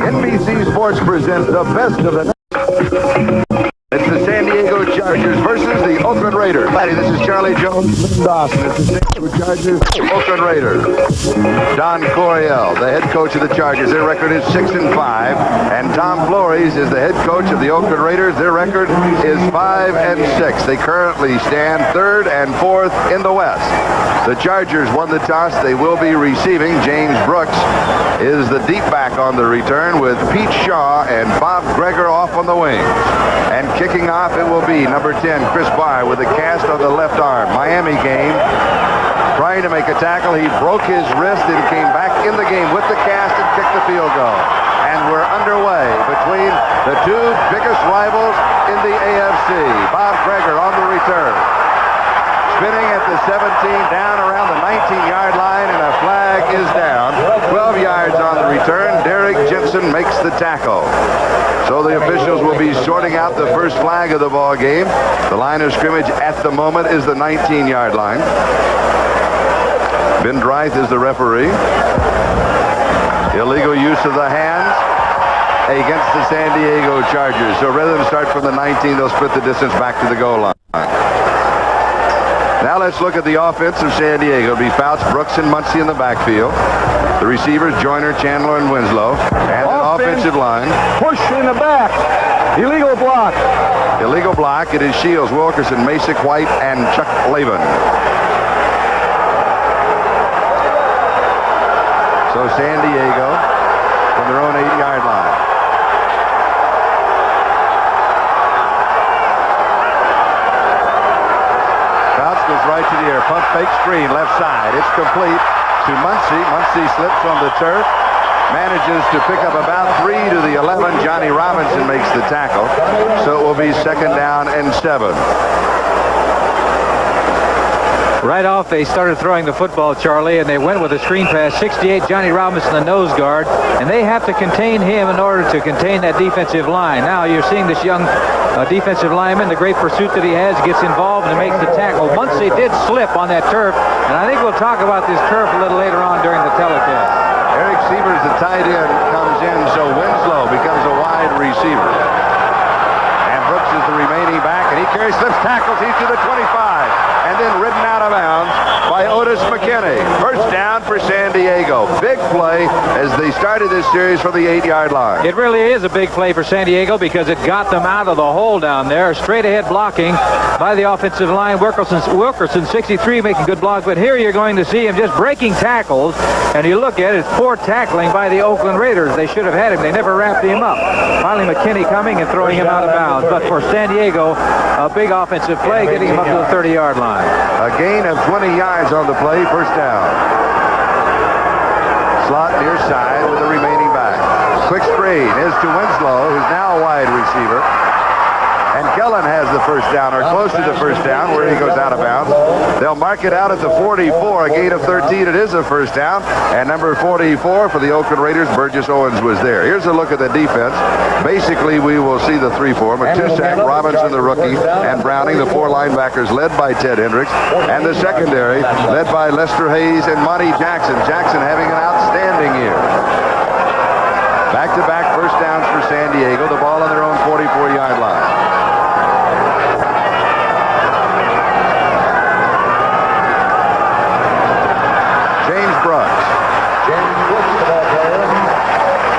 NBC Sports presents the best of the... It's the San Diego Chargers versus the Oakland Raiders. Buddy, this is Charlie Jones. Dawson. It's the San Diego Chargers, Oakland Raiders. Don Coryell, the head coach of the Chargers. Their record is 6-5. And Tom Flores is the head coach of the Oakland Raiders. Their record is 5-6. They currently stand third and fourth in the West. The Chargers won the toss. They will be receiving. James Brooks is the deep back on the return with Pete Shaw and Bob Greger off on the wings. And kicking off, it will be number 10, Chris Barr, with a cast on the left arm. Miami game. Trying to make a tackle. He broke his wrist and came back in the game with the cast and kicked the field goal. And we're underway between the two biggest rivals in the AFC. Bob Greger on the return. Spinning at the 17, down around the 19-yard line, and a flag is down. 12 yards on the return. Derek Jensen makes the tackle. So the officials will be sorting out the first flag of the ball game. The line of scrimmage at the moment is the 19-yard line. Ben Dreith is the referee. Illegal use of the hands against the San Diego Chargers. So rather than start from the 19, they'll split the distance back to the goal line. Now let's look at the offense of San Diego. It'll be Fouts, Brooks, and Muncie in the backfield. The receivers, Joyner, Chandler, and Winslow. And an offensive line. Push in the back. Illegal block. Illegal block. It is Shields, Wilkerson, Masick, White, and Chuck Laban. So San Diego from their own 8-yard line. Fouts goes right to the air. Pump fake screen, left side. It's complete to Muncie. Muncie slips on the turf. Manages to pick up about 3 to the 11. Johnny Robinson makes the tackle. So it will be 2nd down and 7. Right off, they started throwing the football, Charlie, and they went with a screen pass. 68, Johnny Robinson, the nose guard, and they have to contain him in order to contain that defensive line. Now you're seeing this young defensive lineman, the great pursuit that he has, gets involved and makes the tackle. Muncie did slip on that turf, and I think we'll talk about this turf a little later on during the telecast. Eric Sievers, the tight end, comes in, so Winslow becomes a wide receiver. And Brooks is the remaining back, and he carries, slips, tackles, he's to the 25. And then ridden out of bounds by Otis McKinney. First down for San Diego. Big play as they started this series from the 8-yard line. It really is a big play for San Diego because it got them out of the hole down there. Straight ahead blocking by the offensive line. Wilkerson 63, making good blocks. But here you're going to see him just breaking tackles. And you look at it, it's poor tackling by the Oakland Raiders. They should have had him. They never wrapped him up. Finally, McKinney coming and throwing him out of bounds. But for San Diego, a big offensive play, getting him up to the 30-yard line. A gain of 20 yards on the play, first down. Slot near side with the remaining back. Quick screen is to Winslow, who's now a wide receiver. And Kellen has the first down, or close to the first down, where he goes out of bounds. They'll mark it out at the 44, a gain of 13. It is a first down. And number 44 for the Oakland Raiders, Burgess Owens, was there. Here's a look at the defense. Basically, we will see the 3-4. Matusak, Robinson, the rookie, and Browning, the 4 linebackers, led by Ted Hendricks. And the secondary, led by Lester Hayes and Monty Jackson. Jackson having an outstanding year. Back-to-back first downs for San Diego. The ball on their own 44-yard line.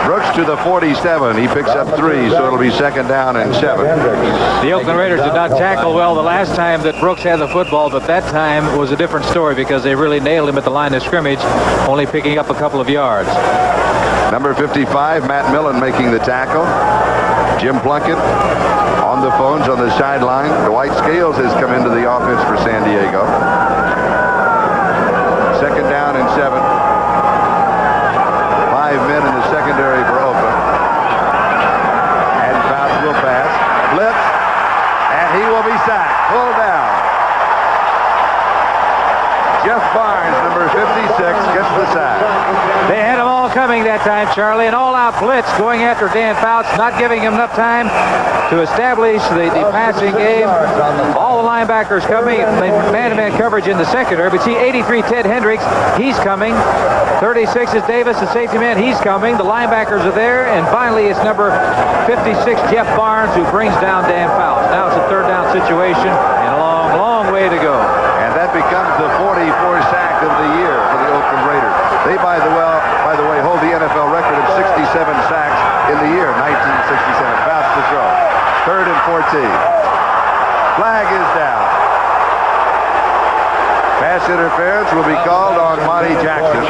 Brooks to the 47. He picks up 3, so it'll be 2nd down and 7. The Oakland Raiders did not tackle well the last time that Brooks had the football, but that time was a different story because they really nailed him at the line of scrimmage, only picking up a couple of yards. Number 55, Matt Millen making the tackle. Jim Plunkett on the phones on the sideline. Dwight Scales has come into the offense for San Diego. 2nd down and 7. 5 men in the secondary for Oakland. And Fouts will pass. Blitz. And he will be sacked. Pulled down. Jeff Barnes, number 56, gets the sack. They had them all coming that time, Charlie. An all-out blitz going after Dan Fouts, not giving him enough time to establish the passing game. All the linebackers coming, man-to-man coverage in the secondary. But see, 83 Ted Hendricks, he's coming. 36 is Davis, the safety man, he's coming. The linebackers are there. And finally, it's number 56, Jeff Barnes, who brings down Dan Fouts. Now it's a third down situation and a long, long way to go. And that becomes the 44th sack of the year for the Oakland Raiders. They, by the way, hold the NFL record of 67 sacks in the year 1967. Fouts to throw. 3rd and 14. Flag is down. Pass interference will be called on Monty Jackson.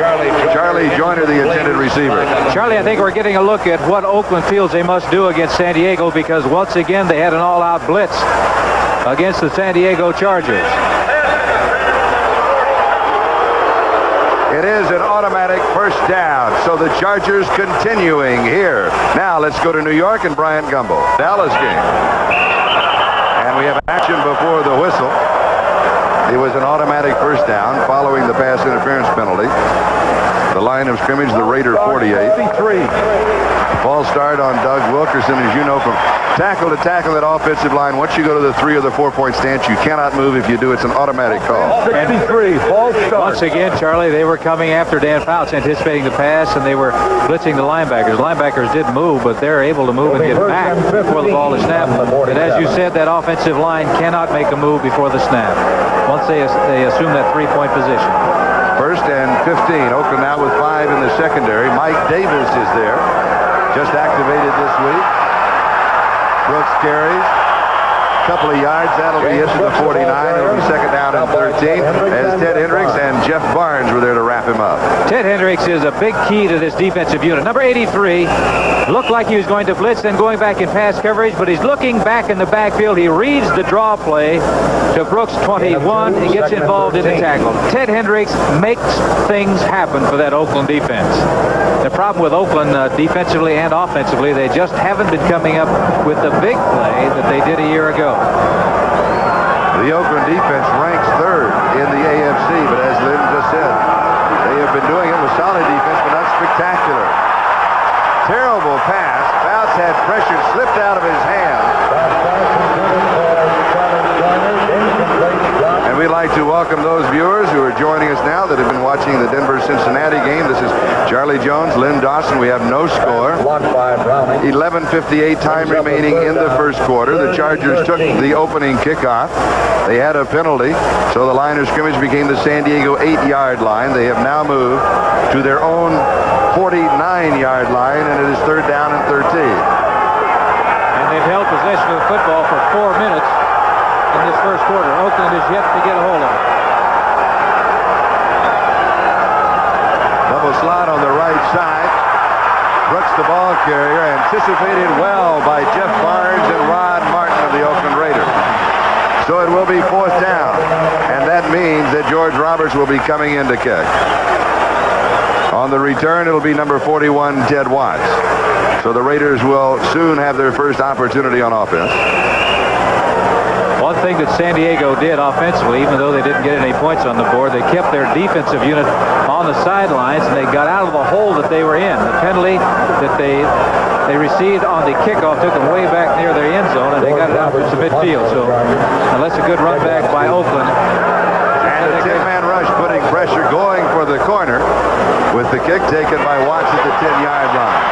Charlie Joyner, the intended receiver. Charlie, I think we're getting a look at what Oakland feels they must do against San Diego, because once again they had an all-out blitz against the San Diego Chargers. It is an automatic first down, so the Chargers continuing here. Now let's go to New York and Bryant Gumbel. Dallas game. And we have action before the whistle. It was an automatic first down following the pass interference penalty. The line of scrimmage, the Raider 48. False start on Doug Wilkerson. As you know, from tackle to tackle that offensive line, once you go to the 3 or the 4 point stance, you cannot move. If you do, it's an automatic call. 63, false start. Once again, Charlie, they were coming after Dan Fouts, anticipating the pass, and they were blitzing the linebackers. Linebackers did move, but they're able to move and get back before the ball is snapped. And as you said, that offensive line cannot make a move before the snap once they assume that 3-point position. 1st and 15. Oakland now with 5 in the secondary. Mike Davis is there. Just activated this week. Brooks carries. Couple of yards. That'll be hit to the 49. It'll be 2nd down and 13 as Ted Hendricks and Jeff Barnes were there to wrap him up. Ted Hendricks is a big key to this defensive unit. Number 83 looked like he was going to blitz, then going back in pass coverage, but he's looking back in the backfield. He reads the draw play to Brooks 21 and gets involved in the tackle. Ted Hendricks makes things happen for that Oakland defense. The problem with Oakland defensively and offensively, they just haven't been coming up with the big play that they did a year ago. The Oakland defense ranks 3rd in the AFC, but as Lynn just said, they have been doing it with solid defense, but not spectacular. Terrible pass. Fouts had pressure, slipped out of his hand. And we'd like to welcome those viewers who are joining us now that have been watching the Denver-Cincinnati game. This is Charlie Jones, Lynn Dawson. We have no score. 11:58 time remaining in the first quarter. The Chargers took the opening kickoff. They had a penalty, so the line of scrimmage became the San Diego 8-yard line. They have now moved to their own 49-yard line, and it is 3rd down and 13. And they've held possession of the football for 4 minutes in this first quarter. Oakland is yet to get a hold of it. Double slot on the right side. Brooks, the ball carrier, anticipated well by Jeff Barnes and Rod Martin of the Oakland Raiders. So it will be 4th down, and that means that George Roberts will be coming in to kick. On the return, it'll be number 41, Ted Watts. So the Raiders will soon have their first opportunity on offense. One thing that San Diego did offensively, even though they didn't get any points on the board, they kept their defensive unit on the sidelines, and they got out of the hole that they were in. The penalty that they received on the kickoff took them way back near their end zone, and they got it out to midfield. So unless a good run back by Oakland. And a 10-man rush putting pressure, going for the corner with the kick taken by Watts at the 10-yard line.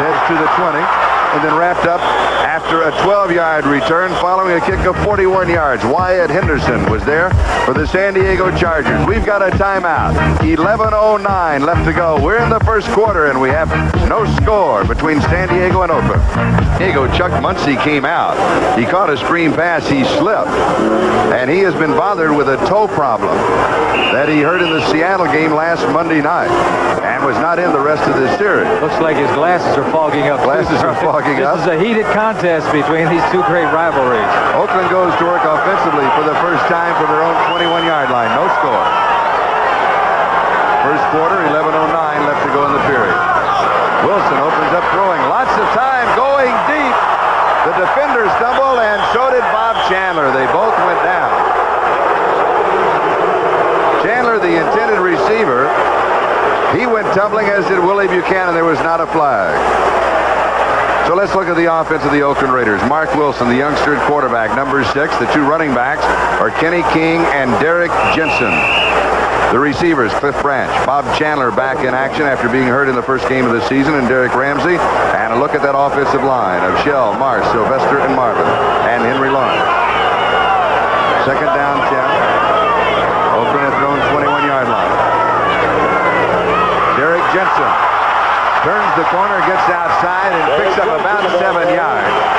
Heads to the 20. And then wrapped up after a 12-yard return following a kick of 41 yards. Wyatt Henderson was there for the San Diego Chargers. We've got a timeout. 11:09 left to go. We're in the first quarter, and we have no score between San Diego and Oakland. Diego Chuck Muncie came out. He caught a screen pass. He slipped, and he has been bothered with a toe problem that he hurt in the Seattle game last Monday night and was not in the rest of this series. Looks like his glasses are fogging up. Glasses are fogging up. This is a heated contest between these two great rivalries. Oakland goes to work offensively for the first time from their own 21-yard line. No score. First quarter, 11:09 left to go in the period. Wilson opens up throwing. Lots of time going deep. The defender stumbled, and so did Bob Chandler. They both went down. Chandler, the intended receiver, he went tumbling, as did Willie Buchanan. There was not a flag. So let's look at the offense of the Oakland Raiders. Mark Wilson, the youngster at quarterback, number 6. The two running backs are Kenny King and Derek Jensen. The receivers, Cliff Branch, Bob Chandler back in action after being hurt in the first game of the season, and Derek Ramsey. And a look at that offensive line of Shell, Marsh, Sylvester, and Marvin, and Henry Lawrence. Second down, 10. Oakland at their own 21-yard line. Derek Jensen turns the corner, gets outside, and picks up about 7 yards.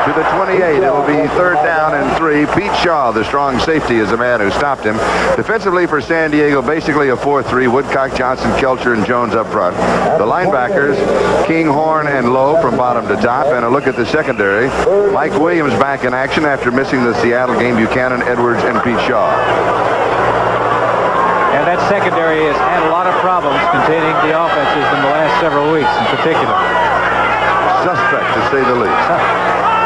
To the 28. It will be third down and 3. Pete Shaw, the strong safety, is the man who stopped him. Defensively for San Diego, basically a 4-3. Woodcock, Johnson, Kelcher, and Jones up front. The linebackers, King, Horn, and Lowe from bottom to top. And a look at the secondary. Mike Williams back in action after missing the Seattle game. Buchanan, Edwards, and Pete Shaw. And that secondary has had a lot of problems containing the offenses in the last several weeks in particular. Suspect, to say the least.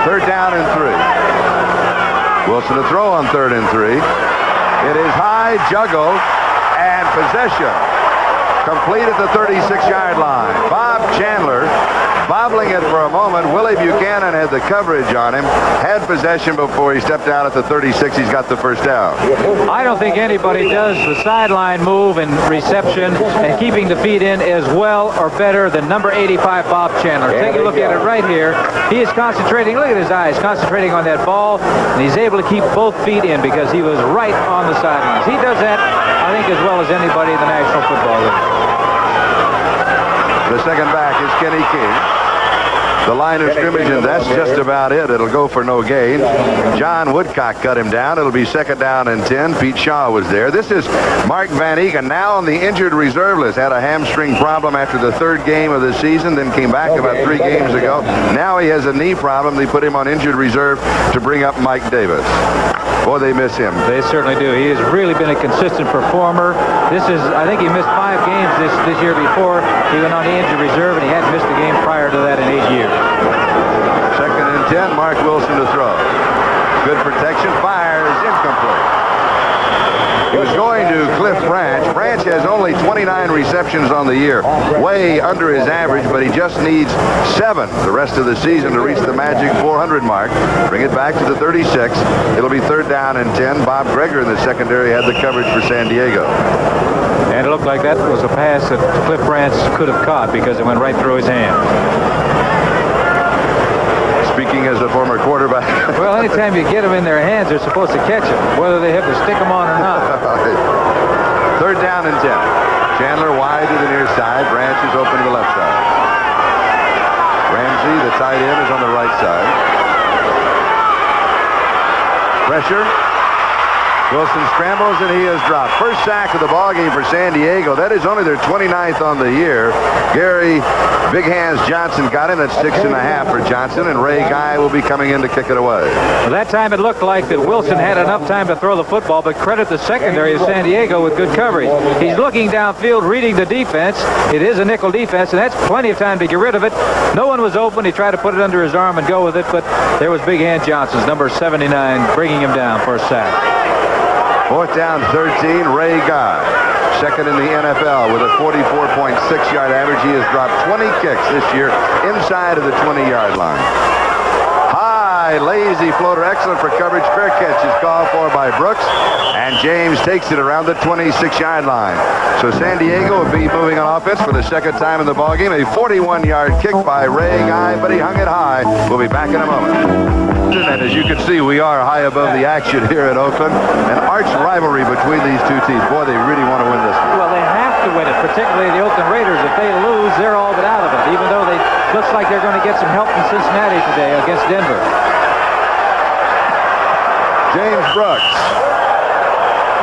Third down and 3. Wilson to throw on 3rd and 3. It is high, juggled, and possession. Complete at the 36-yard line. Bob Chandler bobbling it for a moment. Willie Buchanan had the coverage on him. Had possession before he stepped out at the 36. He's got the first down. I don't think anybody does the sideline move and reception and keeping the feet in as well or better than number 85, Bob Chandler. Take a look at it right here. He is concentrating. Look at his eyes, concentrating on that ball, and he's able to keep both feet in because he was right on the sidelines. He does that, I think, as well as anybody in the National Football League. The second back is Kenny King. The line of scrimmage, and that's just about it. It'll go for no gain. John Woodcock cut him down. It'll be second down and 10. Pete Shaw was there. This is Mark Van Eegen, now on the injured reserve list. Had a hamstring problem after the 3rd game of the season, then came back about 3 games ago. Now he has a knee problem. They put him on injured reserve to bring up Mike Davis. Boy, they miss him. They certainly do. He has really been a consistent performer. I think he missed 5 games this year before he went on the injured reserve, and he hadn't missed a game prior to that in 8 years. Second and 10, Mark Wilson to throw. Good protection, fires, incomplete. He was going to Cliff Branch. Branch has only 29 receptions on the year, way under his average, but he just needs 7 the rest of the season to reach the magic 400 mark. Bring it back to the 36. It'll be third down and 10. Bob Greger in the secondary had the coverage for San Diego. And it looked like that was a pass that Cliff Branch could have caught because it went right through his hand. Speaking as a former quarterback. Well, anytime you get them in their hands, they're supposed to catch them, whether they have to stick them on or not. Third down and 10. Chandler wide to the near side. Branch is open to the left side. Ramsey, the tight end, is on the right side. Pressure. Wilson scrambles, and he is dropped. First sack of the ballgame for San Diego. That is only their 29th on the year. Gary Big Hands Johnson got him. That's 6.5 for Johnson, and Ray Guy will be coming in to kick it away. Well, that time it looked like that Wilson had enough time to throw the football, but credit the secondary of San Diego with good coverage. He's looking downfield, reading the defense. It is a nickel defense, and that's plenty of time to get rid of it. No one was open. He tried to put it under his arm and go with it, but there was Big Hand Johnson's number 79 bringing him down for a sack. Fourth down, 13, Ray Guy. Second in the NFL with a 44.6-yard average. He has dropped 20 kicks this year inside of the 20-yard line. High, lazy floater, excellent for coverage. Fair catch is called for by Brooks, and James takes it around the 26-yard line. So San Diego will be moving on offense for the second time in the ballgame. A 41-yard kick by Ray Guy, but he hung it high. We'll be back in a moment. And as you can see, we are high above the action here at Oakland. An arch rivalry between these two teams. Boy, they really want to win this one. Well, they have to win it, particularly the Oakland Raiders. If they lose, they're all but out of it, even though they looks like they're going to get some help from Cincinnati today against Denver. James Brooks.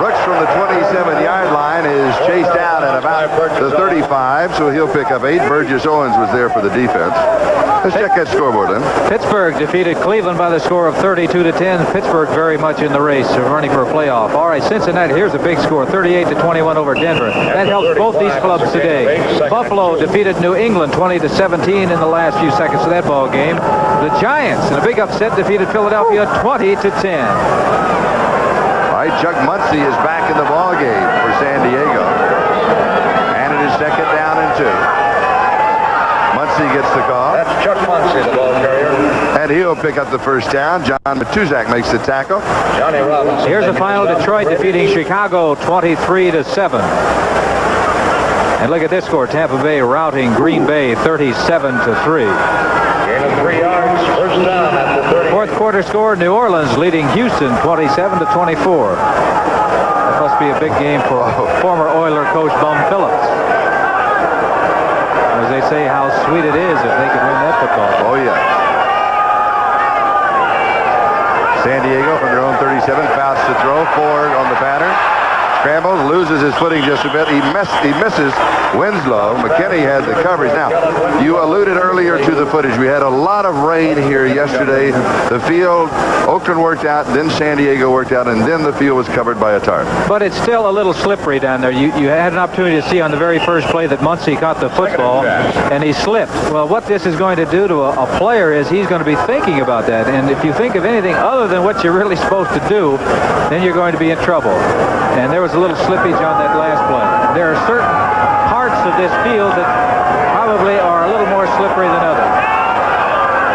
Brooks from the 27-yard line is chased out at about the 35, so he'll pick up 8. Burgess Owens was there for the defense. Let's check that scoreboard then. Pittsburgh defeated Cleveland by the score of 32-10. Pittsburgh very much in the race, running for a playoff. All right, Cincinnati, here's a big score, 38-21 over Denver. That helps both these clubs today. Buffalo defeated New England 20-17 in the last few seconds of that ball game. The Giants, in a big upset, defeated Philadelphia 20-10. All right, Chuck Muncie is back in the ballgame for San Diego. And it is second down and 2. Muncie gets the call. That's Chuck Muncie, the ball carrier. And he'll pick up the first down. John Matuzak makes the tackle. Johnny Robinson. Here's the final. Detroit defeating Chicago 23-7. And look at this score. Tampa Bay routing Green Bay 37-3. Gain of 3 yards. First down at the 30. Fourth quarter score, New Orleans leading Houston 27-24. That must be a big game for former Oiler coach Bum Phillips. As they say, how sweet it is if they can win that football game. Oh, yeah. San Diego from their own 37, fouls to throw. Ford on the pattern. Scrambles, loses his footing just a bit. He misses Winslow. McKinney had the coverage. Now, you alluded earlier to the footage. We had a lot of rain here yesterday. The field, Oakland worked out, then San Diego worked out, and then the field was covered by a tarp. But it's still a little slippery down there. You had an opportunity to see on the very first play that Muncie caught the football, and he slipped. Well, what this is going to do to a player is he's going to be thinking about that. And if you think of anything other than what you're really supposed to do, then you're going to be in trouble. And there was a little slippage on that last play. There are certain parts of this field that probably are a little more slippery than others.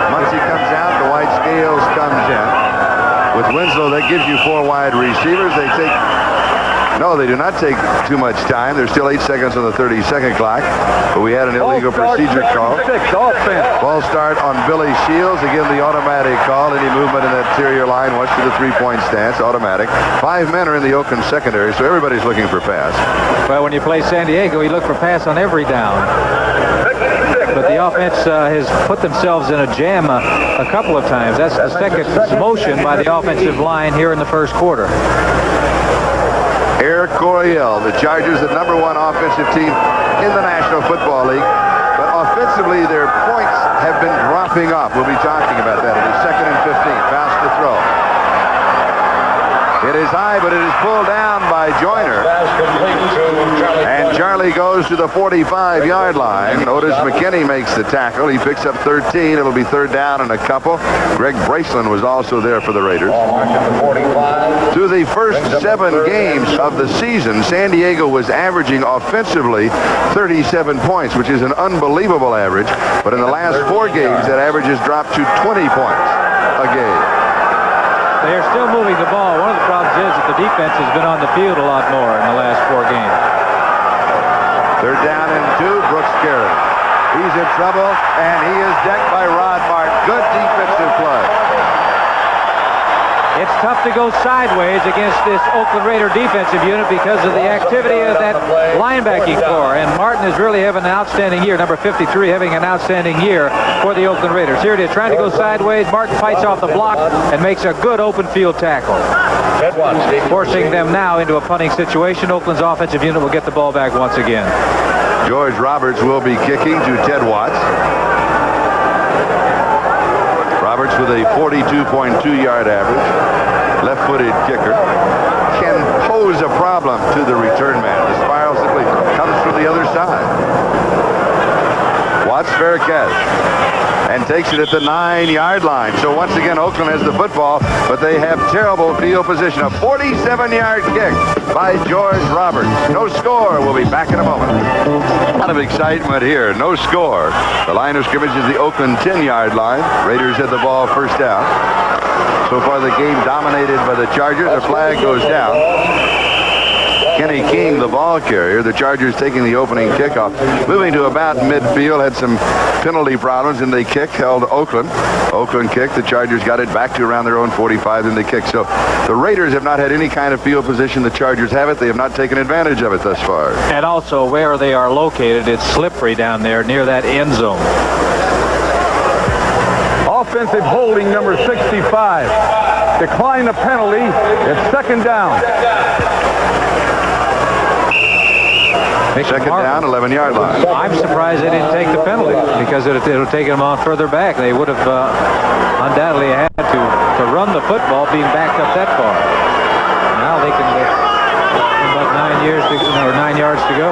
Muncie comes out, the white scales comes in. With Winslow, that gives you 4 wide receivers. They do not take too much time. There's still 8 seconds on the 30-second clock. But we had an illegal procedure call. Ball start on Billy Shields. Again, the automatic call. Any movement in that interior line once to the 3-point stance, automatic. 5 men are in the Oakland secondary, so everybody's looking for pass. Well, when you play San Diego, you look for pass on every down. But the offense has put themselves in a jam a couple of times. That's the second motion by the offensive line here in the first quarter. Eric Coryell, the Chargers, the #1 offensive team in the National Football League. But offensively, their points have been dropping off. We'll be talking about that. It is 2nd and 15. Pass to throw. It is high, but it is pulled down by Joyner. And Charlie goes to the 45-yard line. Notice McKinney makes the tackle. He picks up 13. It'll be 3rd down and a couple. Greg Braceland was also there for the Raiders. Through the first 7 games of the season, San Diego was averaging offensively 37 points, which is an unbelievable average. But in the last 4 games, that average has dropped to 20 points a game. They are still moving the ball. One of the problems is that the defense has been on the field a lot more in the last 4 games. 3rd down and 2. Brooks Carey. He's in trouble, and he is decked by Rod Martin. Good defensive play. It's tough to go sideways against this Oakland Raider defensive unit because of the activity of that linebacking core. And Martin is really having an outstanding year. Number 53 having an outstanding year for the Oakland Raiders. Here it is, trying to go sideways. Martin fights off the block and makes a good open field tackle, forcing them now into a punting situation. Oakland's offensive unit will get the ball back once again. George Roberts will be kicking to Ted Watts. Roberts with a 42.2-yard average. Left-footed kicker. Can pose a problem to the return man. The spiral simply comes from the other side. Watts fair catch. And takes it at the 9-yard line. So once again, Oakland has the football, but they have terrible field position. A 47-yard kick by George Roberts. No score. We'll be back in a moment. A lot of excitement here. No score. The line of scrimmage is the Oakland 10-yard line. Raiders had the ball first down. So far, the game dominated by the Chargers. The flag goes down. Kenny King, the ball carrier. The Chargers taking the opening kickoff. Moving to about midfield, had some penalty problems, and they kicked, held Oakland. Oakland kicked. The Chargers got it back to around their own 45, and they kicked. So the Raiders have not had any kind of field position. The Chargers have it. They have not taken advantage of it thus far. And also where they are located, it's slippery down there near that end zone. Offensive holding number 65. Decline the penalty. It's 2nd down. Second down, 11-yard line. I'm surprised they didn't take the penalty because it'll take them on further back. They would have undoubtedly had to run the football being backed up that far. Now they can get about 9 yards to go.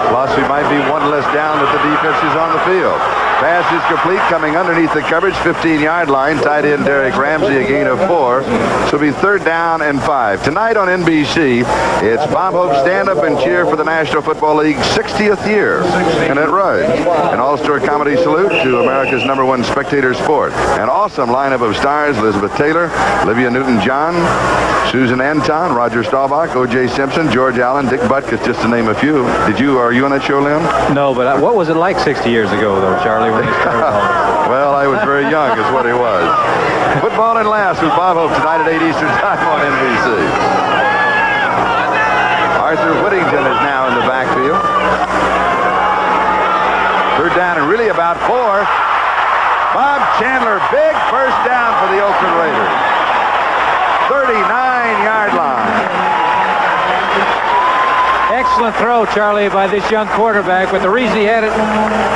Plus, we might be 1 less down that the defense is on the field. Pass is complete, coming underneath the coverage, 15-yard line. Tight end Derek Ramsey, a gain of 4. So it'll be 3rd down and 5. Tonight on NBC, it's Bob Hope stand up and cheer for the National Football League's 60th year. And it runs. An all-star comedy salute to America's #1 spectator sport. An awesome lineup of stars: Elizabeth Taylor, Olivia Newton-John, Susan Anton, Roger Staubach, O.J. Simpson, George Allen, Dick Butkus, just to name a few. Are you on that show, Lynn? No, but what was it like 60 years ago, though, Charlie, when you started all this? Well, I was very young is what it was. Football and Laughs with Bob Hope tonight at 8 Eastern Time on NBC. Arthur Whittington is now in the backfield. 3rd down and really about 4. Bob Chandler, big first down for the Oakland Raiders. 39-yard line. Excellent throw, Charlie, by this young quarterback. But the reason he had it,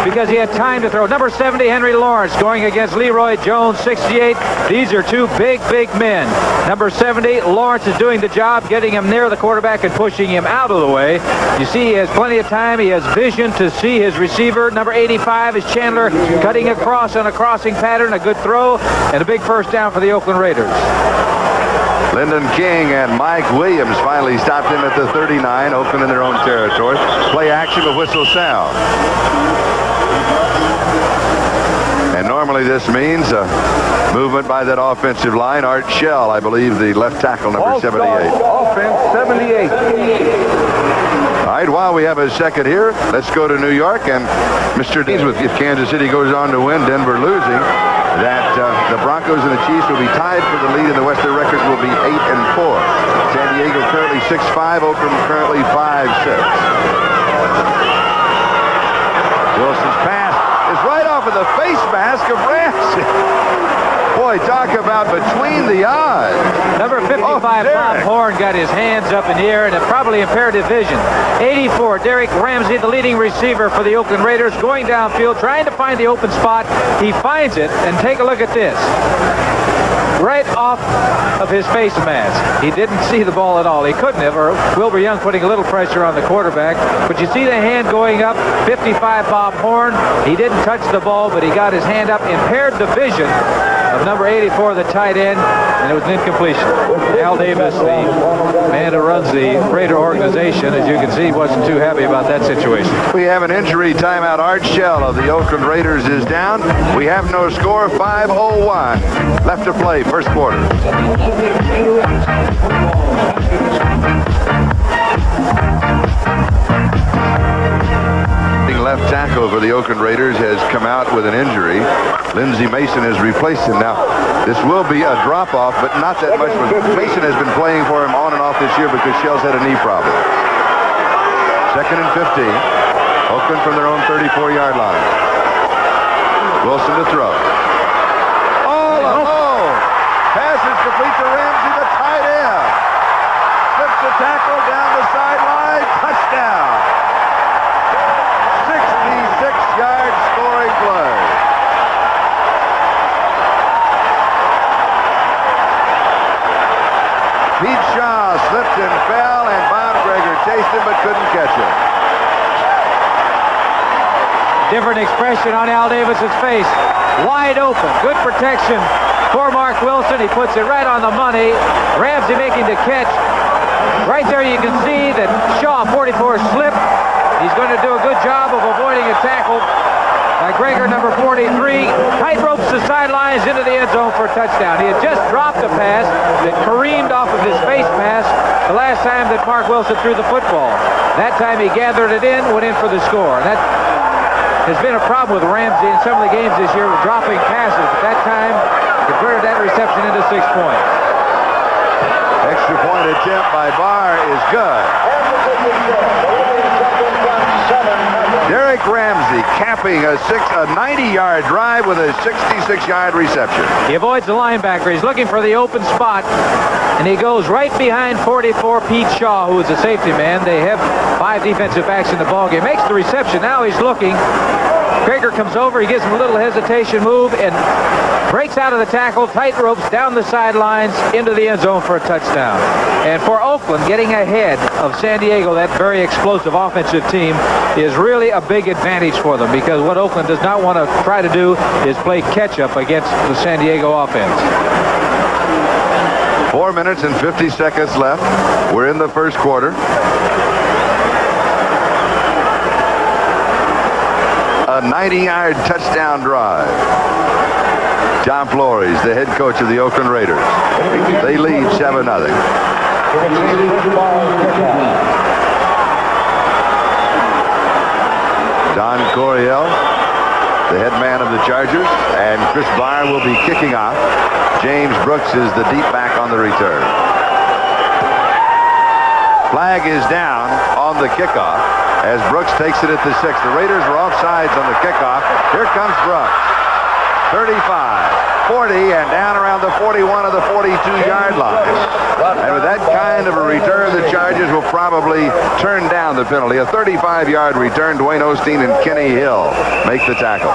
because he had time to throw. Number 70, Henry Lawrence, going against Leroy Jones, 68. These are two big men. Number 70, Lawrence is doing the job, getting him near the quarterback and pushing him out of the way. You see, he has plenty of time. He has vision to see his receiver. Number 85 is Chandler, cutting across on a crossing pattern. A good throw and a big first down for the Oakland Raiders. Lyndon King and Mike Williams finally stopped him at the 39. Oakland in their own territory. Play action, but whistle sound. And normally this means a movement by that offensive line. Art Shell, I believe, the left tackle, number 78. Offense, 78. All right, while we have a second here, let's go to New York. And Mr. Deans, if Kansas City goes on to win, Denver losing, that the Broncos and the Chiefs will be tied for the lead, and the rest of the record will be 8 and 4. San Diego currently 6-5, Oakland currently 5-6. Wilson's pass is right off of the face mask of Ramsey. Boy, talk about between the eyes. Number 55, Bob Horn, got his hands up in the air, and it probably impaired his vision. 84, Derek Ramsey, the leading receiver for the Oakland Raiders, going downfield, trying to find the open spot. He finds it, and take a look at this. Right off of his face mask. He didn't see the ball at all. He couldn't have, or Wilbur Young putting a little pressure on the quarterback. But you see the hand going up. 55, Bob Horn. He didn't touch the ball, but he got his hand up, impaired the vision of number 84, the tight end, and it was an incompletion. Al Davis, the man who runs the Raider organization, as you can see, wasn't too happy about that situation. We have an injury timeout. Art Shell of the Oakland Raiders is down. We have no score. 5:01 left to play, first quarter. Left tackle for the Oakland Raiders has come out with an injury. Lindsey Mason has replaced him. Now, this will be a drop-off, but not that much. Mason has been playing for him on and off this year because Shell's had a knee problem. 2nd and 15. Oakland from their own 34-yard line. Wilson to throw. All alone. Pass is complete to Ramsey, the tight end. Slips the tackle down the sideline. Touchdown. 66-yard scoring play. Pete Shaw slipped and fell, and Bob Greger chased him but couldn't catch him. Different expression on Al Davis's face. Wide open. Good protection for Mark Wilson. He puts it right on the money. Ramsey making the catch. Right there you can see that Shaw, 44, slipped. He's going to do a good job of avoiding a tackle by Greger, number 43. Tight ropes the sidelines into the end zone for a touchdown. He had just dropped a pass that careened off of his face mask the last time that Mark Wilson threw the football. That time he gathered it in, went in for the score. That has been a problem with Ramsey in some of the games this year with dropping passes. But that time, converted that reception into 6 points. Extra point attempt by Barr is good. Derek Ramsey capping a 90-yard drive with a 66-yard reception. He avoids the linebacker. He's looking for the open spot, and he goes right behind 44, Pete Shaw, who is a safety man. They have 5 defensive backs in the ballgame. Makes the reception. Now he's looking. Greger comes over. He gives him a little hesitation move, and breaks out of the tackle, tight ropes down the sidelines into the end zone for a touchdown. And for Oakland, getting ahead of San Diego, that very explosive offensive team, is really a big advantage for them, because what Oakland does not want to try to do is play catch-up against the San Diego offense. 4 minutes and 50 seconds left. We're in the first quarter. A 90-yard touchdown drive. John Flores, the head coach of the Oakland Raiders. They lead 7-0. Don Coryell, the head man of the Chargers, and Chris Barr will be kicking off. James Brooks is the deep back on the return. Flag is down on the kickoff as Brooks takes it at the 6. The Raiders were offsides on the kickoff. Here comes Brooks. 35, 40, and down around the 41 of the 42-yard line. And with that kind of a return, the Chargers will probably turn down the penalty. A 35-yard return. Dwayne Osteen and Kenny Hill make the tackle.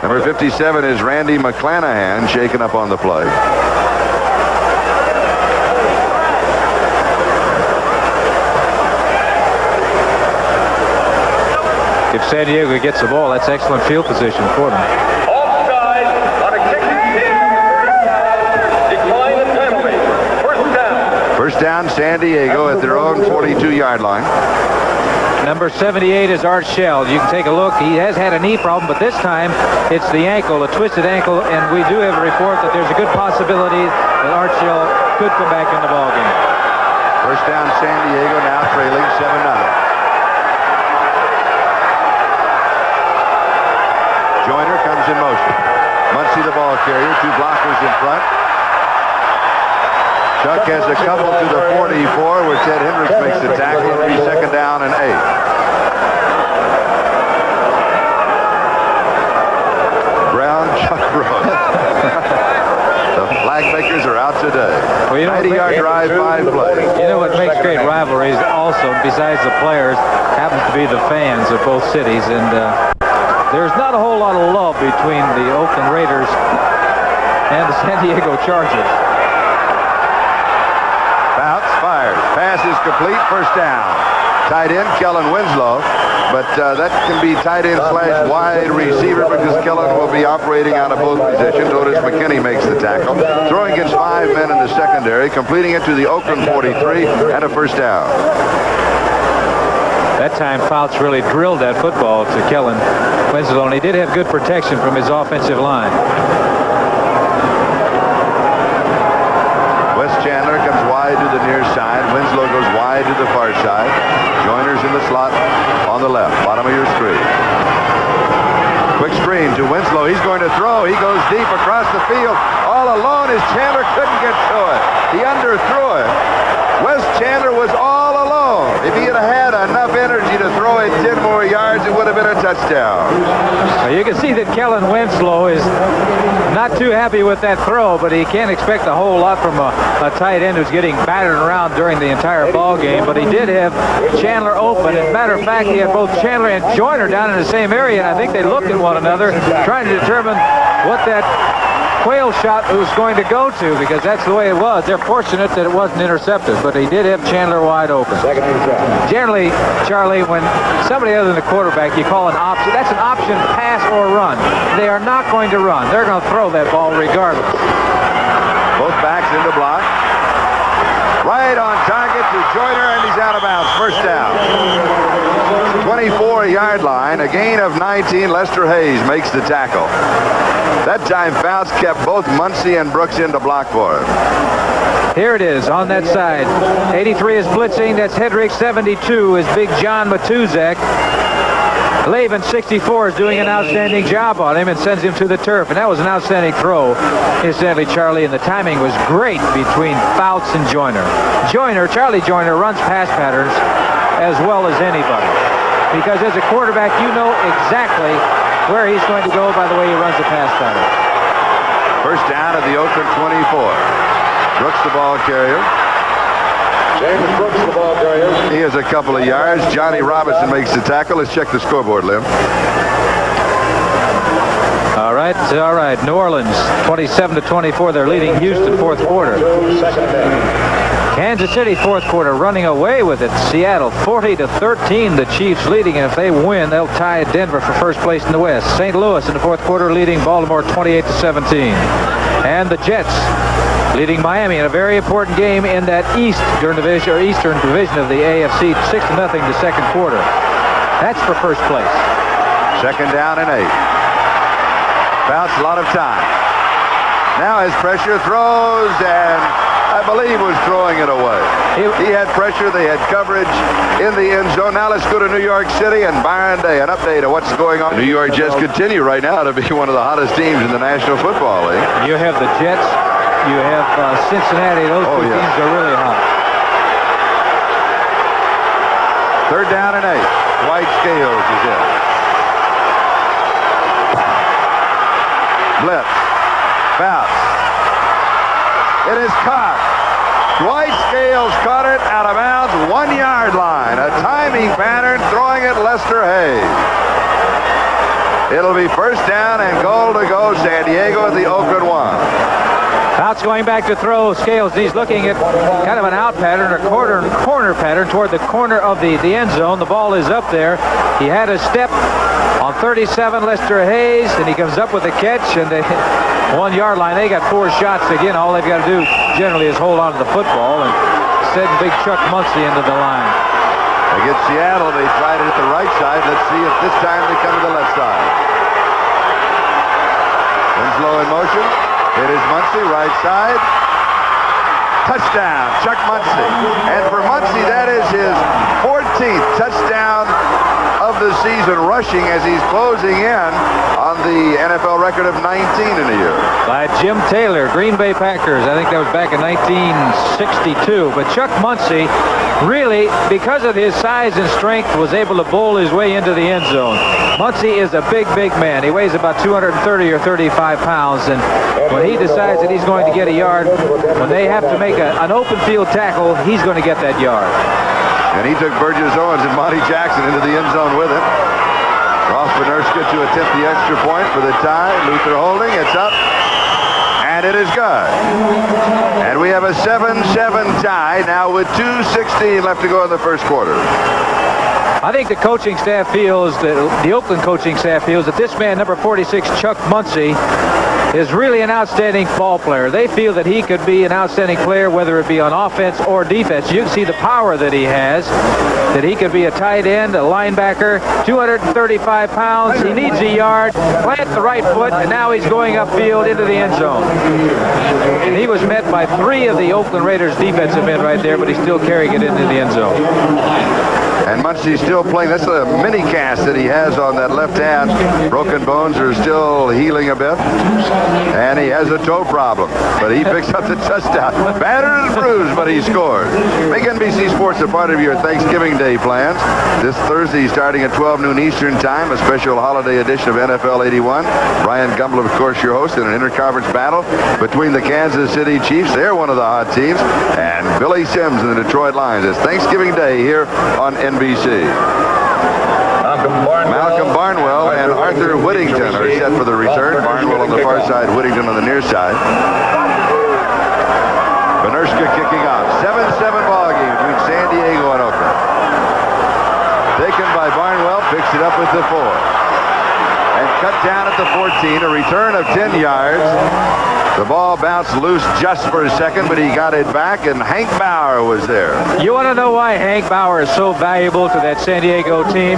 Number 57 is Randy McClanahan, shaken up on the play. If San Diego gets the ball, that's excellent field position for them. Offside on a kicking team. Decline the penalty. First down. First down, San Diego at their own 42-yard line. Number 78 is Art Shell. You can take a look. He has had a knee problem, but this time it's the ankle, a twisted ankle, and we do have a report that there's a good possibility that Art Shell could come back in the ballgame. First down, San Diego, now trailing 7-0. Joyner comes in motion. Muncie the ball carrier, 2 blockers in front. Chuck has a couple to the 44 where Ted Hendricks makes the tackle. It'll be second down and 8. Brown, Chuck Rose. The flag makers are out today. Well, 90-yard drive, 5 plays. You know what makes great rivalries also, besides the players, happens to be the fans of both cities. And there's not a whole lot of love between the Oakland Raiders and the San Diego Chargers. Bounce, fires. Pass is complete. First down. Tight end, Kellen Winslow. But that can be tight end / wide receiver because Kellen will be operating out of both positions. Otis McKinney makes the tackle. Throwing against 5 men in the secondary. Completing it to the Oakland 43 and a first down. That time Fouts really drilled that football to Kellen Winslow, and he did have good protection from his offensive line. Wes Chandler comes wide to the near side. Winslow goes wide to the far side. Joyner's in the slot on the left, bottom of your screen. Quick screen to Winslow. He's going to throw. He goes deep across the field. All alone as Chandler couldn't get to it. He underthrew it. Wes Chandler was all alone. If he had had enough energy to throw it 10 more yards, it would have been a touchdown. Well, you can see that Kellen Winslow is not too happy with that throw, but he can't expect a whole lot from a tight end who's getting battered around during the entire ball game. But he did have Chandler open. As a matter of fact, he had both Chandler and Joyner down in the same area, and I think they looked at one another trying to determine what that quail shot was going to go to, because that's the way it was. They're fortunate that it wasn't intercepted, but he did have Chandler wide open. Generally, Charlie, when somebody other than the quarterback, you call an option, that's an option pass or run. They are not going to run. They're going to throw that ball regardless. Both backs in the block. Right on target to Joyner, and he's out of bounds. First down. 24-yard line, a gain of 19. Lester Hayes makes the tackle. That time Fouts kept both Muncie and Brooks in to block for him. Here it is on that side. 83 is blitzing. That's Hedrick. 72 is Big John Matuzak. Laven, 64, is doing an outstanding job on him and sends him to the turf. And that was an outstanding throw, incidentally, Charlie, and the timing was great between Fouts and Joyner. Charlie Joyner runs pass patterns as well as anybody, because as a quarterback, you know exactly where he's going to go by the way he runs the pass pattern. First down at the Oakland 24. Brooks the ball carrier. James Brooks, the ball carrier. He has a couple of yards. Johnny Robinson makes the tackle. Let's check the scoreboard, Lim. All right. New Orleans 27-24. They're leading Houston fourth quarter. Kansas City fourth quarter running away with it. Seattle 40-13. The Chiefs leading, and if they win, they'll tie Denver for first place in the West. St. Louis in the fourth quarter leading Baltimore 28-17. And the Jets leading Miami in a very important game in that Eastern division of the AFC, 6-0 the second quarter. That's for first place. Second down and 8. Bounce, a lot of time. Now his pressure throws, and I believe was throwing it away. He had pressure. They had coverage in the end zone. Now let's go to New York City and Byron Day. An update of what's going on. New York Jets continue right now to be one of the hottest teams in the National Football League. You have the Jets. You have Cincinnati. Those two teams are really hot. Third down and 8. Dwight Scales is in. Blitz. Bounce. It is caught. Dwight Scales caught it out of bounds, 1 yard line. A timing pattern, throwing it Lester Hayes. It'll be first down and goal to go San Diego at the Oakland 1. Bounce going back to throw. Scales, he's looking at kind of an out pattern, a corner pattern toward the corner of the end zone. The ball is up there. He had a step on 37, Lester Hayes, and he comes up with a catch, and the 1 yard line. They got 4 shots again. All they've got to do generally is hold on to the football, and send big Chuck Muncie into the line. Against Seattle, they tried it at the right side. Let's see if this time they come to the left side. Winslow in motion. It is Muncie, right side. Touchdown, Chuck Muncie. And for Muncie, that is his 14th touchdown of the season rushing as he's closing in on the NFL record of 19 in a year. By Jim Taylor, Green Bay Packers. I think that was back in 1962. But Chuck Muncie really, because of his size and strength, was able to bowl his way into the end zone. Muncie is a big man. He weighs about 230 or 35 pounds. And when he decides that he's going to get a yard, when they have to make an open field tackle, he's going to get that yard. And he took Burgess Owens and Monty Jackson into the end zone with him. Ross Benerska to attempt the extra point for the tie. Luther holding. It's up. And it is good. And we have a 7-7 tie now with 2:16 left to go in the first quarter. I think the coaching staff feels that the Oakland coaching staff feels that this man, number 46, Chuck Muncie, is really an outstanding ball player. They feel that he could be an outstanding player, whether it be on offense or defense. You can see the power that he has, that he could be a tight end, a linebacker, 235 pounds. He needs a yard, plant the right foot, and now he's going upfield into the end zone. And he was met by 3 of the Oakland Raiders defensive men right there, but he's still carrying it into the end zone. And Muncie's still playing. That's a mini cast that he has on that left hand. Broken bones are still healing a bit. And he has a toe problem. But he picks up the touchdown. Battered and bruised, but he scores. Make NBC Sports a part of your Thanksgiving Day plans. This Thursday starting at 12 noon Eastern Time, a special holiday edition of NFL 81. Brian Gumbel, of course, your host in an interconference battle between the Kansas City Chiefs. They're one of the hot teams. And Billy Sims and the Detroit Lions. It's Thanksgiving Day here on NBC. Malcolm Barnwell and Arthur Whittington are set for the return. Barnwell on the far side, Whittington on the near side. Benerska kicking off. 7-7 ball game between San Diego and Oakland. Taken by Barnwell, picks it up with the 4. And cut down at the 14, a return of 10 yards. The ball bounced loose just for a second, but he got it back, and Hank Bauer was there. You want to know why Hank Bauer is so valuable to that San Diego team?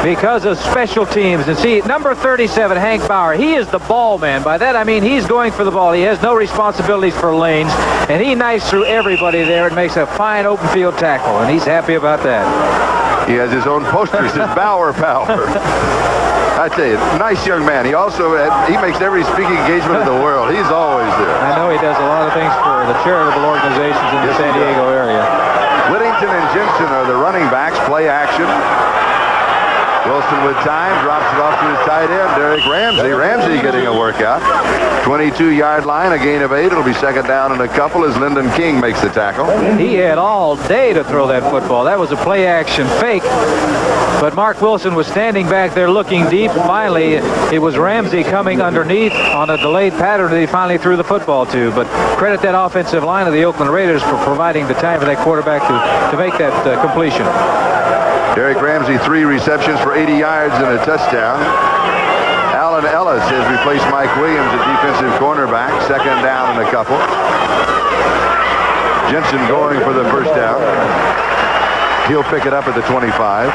Because of special teams. And see, number 37, Hank Bauer, he is the ball man. By that, I mean he's going for the ball. He has no responsibilities for lanes, and he knifes through everybody there and makes a fine open field tackle, and he's happy about that. He has his own poster. It says Bauer Power. I tell you, nice young man. He also he makes every speaking engagement in the world. He's always there. I know he does a lot of things for the charitable organizations in the San Diego area. Whittington and Jensen are the running backs. Play action. Will Wilson with time, drops it off to his tight end, Derek Ramsey. Ramsey getting a workout. 22-yard line, a gain of 8. It'll be second down and a couple as Lyndon King makes the tackle. He had all day to throw that football. That was a play-action fake. But Mark Wilson was standing back there looking deep. Finally, it was Ramsey coming underneath on a delayed pattern that he finally threw the football to. But credit that offensive line of the Oakland Raiders for providing the time for that quarterback to make that completion. Derek Ramsey, 3 receptions for 80 yards and a touchdown. Alan Ellis has replaced Mike Williams at defensive cornerback. Second down and a couple. Jensen going for the first down. He'll pick it up at the 25.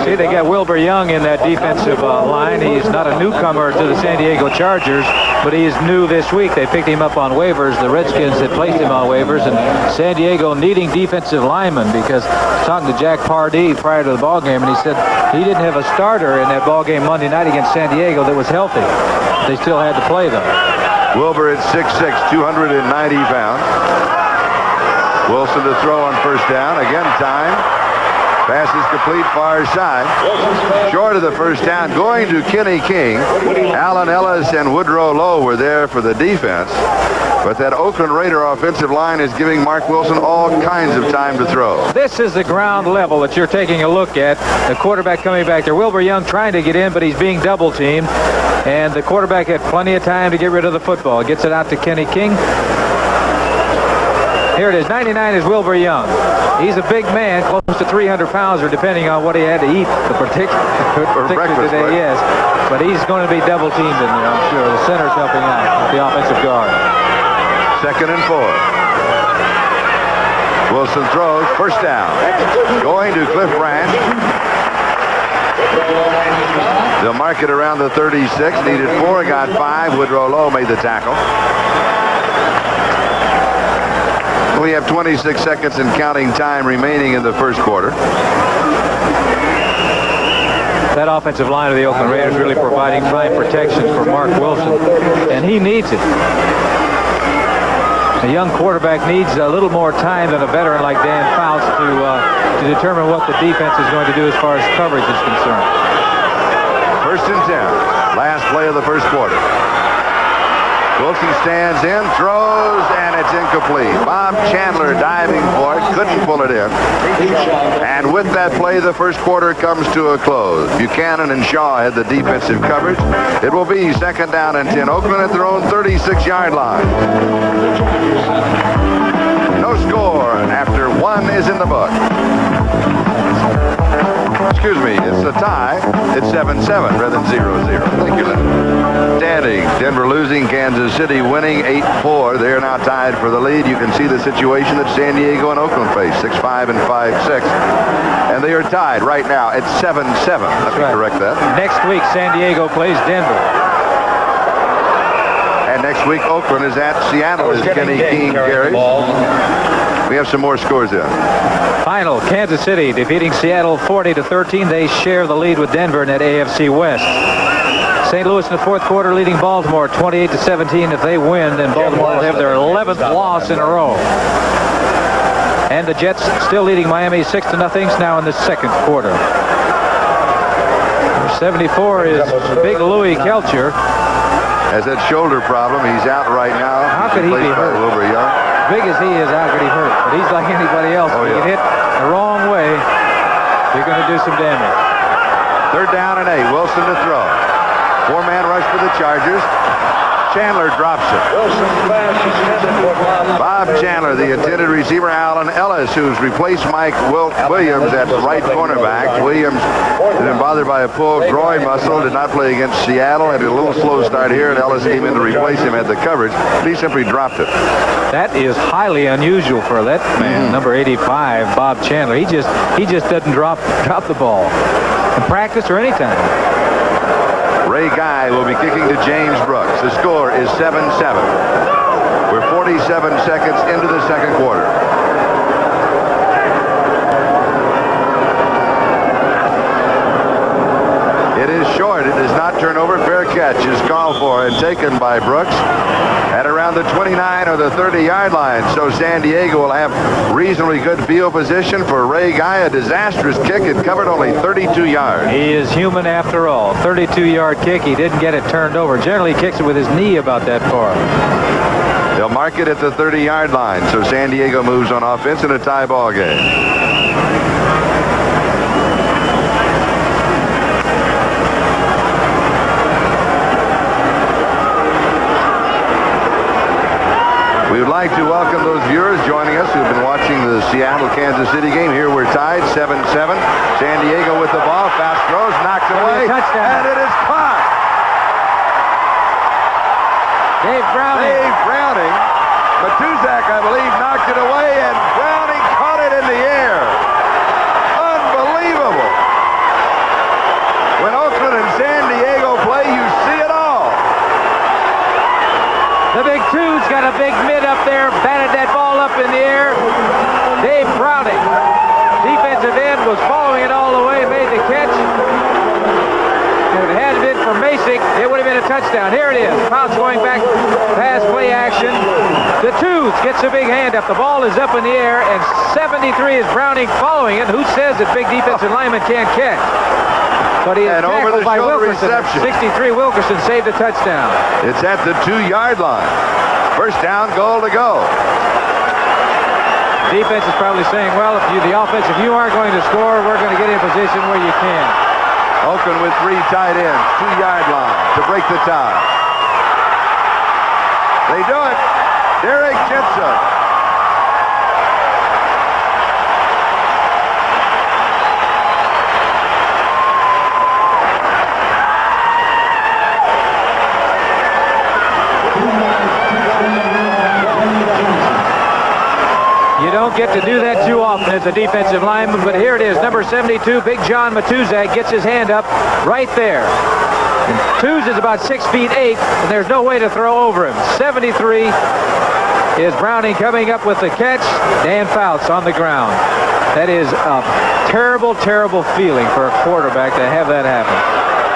See, they got Wilbur Young in that defensive line. He's not a newcomer to the San Diego Chargers, but he is new this week. They picked him up on waivers. The Redskins had placed him on waivers, and San Diego needing defensive linemen because I was talking to Jack Pardee prior to the ball game, and he said he didn't have a starter in that ball game Monday night against San Diego that was healthy. They still had to play, though. Wilbur at 6'6", 290 pounds. Wilson to throw on first down. Again, time. Pass is complete, far side. Short of the first down, going to Kenny King. Alan Ellis and Woodrow Lowe were there for the defense. But that Oakland Raider offensive line is giving Mark Wilson all kinds of time to throw. This is the ground level that you're taking a look at. The quarterback coming back there. Wilbur Young trying to get in, but he's being double teamed. And the quarterback had plenty of time to get rid of the football. Gets it out to Kenny King. Here it is. 99 is Wilbur Young. He's a big man, close to 300 pounds, or depending on what he had to eat the particular breakfast, today. right? Yes, but he's going to be double teamed in there, I'm sure. The center's helping out with the offensive guard. Second and 4. Wilson throws, first down. Going to Cliff Branch. They'll mark it around the 36. Needed 4, got 5. Woodrow Lowe made the tackle. We have 26 seconds and counting time remaining in the first quarter. That offensive line of the Oakland Raiders really providing fine protection for Mark Wilson, and he needs it. A young quarterback needs a little more time than a veteran like Dan Fouts to determine what the defense is going to do as far as coverage is concerned. First and 10. Last play of the first quarter. Wilson stands in, throws, and it's incomplete. Bob Chandler diving for it, couldn't pull it in. And with that play, the first quarter comes to a close. Buchanan and Shaw had the defensive coverage. It will be second down and 10. Oakland at their own 36-yard line. No score after 1 is in the book. Excuse me, it's a tie. It's 7-7 rather than 0-0. Thank you, Leonard. Standing. Denver losing, Kansas City winning 8-4. They're now tied for the lead. You can see the situation that San Diego and Oakland face, 6-5 and 5-6. And they are tied right now at 7-7. Let me correct that. Next week, San Diego plays Denver. And next week, Oakland is at Seattle as Kenny King carries. We have some more scores in. Final, Kansas City defeating Seattle 40-13. They share the lead with Denver in that AFC West. St. Louis in the fourth quarter leading Baltimore 28-17. If they win, then Baltimore will have their 11th loss in a row. And the Jets still leading Miami 6-0 now in the second quarter. Number 74 is Big Louis Kelcher. Has that shoulder problem. He's out right now. How could he be hurt? Wilbur Young. Big as he is, how could he hurt? But he's like anybody else. Oh, if you yeah. get hit the wrong way, you're going to do some damage. Third down and 8. Wilson to throw. 4-man rush for the Chargers. Chandler drops it. Bob Chandler, the intended receiver. Alan Ellis, who's replaced Mike Williams at right cornerback. Williams had been bothered by a pulled groin muscle, did not play against Seattle, had a little slow start here, and Ellis came in to replace him at the coverage, but he simply dropped it. That is highly unusual for that man, number 85, Bob Chandler. He just doesn't drop the ball in practice or anytime. Ray Guy will be kicking to James Brooks. The score is 7-7. We're 47 seconds into the second quarter. It is short. It does not turn over. Fair catch is called for and taken by Brooks at around the 29 or the 30-yard line. So San Diego will have reasonably good field position for Ray Guy. A disastrous kick. It covered only 32 yards. He is human after all. 32-yard kick. He didn't get it turned over. Generally, he kicks it with his knee about that far. They'll mark it at the 30-yard line. So San Diego moves on offense in a tie ball game. We would like to welcome those viewers joining us who've been watching the Seattle-Kansas City game. Here we're tied 7-7. San Diego with the ball. Fast throws, knocked away, and it is caught. Dave Browning. Matuzak, I believe, knocked it away, and Browning caught it in the air. Unbelievable. When Oakland and San Diego play, you see it all. The big two's got a big mid up there, batted that ball up in the air. Dave Browning, defensive end, was following it all the way, made the catch. If it hadn't been for Masick, it would have been a touchdown. Here it is. Pounce going back, pass play action. The Tooth gets a big hand up. The ball is up in the air, and 73 is Browning following it. Who says that big defensive lineman can't catch? But he is tackled by Wilkerson. Reception. 63 Wilkerson saved a touchdown. It's at the 2-yard line. First down, goal to go. Defense is probably saying, well, if you aren't going to score, we're going to get in a position where you can. Oakland with 3 tight ends, 2-yard line to break the tie. They do it. Derek Jensen. You don't get to do that too often as a defensive lineman, but here it is. Number 72, Big John Matuzak, gets his hand up right there. Tuz is about 6'8", and there's no way to throw over him. 73 is Browning coming up with the catch. Dan Fouts on the ground. That is a terrible, terrible feeling for a quarterback to have that happen.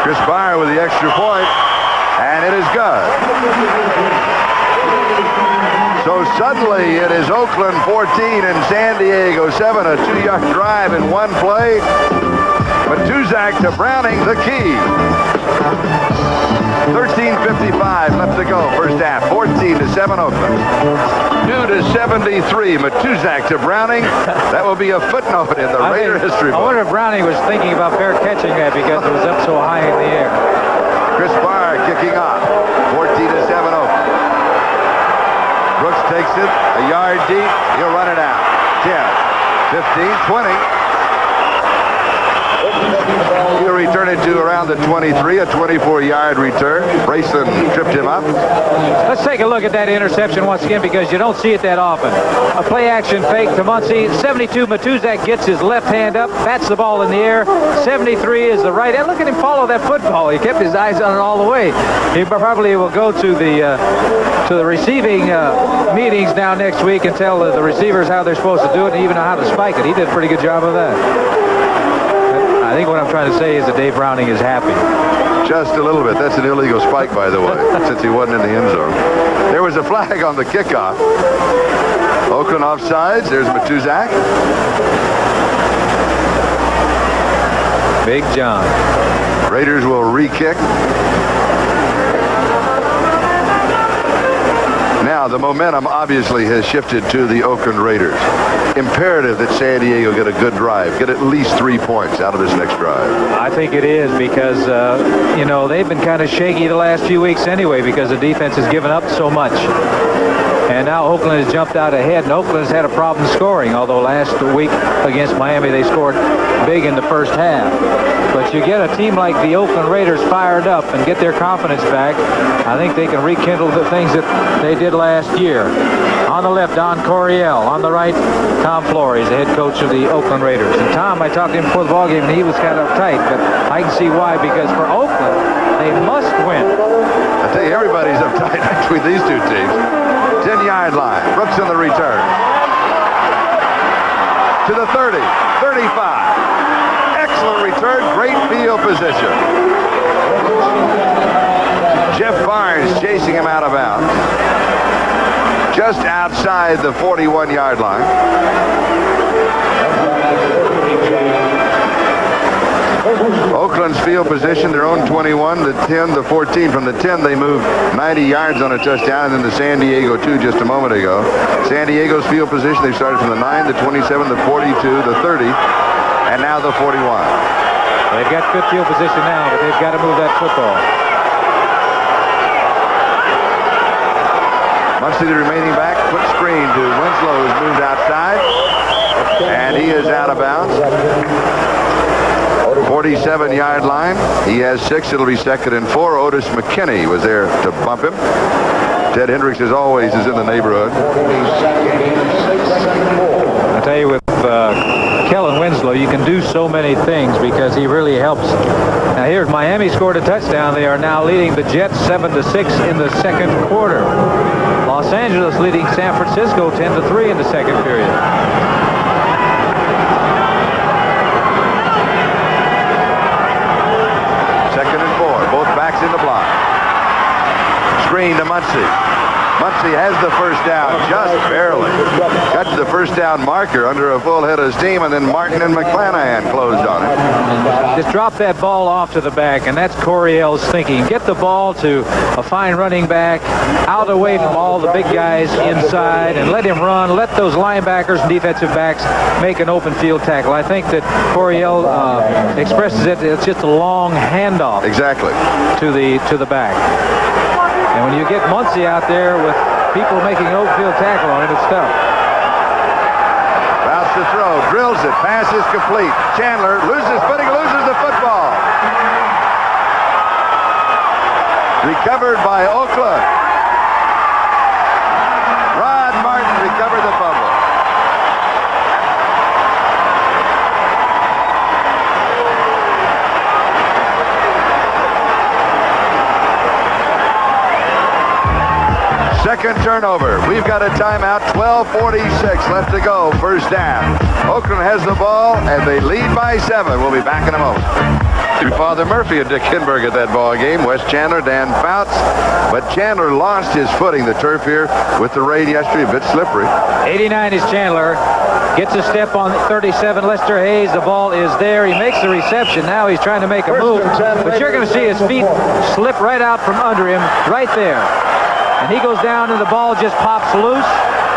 Chris Byer with the extra point, and it is good. So suddenly it is Oakland 14 and San Diego 7, a 2-yard drive in one play. Matuzak to Browning, the key. 13:55 left to go, first half. 14-7 Oakland. 2-73, Matuzak to Browning. That will be a footnote in the Raider history book. I wonder if Browning was thinking about fair catching that because it was up so high in the air. Chris Byer kicking off. 14-7 Oakland. Brooks takes it a yard deep. He'll run it out. 10, 15, 20. He'll return it to around the 23, a 24-yard return. Braceland tripped him up. Let's take a look at that interception once again because you don't see it that often. A play-action fake to Muncie. 72, Matuzak gets his left hand up, bats the ball in the air. 73 is the right hand. Look at him follow that football. He kept his eyes on it all the way. He probably will go to the receiving meetings now next week and tell the receivers how they're supposed to do it and even know how to spike it. He did a pretty good job of that. I think what I'm trying to say is that Dave Browning is happy. Just a little bit. That's an illegal spike, by the way, since he wasn't in the end zone. There was a flag on the kickoff. Oakland offsides. There's Matuzak. Big John. Raiders will re-kick. Now, the momentum obviously has shifted to the Oakland Raiders. Imperative that San Diego get a good drive, get at least 3 points out of this next drive. I think it is because, they've been kind of shaky the last few weeks anyway because the defense has given up so much. And now Oakland has jumped out ahead, and Oakland has had a problem scoring, although last week against Miami they scored big in the first half. But you get a team like the Oakland Raiders fired up and get their confidence back, I think they can rekindle the things that they did last year. On the left, Don Coryell. On the right, Tom Flores, the head coach of the Oakland Raiders. And Tom, I talked to him before the ballgame, and he was kind of uptight, but I can see why, because for Oakland, they must win. I tell you, everybody's uptight between these two teams. 10-yard line. Brooks on the return. To the 30, 35. Excellent return. Great field position. Jeff Barnes chasing him out of bounds. Just outside the 41-yard line. Oakland's field position, their own 21, the 10, the 14. From the 10, they moved 90 yards on a touchdown, and then the San Diego 2 just a moment ago. San Diego's field position, they started from the 9, the 27, the 42, the 30, and now the 41. They've got good field position now, but they've got to move that football. Muncie, the remaining back, put screen to Winslow, who's moved outside, and he is out of bounds. 47-yard line. He has 6. It'll be 2nd and 4. Otis McKinney was there to bump him. Ted Hendricks, as always, is in the neighborhood. I tell you, with Kellen Winslow, you can do so many things because he really helps. Now here's Miami scored a touchdown. They are now leading the Jets 7-6 in the second quarter. Los Angeles leading San Francisco 10-3 in the second period. In the block. Screen to Muncie. Muncie has the first down, just barely. Got to the first down marker under a full head of steam, and then Martin and McClanahan closed on it. Just drop that ball off to the back, and that's Coryell's thinking. Get the ball to a fine running back, out away from all the big guys inside, and let him run. Let those linebackers and defensive backs make an open field tackle. I think that Coryell expresses it. It's just a long handoff. Exactly. To the back. And when you get Muncie out there with people making an open field tackle on it, it's tough. Routes to throw, drills it, pass is complete. Chandler loses footing, loses the football. Recovered by Oakland. Rod Martin recovered the fumble. Second turnover. We've got a timeout. 12:46 left to go. First down. Oakland has the ball, and they lead by 7. We'll be back in a moment. Father Murphy and Dick Kinberg at that ball game. Wes Chandler, Dan Fouts. But Chandler lost his footing. The turf here with the rain yesterday, a bit slippery. 89 is Chandler. Gets a step on 37. Lester Hayes. The ball is there. He makes the reception. Now he's trying to make a move. But you're going to see his feet slip right out from under him right there. And he goes down and the ball just pops loose.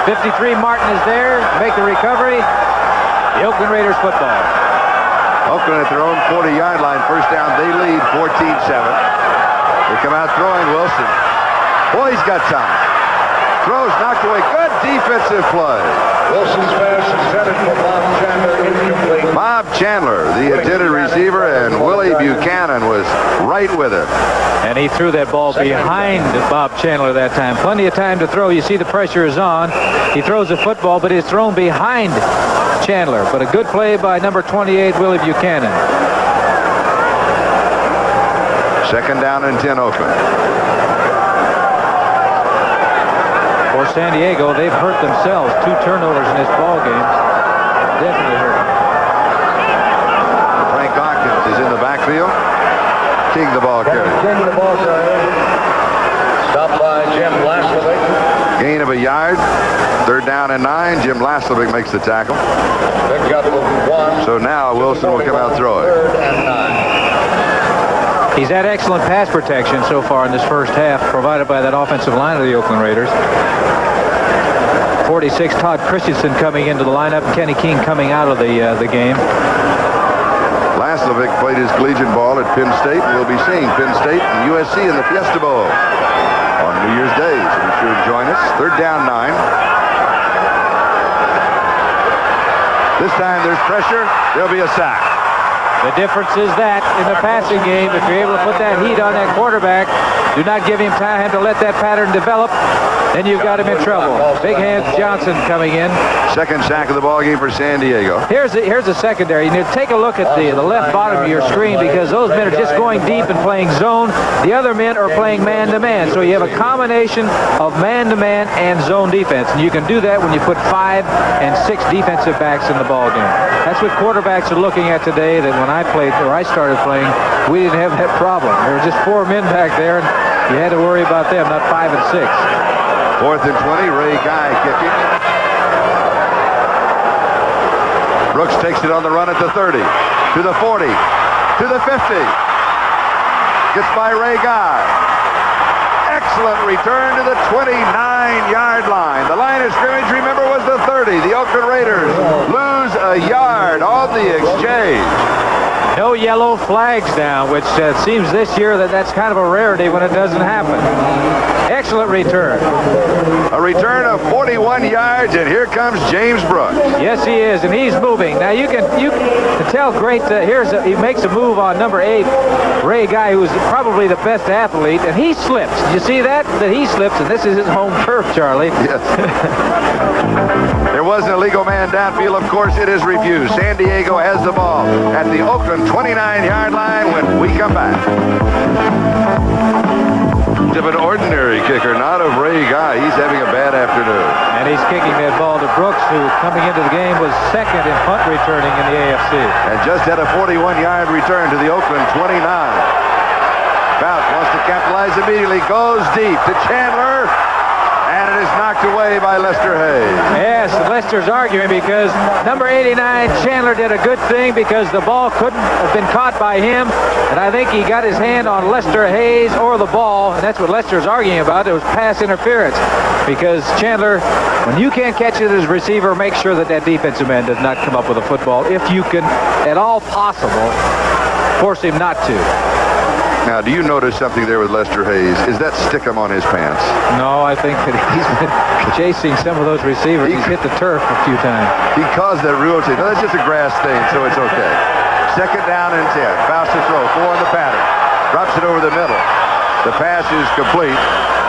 53 Martin is there. Make the recovery. The Oakland Raiders football. Oakland at their own 40-yard line. First down. They lead 14-7. They come out throwing. Wilson. Boy, he's got time. Throws knocked away. Good defensive play. Wilson's pass is headed for Bob Chandler, incomplete. Bob Chandler, the intended receiver, and Willie Buchanan was right with it. And he threw that ball behind Bob Chandler that time. Plenty of time to throw. You see the pressure is on. He throws the football, but it's thrown behind Chandler. But a good play by number 28, Willie Buchanan. Second down and 10 Oakland. For San Diego, they've hurt themselves. 2 turnovers in this ball game. Definitely hurt. Frank Hawkins is in the backfield. King the ball carrier. Stopped by Jim Laslovic. Gain of a yard. Third down and 9. Jim Laslovic makes the tackle. Picked up 1. So now Wilson will come out throwing. Third and 9. He's had excellent pass protection so far in this first half, provided by that offensive line of the Oakland Raiders. 46, Todd Christensen coming into the lineup. Kenny King coming out of the game. Laslovic played his collegiate ball at Penn State. We'll be seeing Penn State and USC in the Fiesta Bowl on New Year's Day. So be sure to join us. Third down 9. This time there's pressure. There'll be a sack. The difference is that in the passing game, if you're able to put that heat on that quarterback, do not give him time to let that pattern develop. then you've got him in trouble. Big Hands Johnson coming in. Second sack of the ball game for San Diego. Here's the secondary. You need to take a look at the left bottom of your screen, because those men are just going deep and playing zone. The other men are playing man-to-man. So you have a combination of man-to-man and zone defense. And you can do that when you put 5 and 6 defensive backs in the ball game. That's what quarterbacks are looking at today, that when I played, or I started playing, we didn't have that problem. There were just 4 men back there, and you had to worry about them, not 5 and 6. 4th and 20, Ray Guy kicking. Brooks takes it on the run at the 30, to the 40, to the 50. Gets by Ray Guy. Excellent return to the 29-yard line. The line of scrimmage, remember, was the 30. The Oakland Raiders lose a yard on the exchange. No yellow flags down, which seems this year that's kind of a rarity when it doesn't happen. Excellent return. A return of 41 yards, and here comes James Brooks. Yes, he is, and he's moving. Now you can tell great. He makes a move on number 8, Ray Guy, who's probably the best athlete, and he slips. Did you see that? That he slips, and this is his home turf, Charlie. Yes. There was an illegal man downfield. Of course, it is refused. San Diego has the ball at the Oakland 29-yard line when we come back. Of an ordinary kicker, not of Ray Guy. He's having a bad afternoon. And he's kicking that ball to Brooks, who coming into the game was second in punt returning in the AFC. And just had a 41-yard return to the Oakland 29. Fouts wants to capitalize immediately, goes deep to Chandler, and it is knocked away by Lester Hayes. Yes, Lester's arguing because number 89, Chandler, did a good thing because the ball couldn't have been caught by him. And I think he got his hand on Lester Hayes or the ball, and that's what Lester's arguing about. It was pass interference because Chandler, when you can't catch it as a receiver, make sure that defensive man does not come up with a football. If you can, at all possible, force him not to. Now, do you notice something there with Lester Hayes? Is that stickum on his pants? No, I think that he's been chasing some of those receivers. He's hit the turf a few times. He caused that real change. No, that's just a grass stain, so it's okay. Second down and 10. Fouts to throw. 4 in the pattern. Drops it over the middle. The pass is complete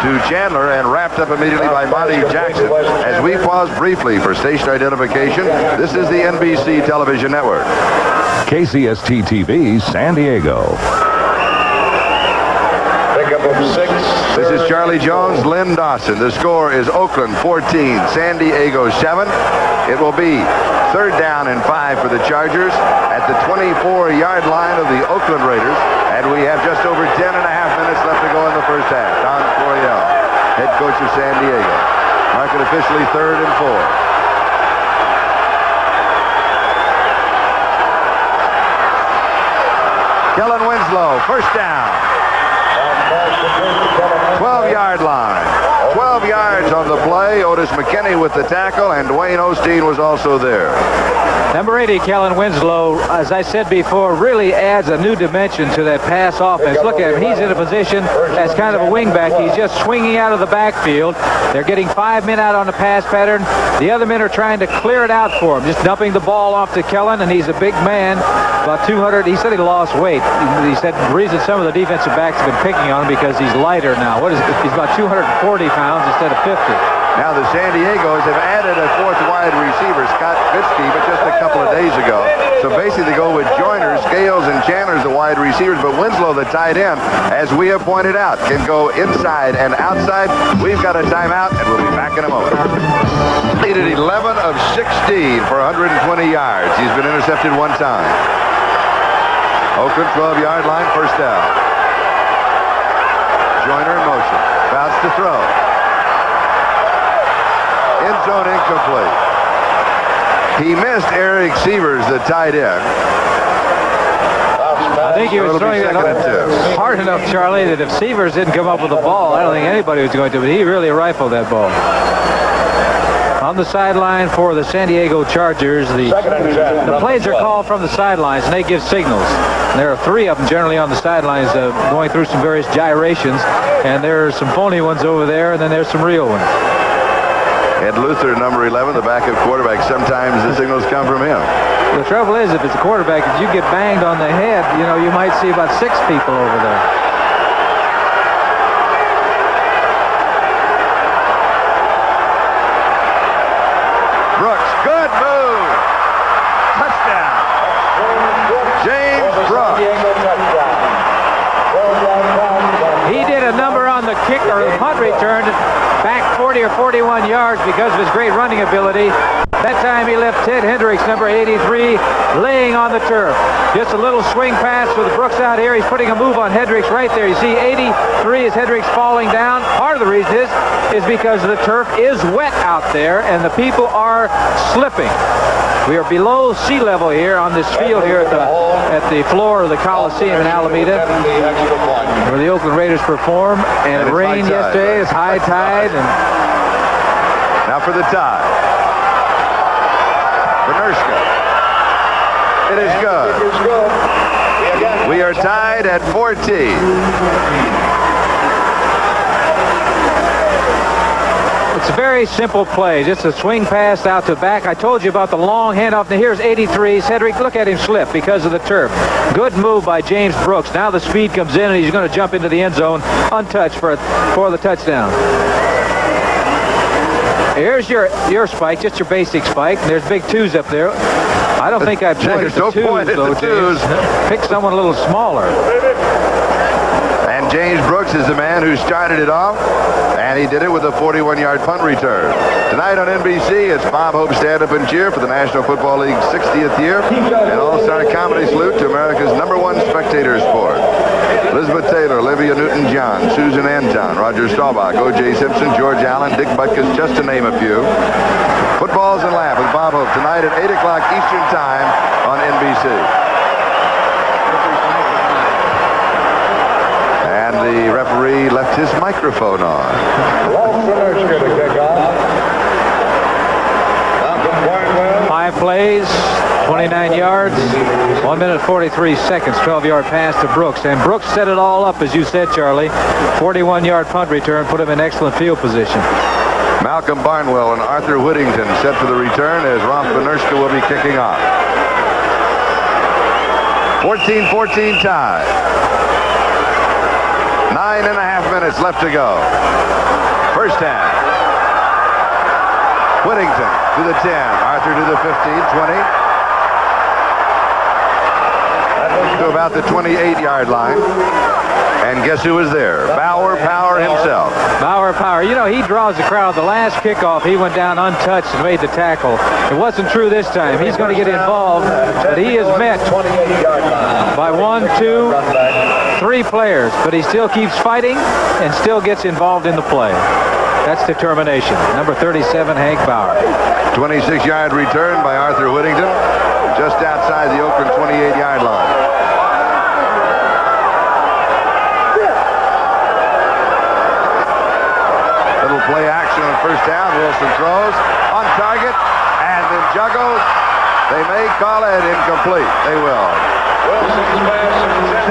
to Chandler and wrapped up immediately by Monty Jackson. As we pause briefly for station identification, this is the NBC Television Network. KCST-TV, San Diego. This is Charlie Jones, Lynn Dawson. The score is Oakland 14, San Diego 7. It will be 3rd down and 5 for the Chargers at the 24-yard line of the Oakland Raiders. And we have just over 10 and a half minutes left to go in the first half. Don Coryell, head coach of San Diego. Mark it officially 3rd and 4. Kellen Winslow, first down. 12-yard line. 12 yards on the play. Otis McKinney with the tackle, and Dwayne Osteen was also there. Number 80, Kellen Winslow, as I said before, really adds a new dimension to that pass offense. Look at him. He's in a position as kind of a wingback. He's just swinging out of the backfield. They're getting 5 men out on the pass pattern. The other men are trying to clear it out for him, just dumping the ball off to Kellen, and he's a big man, about 200. He said he lost weight. He said the reason some of the defensive backs have been picking on him because he's lighter now. What is it? He's about 240 pounds instead of 50. Now the San Diegos have added a 4th wide receiver, Scott Fitzke, but just a couple of days ago. So basically they go with Joyner, Scales, and Chandler as the wide receivers, but Winslow, the tight end, as we have pointed out, can go inside and outside. We've got a timeout, and we'll be back in a moment. Completed 11 of 16 for 120 yards. He's been intercepted 1 time. Oakland 12-yard line, first down. Joyner in motion. Fouts to throw. End zone incomplete. He missed Eric Severs, the tight end. I think he was throwing it hard enough, Charlie, that if Severs didn't come up with the ball, I don't think anybody was going to, but he really rifled that ball. On the sideline for the San Diego Chargers, the plays are called from the sidelines, and they give signals. And there are 3 of them generally on the sidelines going through some various gyrations, and there are some phony ones over there, and then there's some real ones. Ed Luther, number 11, the backup quarterback. Sometimes the signals come from him. The trouble is, if it's a quarterback, if you get banged on the head, you know, you might see about 6 people over there. returned it back 40 or 41 yards because of his great running ability. That time he left Ted Hendricks, number 83, laying on the turf. Just a little swing pass with Brooks out here. He's putting a move on Hendricks right there. You see 83 is Hendricks falling down. Part of the reason is because the turf is wet out there and the people are slipping. We are below sea level here on this field here at the floor of the Coliseum in Alameda, where the Oakland Raiders perform. And it rained yesterday. It's high tide. And now for the tie. Benerska. It is good. We are tied at 14. It's a very simple play. Just a swing pass out to the back. I told you about the long handoff. Now here's 83. Cedric, look at him slip because of the turf. Good move by James Brooks. Now the speed comes in and he's going to jump into the end zone untouched for the touchdown. Here's your spike, just your basic spike. And there's big twos up there. I don't think I pointed the twos, though, James. Pick someone a little smaller. And James Brooks is the man who started it off, and he did it with a 41-yard punt return. Tonight on NBC, it's Bob Hope Stand Up and Cheer for the National Football League's 60th year, and all-star comedy salute to America's #1 spectator sport. Elizabeth Taylor, Olivia Newton-John, Susan Anton, Roger Staubach, O.J. Simpson, George Allen, Dick Butkus, just to name a few. Footballs and Laugh with Bob Hope tonight at 8 o'clock Eastern Time on NBC. And the referee left his microphone on. Five plays, 29 yards, 1 minute 43 seconds, 12-yard pass to Brooks. And Brooks set it all up, as you said, Charlie. 41-yard punt return, put him in excellent field position. Malcolm Barnwell and Arthur Whittington set for the return as Rolf Benerska will be kicking off. 14-14 tie. 9.5 minutes left to go. First half. Whittington to the 10. Arthur to the 15, 20. To about the 28-yard line. And guess who was there? Bauer Power himself. Bauer Power. You know, he draws the crowd. The last kickoff, he went down untouched and made the tackle. It wasn't true this time. He's going to get involved, but he is met by 1, 2, 3 players. But he still keeps fighting and still gets involved in the play. That's determination. Number 37, Hank Bauer. 26-yard return by Arthur Whittington, just outside the Oakland 28-yard line. Little play action on first down. Wilson throws on target and then juggles. They may call it incomplete. They will.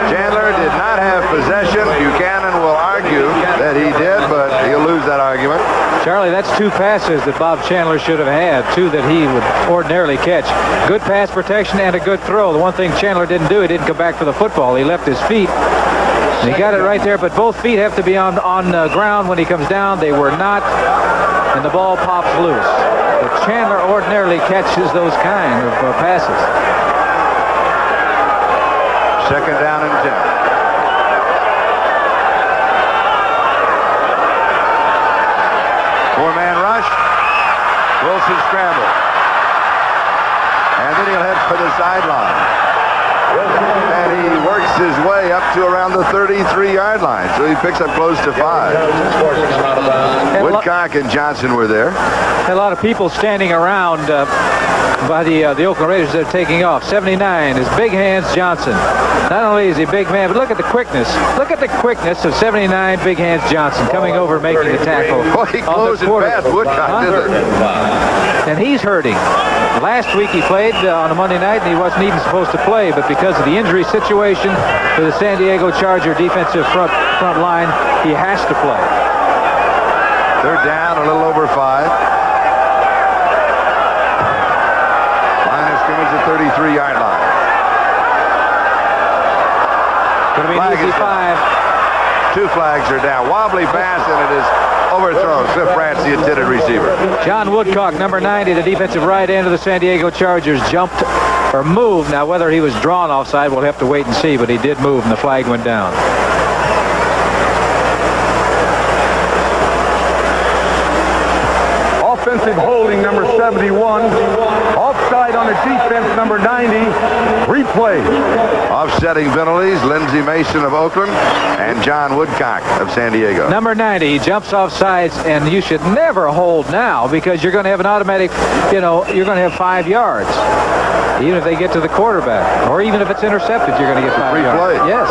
Chandler did not have possession. Buchanan will argue that he did, but he'll lose that argument. Charlie, that's 2 passes that Bob Chandler should have had, 2 that he would ordinarily catch. Good pass protection and a good throw. The one thing Chandler didn't do, he didn't come back for the football. He left his feet. And he got it right there, but both feet have to be on the ground when he comes down. They were not, and the ball pops loose. But Chandler ordinarily catches those kind of passes. Second down and 10. Four-man rush. Wilson scramble. And then he'll head for the sideline. And he works his way up to around the 33-yard line. So he picks up close to 5. Woodcock and Johnson were there. Had a lot of people standing around by the Oakland Raiders that are taking off. 79 is Big Hands Johnson. Not only is he a big man, but look at the quickness. Look at the quickness of 79 Big Hands Johnson coming over and making the tackle. Well, he closed it fast, Woodcock, didn't it? And he's hurting. Last week he played on a Monday night, and he wasn't even supposed to play, but because of the injury situation for the San Diego Charger defensive front line, he has to play. Third down, a little over 5. Line of scrimmage at 33-yard line. Going to be an easy 5. 2 flags are down. Wobbly pass, and it is overthrown. Cliff Branch, the intended receiver. John Woodcock, number 90, the defensive right end of the San Diego Chargers, jumped or moved. Now, whether he was drawn offside, we'll have to wait and see, but he did move, and the flag went down. Offensive holding number 71. Offside on the defense number 90. Replay. Offsetting penalties, Lindsey Mason of Oakland and John Woodcock of San Diego. Number 90, he jumps off sides, and you should never hold now because you're going to have an automatic, you're going to have 5 yards. Even if they get to the quarterback, or even if it's intercepted, you're going to get 5 Free yards. play. Yes.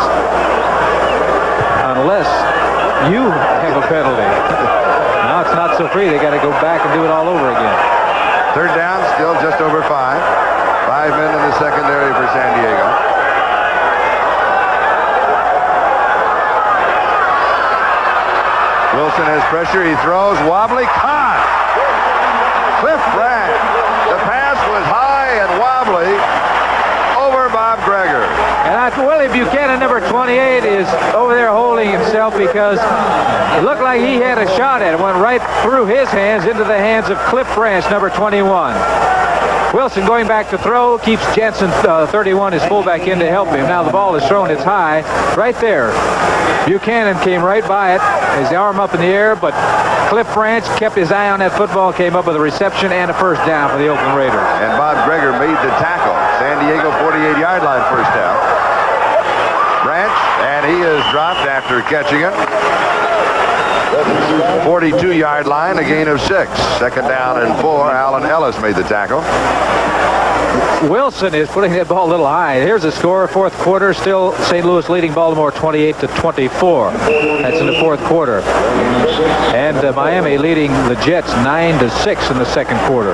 Unless you have a penalty. Now it's not so free. They got to go back and do it all over again. Third down, still just over 5. 5 men in the secondary for San Diego. Wilson has pressure. He throws. Wobbly. Caught. Cliff Branch. The pass was high and wobbly over Bob Greger. And Willie Buchanan, number 28, is over there holding himself because it looked like he had a shot at it. Went right through his hands into the hands of Cliff Branch, number 21. Wilson going back to throw, keeps Jensen, 31, his fullback, in to help him. Now the ball is thrown, it's high, right there. Buchanan came right by it, his arm up in the air, but Cliff Branch kept his eye on that football, came up with a reception and a first down for the Oakland Raiders. And Bob Greger made the tackle. San Diego 48-yard line, first down. Branch, and he is dropped after catching it. 42-yard line, a gain of 6. Second down and 4. Alan Ellis made the tackle. Wilson is putting that ball a little high. Here's the score, fourth quarter. Still St. Louis leading Baltimore 28-24. That's in the fourth quarter. And Miami leading the Jets 9-6 in the second quarter.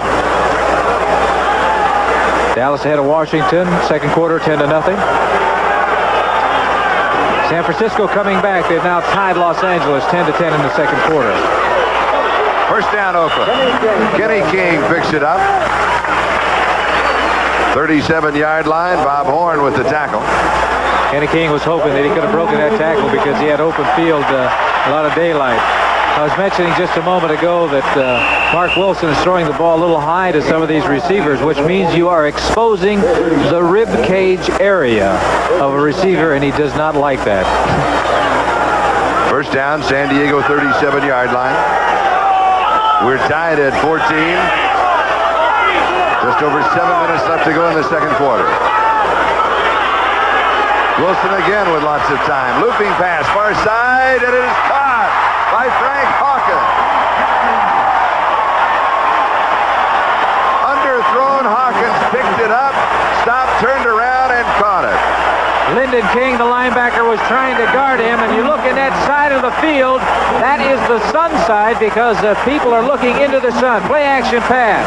Dallas ahead of Washington. Second quarter, 10-0. San Francisco coming back. They've now tied Los Angeles 10-10 in the second quarter. First down, Oakland. Kenny King picks it up. 37-yard line. Bob Horn with the tackle. Kenny King was hoping that he could have broken that tackle because he had open field, a lot of daylight. I was mentioning just a moment ago that Mark Wilson is throwing the ball a little high to some of these receivers, which means you are exposing the rib cage area of a receiver, and he does not like that. First down, San Diego 37-yard line. We're tied at 14. Just over 7 minutes left to go in the second quarter. Wilson again with lots of time. Looping pass, far side, and it is caught by Frank Hawkins. Underthrown, Hawkins picked it up, stopped, turned around, and caught it. Lyndon King, the linebacker, was trying to guard him, and you look in that side of the field, that is the sun side because people are looking into the sun. Play action pass.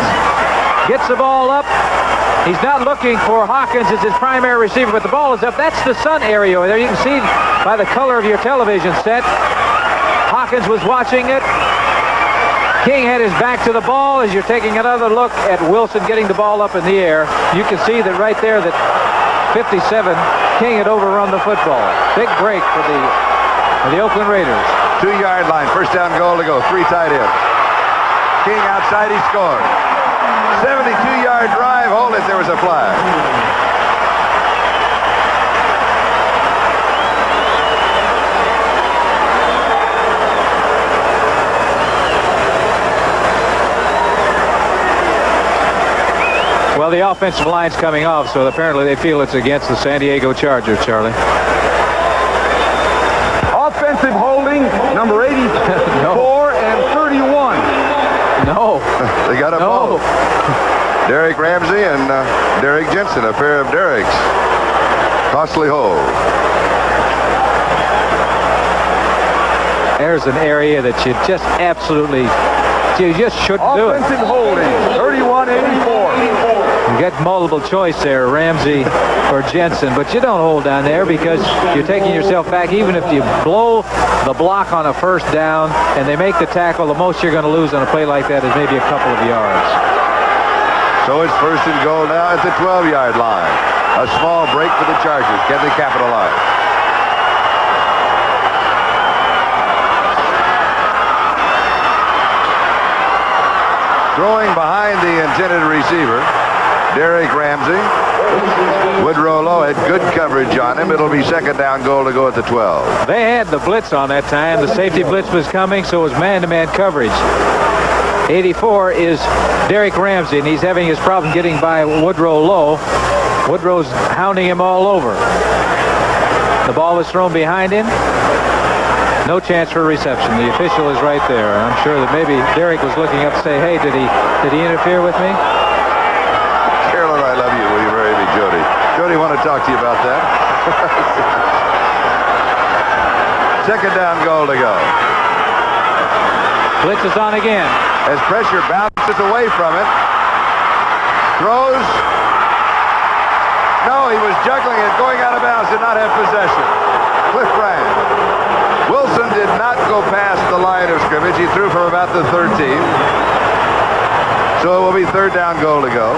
Gets the ball up. He's not looking for Hawkins as his primary receiver, but the ball is up. That's the sun area there. You can see by the color of your television set. Hawkins was watching it. King had his back to the ball. As you're taking another look at Wilson getting the ball up in the air, you can see that right there that 57, King had overrun the football. Big break for the Oakland Raiders. 2-yard line, first down goal to go. 3 tight ends. King outside, he scored. 72-yard drive. Hold it. There was a flag. Well, the offensive line's coming off, so apparently they feel it's against the San Diego Chargers, Charlie. Offensive holding number 84 and 31. No. They got a ball. Derek Ramsey and Derek Jensen, a pair of Derricks. Costly hold. There's an area that you just absolutely, you just shouldn't do it. Offensive holding 31-84. You get multiple choice there, Ramsey or Jensen, but you don't hold down there because you're taking yourself back. Even if you blow the block on a first down and they make the tackle, the most you're going to lose on a play like that is maybe a couple of yards. So it's first and goal now at the 12-yard line. A small break for the Chargers. Can they capitalize? Throwing behind the intended receiver, Derek Ramsey. Woodrow Lowe had good coverage on him. It'll be second down goal to go at the 12. They had the blitz on that time. The safety blitz was coming, so it was man-to-man coverage. 84 is Derek Ramsey, and he's having his problem getting by Woodrow Lowe. Woodrow's hounding him all over. The ball was thrown behind him. No chance for reception. The official is right there. I'm sure that maybe Derek was looking up to say, hey, did he interfere with me? Carolyn, I love you. Will you marry me, Jody? Jody, want to talk to you about that? Second down goal to go. Blitz is on again. As pressure bounces away from it. Throws. No, he was juggling it, going out of bounds, did not have possession. Cliff ran. Wilson did not go past the line of scrimmage. He threw from about the 13. So it will be third down goal to go.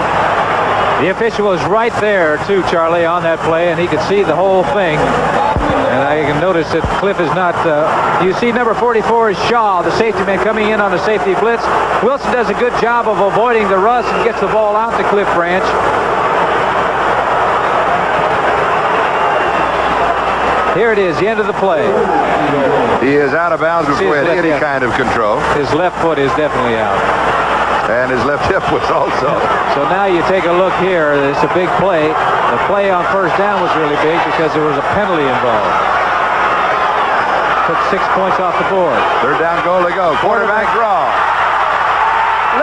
The official was right there, too, Charlie, on that play, and he could see the whole thing. And I can notice that Cliff is not... you see number 44 is Shaw, the safety man, coming in on a safety blitz. Wilson does a good job of avoiding the rush and gets the ball out to Cliff Branch. Here it is, the end of the play. He is out of bounds before he had any kind of control. His left foot is definitely out. And his left hip was also. So now you take a look here. It's a big play. The play on first down was really big because there was a penalty involved. Took 6 points off the board. Third down goal to go. Quarterback draw.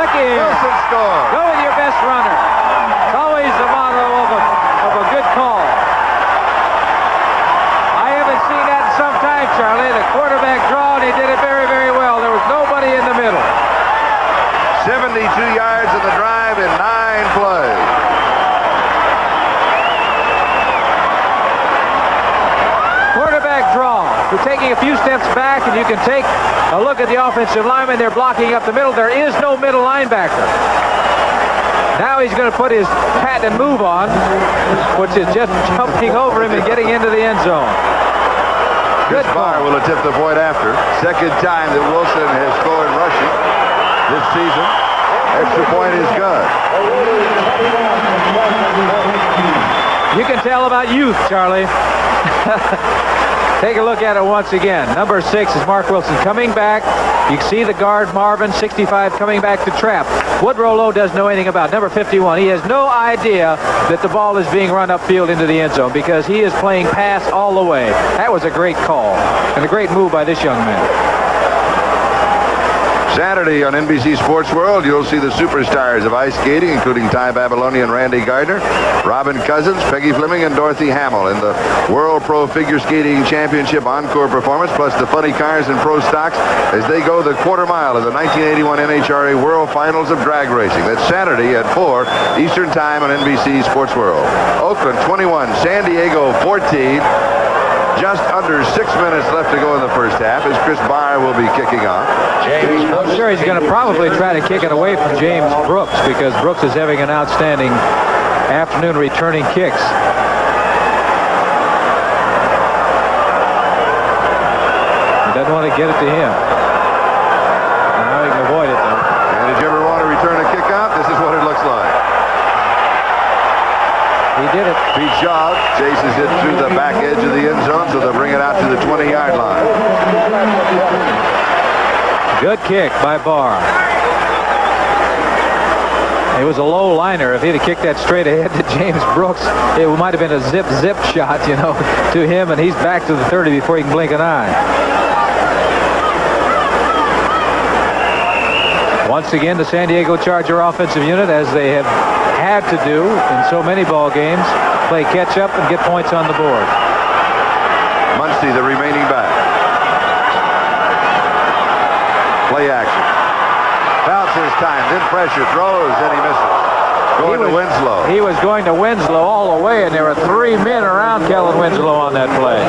Look here. Wilson scores. Go with your best runner. It's always the motto of a good call. I haven't seen that in some time, Charlie. The quarterback draw, and he did it very, very well. There was nobody in the middle. 72 yards of the drive in 9 plays. Quarterback draw. You're taking a few steps back, and you can take a look at the offensive lineman. They're blocking up the middle. There is no middle linebacker. Now he's going to put his pat and move on, which is just jumping over him and getting into the end zone. Good Barr will attempt the point after. Second time that Wilson has scored rushing this season. Extra point is good. You can tell about youth, Charlie. Take a look at it once again. Number 6 is Mark Wilson coming back. You can see the guard, Marvin, 65, coming back to trap. Woodrow Lowe doesn't know anything about number 51. He has no idea that the ball is being run upfield into the end zone because he is playing pass all the way. That was a great call and a great move by this young man. Saturday on NBC Sports World, you'll see the superstars of ice skating, including Ty Babylonian, Randy Gardner, Robin Cousins, Peggy Fleming, and Dorothy Hamill in the World Pro Figure Skating Championship Encore performance, plus the funny cars and pro stocks as they go the quarter mile of the 1981 NHRA World Finals of Drag Racing. That's Saturday at 4 Eastern Time on NBC Sports World. Oakland 21, San Diego 14. Just under 6 minutes left to go in the first half as Chris Barr will be kicking off. I'm sure he's going to probably try to kick it away from James Brooks because Brooks is having an outstanding afternoon returning kicks. He doesn't want to get it to him. And now he can avoid it, though. And did you ever want to return a kick out? This is what it looks like. He did it. Pete Shaw chases it through the back edge of the end zone, so they'll bring it out to the 20-yard line. Good kick by Barr. It was a low liner. If he'd have kicked that straight ahead to James Brooks, it might have been a zip shot, you know, to him, and he's back to the 30 before he can blink an eye. Once again, the San Diego Charger offensive unit, as they have had to do in so many ball games, play catch up and get points on the board. Muncie, the remaining back. Play action. Bounces time, then pressure, throws, and he misses. Going to Winslow. He was going to Winslow all the way, and there were 3 men around Kellen Winslow on that play.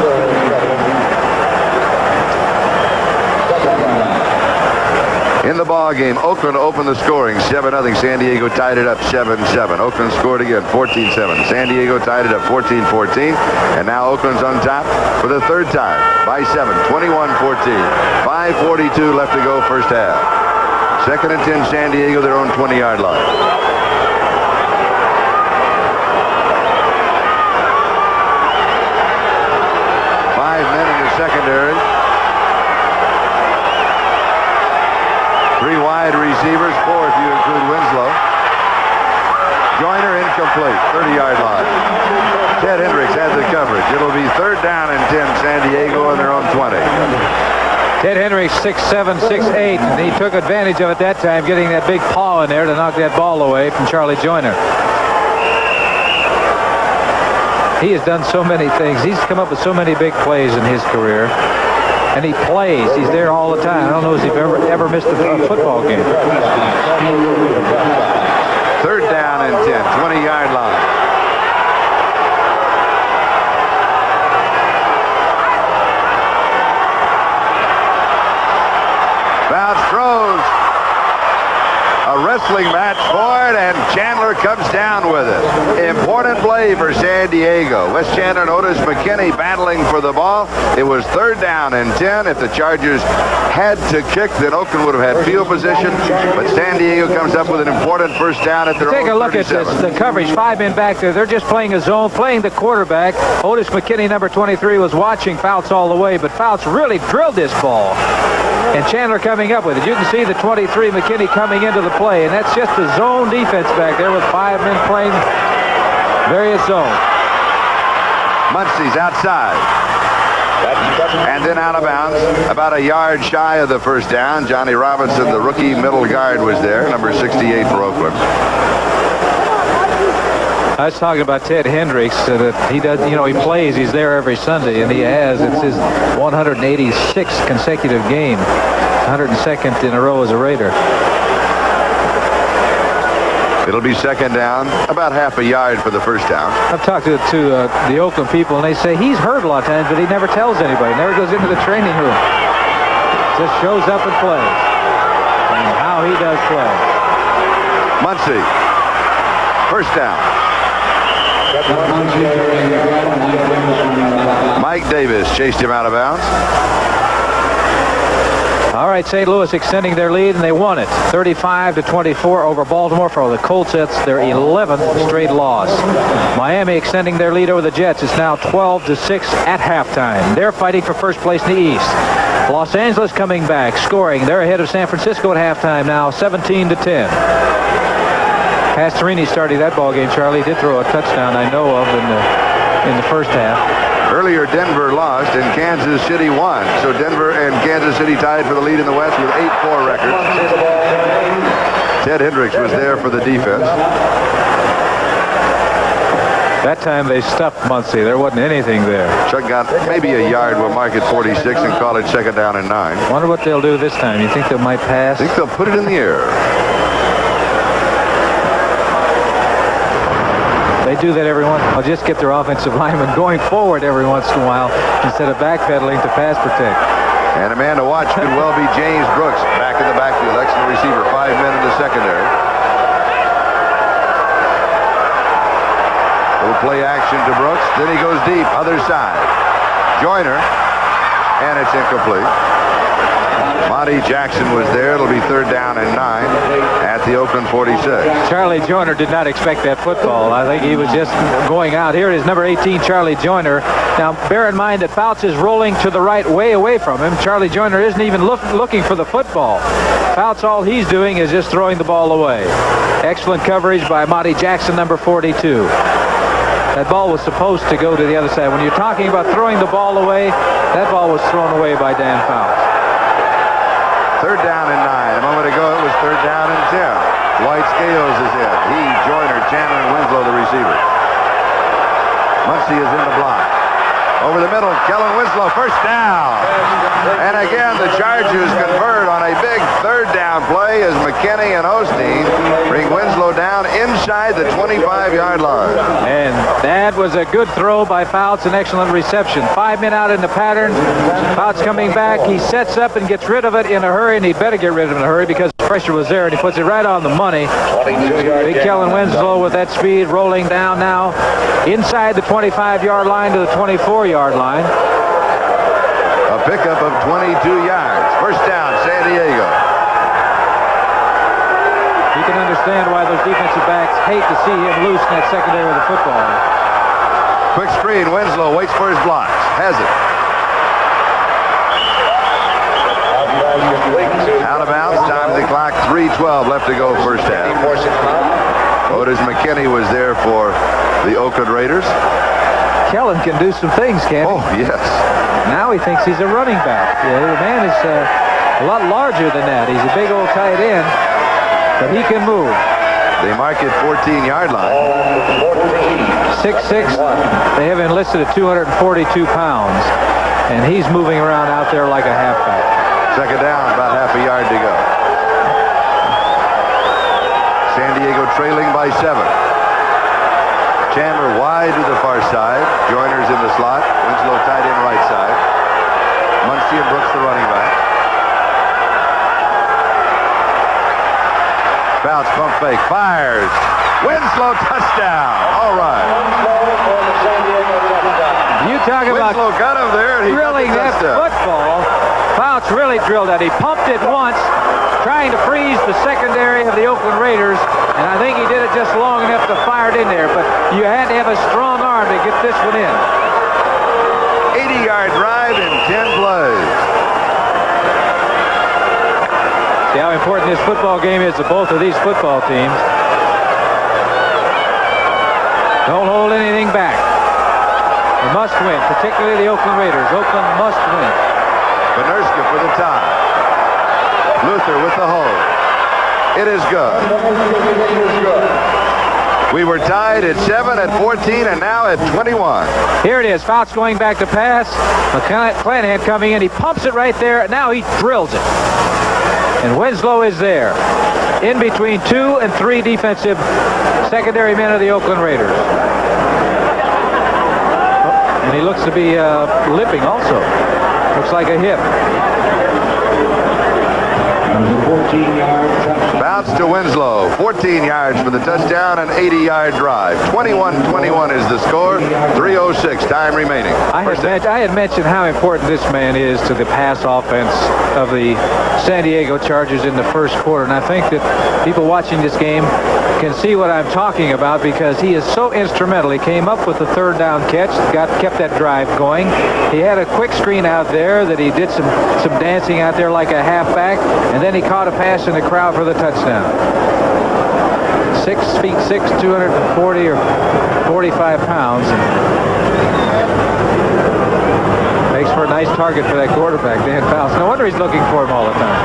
In the ball game, Oakland opened the scoring 7-0. San Diego tied it up 7-7. Oakland scored again 14-7. San Diego tied it up 14-14. And now Oakland's on top for the third time by 7, 21-14. 5:42 left to go first half. Second and 10, San Diego, their own 20-yard line. Five men in the secondary. 3 wide. wide receivers, 4 if you include Winslow. Joyner incomplete, 30-yard line. Ted Hendricks had the coverage. It'll be 3rd down and 10, San Diego on their own 20. Ted Hendricks 6'7", 6'8", and he took advantage of it that time, getting that big paw in there to knock that ball away from Charlie Joyner. He has done so many things. He's come up with so many big plays in his career. And he plays. He's there all the time. I don't know if he's ever missed a football game. 3rd down and 10, 20-yard line. Bounce throws. A wrestling match for it, and Chandler comes down with it. Important play for San Diego. Wes Chandler and Otis McKinney battling for the ball. It was 3rd down and 10. If the Chargers had to kick, then Oakland would have had field position. But San Diego comes up with an important first down at their own 37. Take a look at this, the coverage. 5 men back there. They're just playing a zone, playing the quarterback. Otis McKinney, number 23, was watching Fouts all the way, but Fouts really drilled this ball. And Chandler coming up with it. You can see the 23 McKinney coming into the play, and that's just a zone defense back there with 5 men playing various zones. Muncie's outside. And then out of bounds, about a yard shy of the first down. Johnny Robinson, the rookie middle guard, was there, number 68 for Oakland. I was talking about Ted Hendricks, that he does, he plays, he's there every Sunday, and he has. It's his 186th consecutive game, 102nd in a row as a Raider. It'll be 2nd down, about half a yard for the first down. I've talked to the Oakland people, and they say he's hurt a lot of times, but he never tells anybody, never goes into the training room. Just shows up and plays. And how he does play. Muncie, first down. Mike Davis chased him out of bounds. All right, St. Louis extending their lead, and they won it 35-24 over Baltimore. For the Colts, that's their 11th straight loss. Miami extending their lead over the Jets. It's now 12-6 at halftime. They're fighting for first place in the East. Los Angeles coming back, scoring. They're ahead of San Francisco at halftime now, 17-10. Pastorini started that ball game. Charlie did throw a touchdown I know of in the first half. Earlier, Denver lost and Kansas City won. So Denver and Kansas City tied for the lead in the West with 8-4 records. Ted Hendricks was there for the defense. That time they stuffed Muncie. There wasn't anything there. Chuck got maybe a yard. We'll mark it 46 and call it 2nd down and 9. Wonder what they'll do this time. You think they might pass? I think they'll put it in the air. They do that every once. I'll just get their offensive lineman going forward every once in a while instead of backpedaling to pass protect. And a man to watch could well be James Brooks back in the backfield. Excellent receiver. 5 men in the secondary. Little play action to Brooks. Then he goes deep. Other side. Joyner. And it's incomplete. Monty Jackson was there. It'll be 3rd down and 9 at the Oakland 46. Charlie Joyner did not expect that football. I think he was just going out. Here it is, number 18, Charlie Joyner. Now, bear in mind that Fouts is rolling to the right way away from him. Charlie Joyner isn't even looking for the football. Fouts, all he's doing is just throwing the ball away. Excellent coverage by Monty Jackson, number 42. That ball was supposed to go to the other side. When you're talking about throwing the ball away, that ball was thrown away by Dan Fouts. 3rd down and 9. A moment ago, it was 3rd down and 10. Dwight Scales is in. He, Joyner, Chandler, and Winslow, the receiver. Muncie is in the block. Over the middle, Kellen Winslow, first down. And again, the Chargers convert on a big 3rd down play as McKinney and Osteen bring Winslow down inside the 25-yard line. And that was a good throw by Fouts, an excellent reception. 5 men out in the pattern. Fouts coming back. He sets up and gets rid of it in a hurry, and he better get rid of it in a hurry because the pressure was there, and he puts it right on the money. Big Kellen Winslow with that speed rolling down now inside the 25-yard line to the 24-yard line. A pickup of 22 yards. First down, San Diego. You can understand why those defensive backs hate to see him loose in that secondary with the football. Quick screen. Winslow waits for his blocks. Has it. Out of bounds. Time to clock. 3:12 left to go first half. Otis McKinney was there for the Oakland Raiders. Kellen can do some things, can't he? Oh, yes. Now he thinks he's a running back. Yeah, the man is a lot larger than that. He's a big old tight end, but he can move. They mark it 14-yard line. 6'6". They have him listed at 242 pounds, and he's moving around out there like a halfback. Second down, about half a yard to go. San Diego trailing by 7. Chandler wide to the far side. Joyner's in the slot. Winslow tight end right side. Muncie and Brooks the running back. Bounce, pump fake, fires. Winslow touchdown. All right. You talk about Winslow got him there. And he drilling that football. Fouts really drilled that. He pumped it once, trying to freeze the secondary of the Oakland Raiders, and I think he did it just long enough to fire it in there, but you had to have a strong arm to get this one in. 80-yard drive in 10 plays. See how important this football game is to both of these football teams. Don't hold anything back. They must win, particularly the Oakland Raiders. Oakland must win. Benerska for the tie. Luther with the hold. It is good. We were tied at 7, at 14, and now at 21. Here it is. Fouts going back to pass. McClanahan coming in. He pumps it right there. Now he drills it. And Winslow is there. In between 2 and 3 defensive secondary men of the Oakland Raiders. Oh, and he looks to be limping also. Looks like a hip. Bounce to Winslow. 14 yards for the touchdown, an 80-yard drive. 21-21 is the score. 3:06 time remaining. I had mentioned how important this man is to the pass offense of the San Diego Chargers in the first quarter, and I think that people watching this game can see what I'm talking about because he is so instrumental. He came up with the third down catch, kept that drive going. He had a quick screen out there that he did some dancing out there like a halfback, and then he caught a pass in the crowd for the touchdown. 6'6", 240 or 45 pounds. Makes for a nice target for that quarterback, Dan Fouts. No wonder he's looking for him all the time.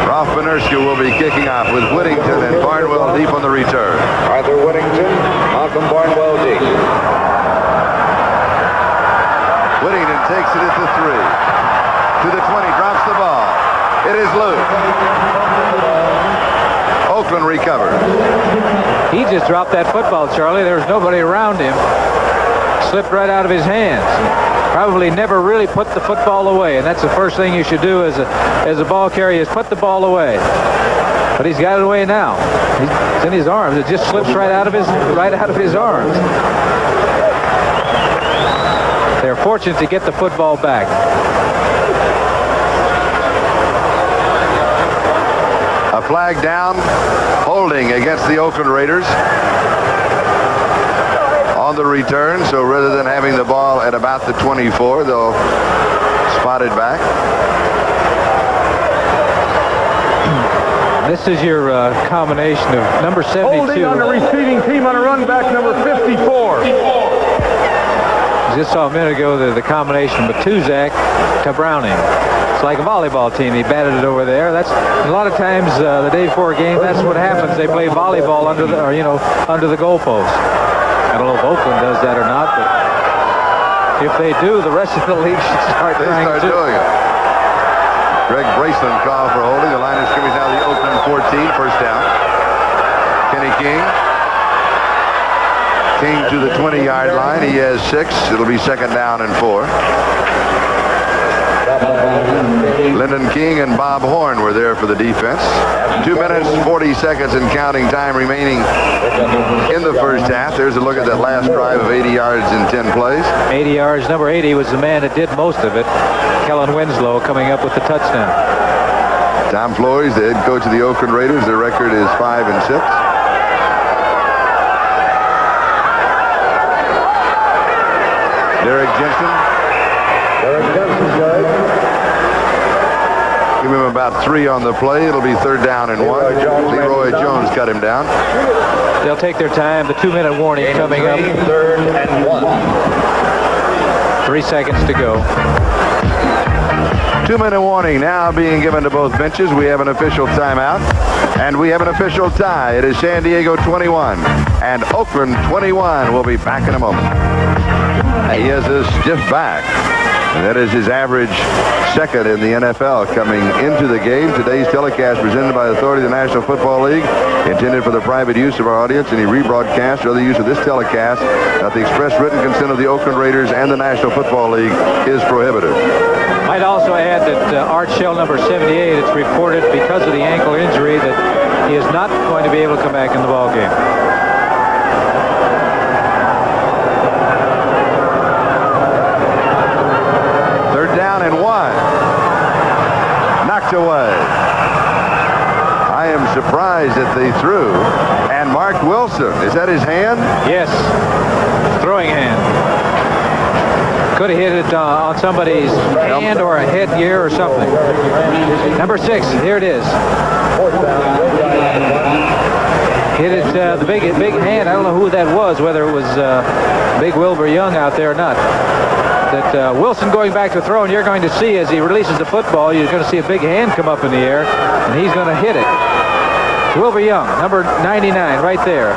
Ralph Benerska will be kicking off with Whittington and Barnwell deep on the return. Arthur Whittington, Malcolm Barnwell deep. Whittington takes it at the 3. To the 20, drops the ball. It is loose. Oakland recovers. He just dropped that football, Charlie. There was nobody around him. Slipped right out of his hands. Probably never really put the football away, and that's the first thing you should do as a ball carrier is put the ball away. But he's got it away now. It's in his arms. It just slips right out of his arms. They're fortunate to get the football back. A flag down, holding against the Oakland Raiders on the return. So rather than having the ball at about the 24, they'll spot it back. This is your combination of number 72. Holding on the receiving team on a run back, number 54. Just saw a minute ago the combination of Matuzak to Browning. It's like a volleyball team. He batted it over there. That's a lot of times the day before a game. That's what happens. They play volleyball under the goalpost. I don't know if Oakland does that or not, but if they do, the rest of the league should start doing it. Greg Braceland called for holding. The line of scrimmage now the Oakland 14, first down. Kenny King. King to the 20-yard line. He has 6. It'll be second down and 4. Lyndon King and Bob Horn were there for the defense. 2 minutes, 40 seconds and counting time remaining in the first half. There's a look at that last drive of 80 yards in 10 plays. 80 yards. Number 80 was the man that did most of it. Kellen Winslow coming up with the touchdown. Tom Flores, the head coach of the Oakland Raiders. Their record is 5-6. Derek Jensen. Give him about 3 on the play. It'll be 3rd down and 1. Leroy Jones cut him down. They'll take their time. The 2-minute warning coming up. 3rd and 1. 3 seconds to go. 2-minute warning now being given to both benches. We have an official timeout, and we have an official tie. It is San Diego 21 and Oakland 21. We'll be back in a moment. He has a stiff back, and that is his average second in the NFL coming into the game. Today's telecast presented by authority of the National Football League, intended for the private use of our audience. Any rebroadcast or other use of this telecast without the express written consent of the Oakland Raiders and the National Football League is prohibited. Might also add that Art Shell number 78, it's reported because of the ankle injury that he is not going to be able to come back in the ball game. Down and 1. Knocked away. I am surprised that they threw. And Mark Wilson, is that his hand? Yes. Throwing hand. Could have hit it on somebody's hand or a headgear or something. Number 6, here it is. Hit it, the big hand. I don't know who that was, whether it was Big Wilbur Young out there or not. That Wilson going back to throw, and you're going to see as he releases the football, you're going to see a big hand come up in the air, and he's going to hit it. Wilbur Young, number 99, right there.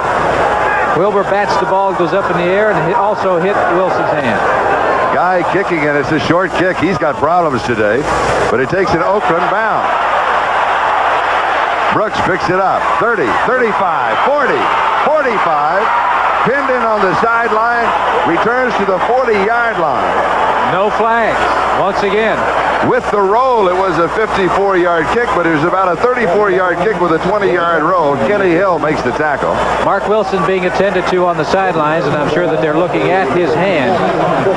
Wilbur bats the ball, goes up in the air, and also hit Wilson's hand. Guy kicking, and it's a short kick. He's got problems today, but it takes an Oakland bound. Brooks picks it up. 30, 35, 40, 45. Pinned in on the sideline, returns to the 40-yard line. No flags, once again. With the roll, it was a 54-yard kick, but it was about a 34-yard kick with a 20-yard roll. Kenny Hill makes the tackle. Mark Wilson being attended to on the sidelines, and I'm sure that they're looking at his hand,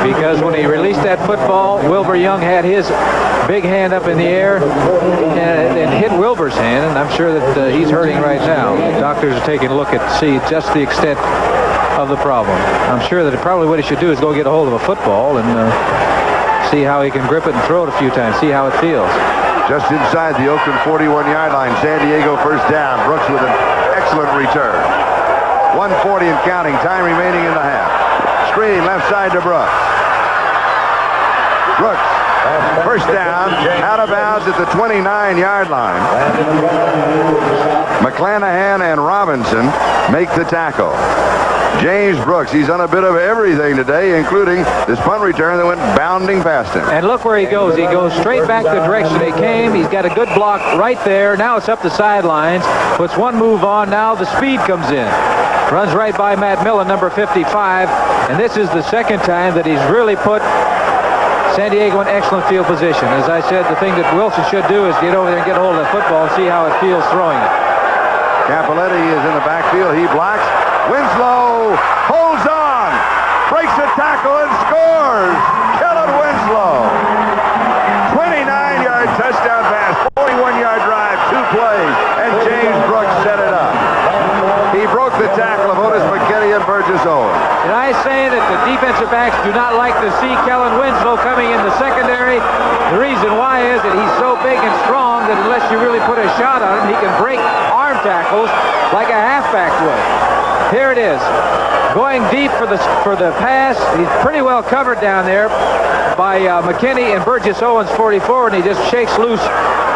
because when he released that football, Wilbur Young had his big hand up in the air and hit Wilbur's hand, and I'm sure that he's hurting right now. Doctors are taking a look at see just the extent of the problem. I'm sure that probably what he should do is go get a hold of a football and see how he can grip it and throw it a few times, see how it feels. Just inside the Oakland 41-yard line, San Diego first down. Brooks with an excellent return. 1:40 and counting, time remaining in the half. Screen left side to Brooks. Brooks, first down, out of bounds at the 29-yard line. McClanahan and Robinson make the tackle. James Brooks, he's done a bit of everything today, including this punt return that went bounding past him. And look where he goes. He goes straight back the direction he came. He's got a good block right there. Now it's up the sidelines. Puts one move on. Now the speed comes in. Runs right by Matt Millen, number 55. And this is the second time that he's really put San Diego in excellent field position. As I said, the thing that Wilson should do is get over there and get a hold of the football and see how it feels throwing it. Campoletti is in the backfield. He blocks. Winslow holds on, breaks a tackle and scores. Kellen Winslow. 29-yard touchdown pass, 41-yard drive, 2 plays, and James Brooks set it up. He broke the tackle of Otis McKinney and Burgess Owens. And I say that the defensive backs do not like to see Kellen Winslow coming in the secondary. The reason why is that he's so big and strong that unless you really put a shot on him, he can break arm tackles like a halfback would. Here it is, going deep for the pass. He's pretty well covered down there by McKinney and Burgess Owens, 44, and he just shakes loose.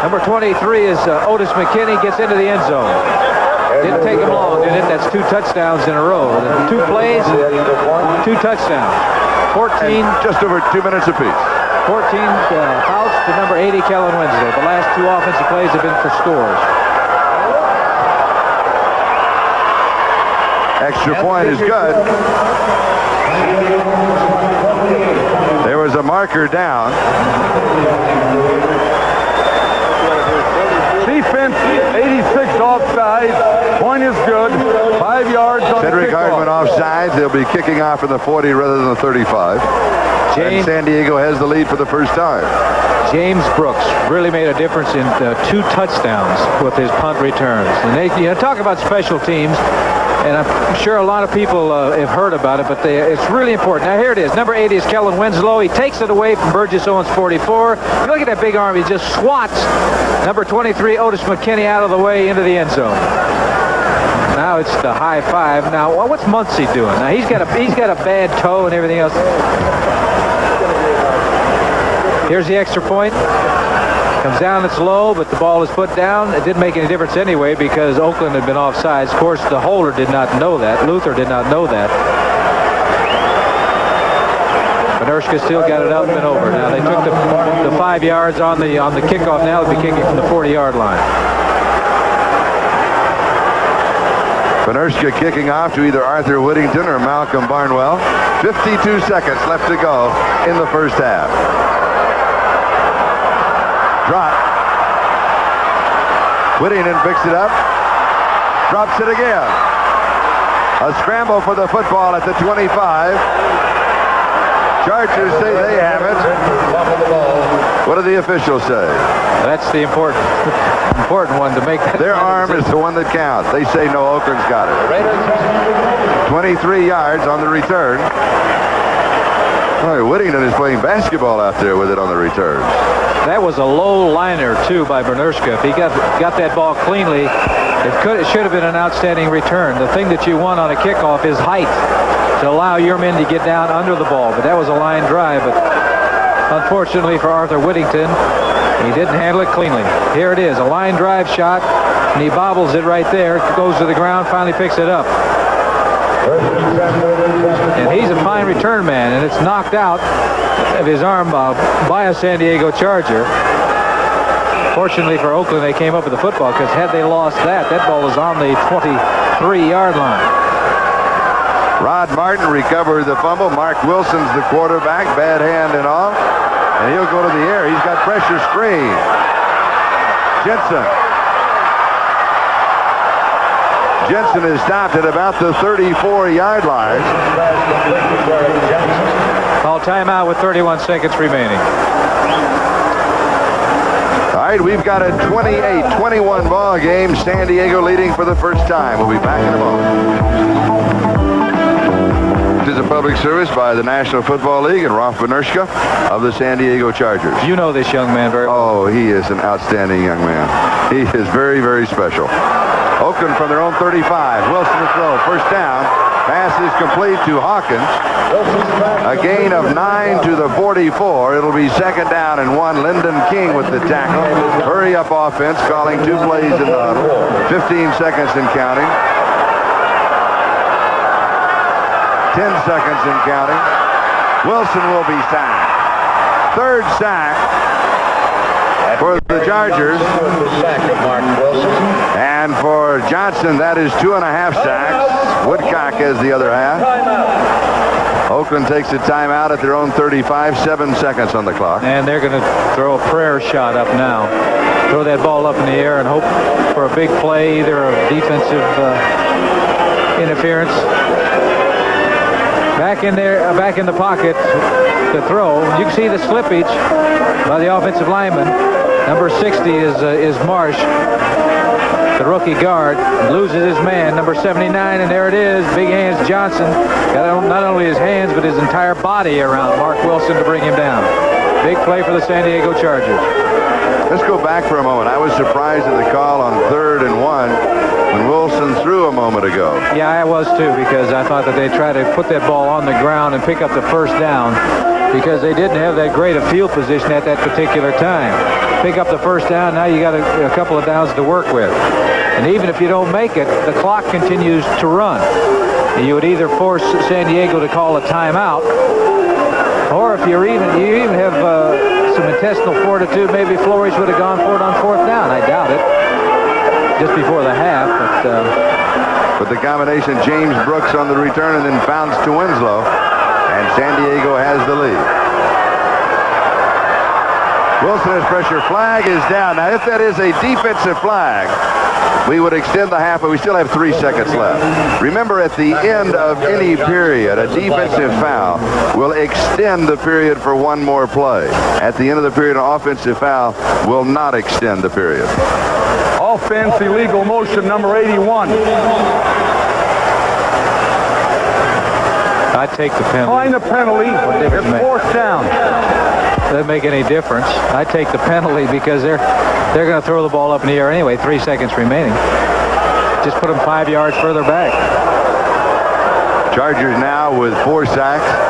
Number 23 is Otis McKinney, gets into the end zone. Didn't take him long, did it? That's 2 touchdowns in a row. 2 plays, 2 touchdowns. 14, and just over 2 minutes apiece. 14 outs to number 80, Kellen Winslow. The last 2 offensive plays have been for scores. Extra point is good. There was a marker down. Defense, 86 offside. Point is good. 5 yards on Cedric Hardman offside. They'll be kicking off in the 40 rather than the 35. And San Diego has the lead for the first time. James Brooks really made a difference in 2 touchdowns with his punt returns. And they talk about special teams. And I'm sure a lot of people have heard about it, but it's really important. Now, here it is. Number 80 is Kellen Winslow. He takes it away from Burgess Owens, 44. You look at that big arm. He just swats number 23, Otis McKinney, out of the way into the end zone. Now it's the high five. Now, what's Muncie doing? Now, he's got a bad toe and everything else. Here's the extra point. Comes down, it's low, but the ball is put down. It didn't make any difference anyway because Oakland had been offsides. Of course, the holder did not know that. Luther did not know that. Benershka still got it up and over. Now they took the 5 yards on the kickoff. Now they'll be kicking from the 40-yard line. Benershka kicking off to either Arthur Whittington or Malcolm Barnwell. 52 seconds left to go in the first half. Drop. Whittington picks it up. Drops it again. A scramble for the football at the 25. Chargers say they have it. What do the officials say? That's the important one to make that. Their arm is the one that counts. They say no, Oakland's got it. 23 yards on the return. Boy, Whittington is playing basketball out there with it on the return. That was a low liner, too, by Benershka. If he got that ball cleanly, it should have been an outstanding return. The thing that you want on a kickoff is height to allow your men to get down under the ball. But that was a line drive. But unfortunately for Arthur Whittington, he didn't handle it cleanly. Here it is, a line drive shot, and he bobbles it right there. Goes to the ground, finally picks it up. And he's a fine return man, and it's knocked out of his arm by a San Diego Charger. Fortunately for Oakland, they came up with the football, because had they lost that ball was on the 23-yard line. Rod Martin recovered the fumble. Mark Wilson's the quarterback, bad hand and all. And he'll go to the air. He's got pressure screen. Jensen is stopped at about the 34-yard line. Call timeout with 31 seconds remaining. All right, we've got a 28-21 ball game. San Diego leading for the first time. We'll be back in a moment. This is a public service by the National Football League and Rolf Benershka of the San Diego Chargers. You know this young man very well. Oh, he is an outstanding young man. He is very, very special. Oakland from their own 35. Wilson to throw. First down. Pass is complete to Hawkins. A gain of 9 to the 44. It'll be second down and 1. Lyndon King with the tackle. Hurry up offense, calling 2 plays in the huddle. 15 seconds and counting. 10 seconds and counting. Wilson will be sacked. Third sack for the Chargers. And for Johnson, that is 2.5 sacks. Woodcock has the other half. Oakland takes a timeout at their own 35. 7 seconds on the clock. And they're going to throw a prayer shot up now. Throw that ball up in the air and hope for a big play, either of defensive interference. Back in there, back in the pocket to throw. You can see the slippage by the offensive lineman. Number 60 is Marsh, the rookie guard. Loses his man, number 79, and there it is. Big hands Johnson. Got not only his hands, but his entire body around Mark Wilson to bring him down. Big play for the San Diego Chargers. Let's go back for a moment. I was surprised at the call on 3rd and 1 when Wilson threw a moment ago. Yeah, I was too, because I thought that they'd try to put that ball on the ground and pick up the first down, because they didn't have that great a field position at that particular time. Pick up the first down, now you got a couple of downs to work with. And even if you don't make it, the clock continues to run. You would either force San Diego to call a timeout, or if you even have some intestinal fortitude, maybe Flores would have gone for it on 4th down. I doubt it. Just before the half, but the combination, James Brooks on the return and then bounce to Winslow, and San Diego has the lead. Wilson has pressure. Flag is down. Now, if that is a defensive flag, we would extend the half, but we still have 3 seconds left. Remember, at the end of any period, a defensive foul will extend the period for 1 more play. At the end of the period, an offensive foul will not extend the period. Offense, illegal motion, number 81. I'd take the penalty. Decline the penalty. difference It's make? fourth down. Doesn't make any difference. I'd take the penalty because they're going to throw the ball up in the air anyway. 3 seconds remaining. Just put them 5 yards further back. Chargers now with 4 sacks.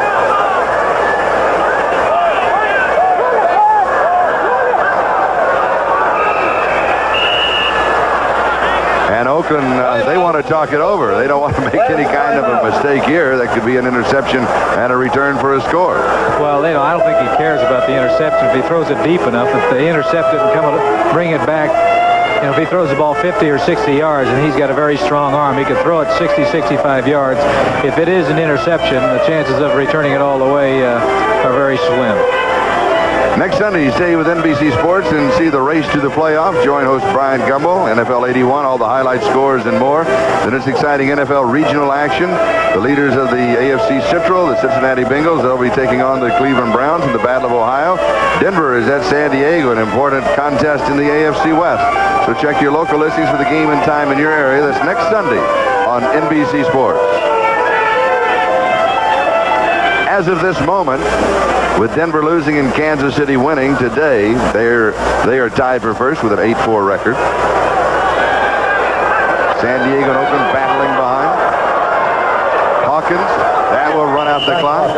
And Oakland, they want to talk it over. They don't want to make any kind of a mistake here. That could be an interception and a return for a score. Well, I don't think he cares about the interception. If he throws it deep enough, if they intercept it and bring it back, if he throws the ball 50 or 60 yards, and he's got a very strong arm, he could throw it 60, 65 yards. If it is an interception, the chances of returning it all the way are very slim. Next Sunday, you stay with NBC Sports and see the race to the playoff. Join host Brian Gumbel, NFL 81, all the highlight scores and more. Then it's exciting NFL regional action. The leaders of the AFC Central, the Cincinnati Bengals, they'll be taking on the Cleveland Browns in the Battle of Ohio. Denver is at San Diego, an important contest in the AFC West. So check your local listings for the game and time in your area. That's next Sunday on NBC Sports. As of this moment, with Denver losing and Kansas City winning today, they are tied for first with an 8-4 record. San Diego and Oakland battling behind. Hawkins, that will run out the clock.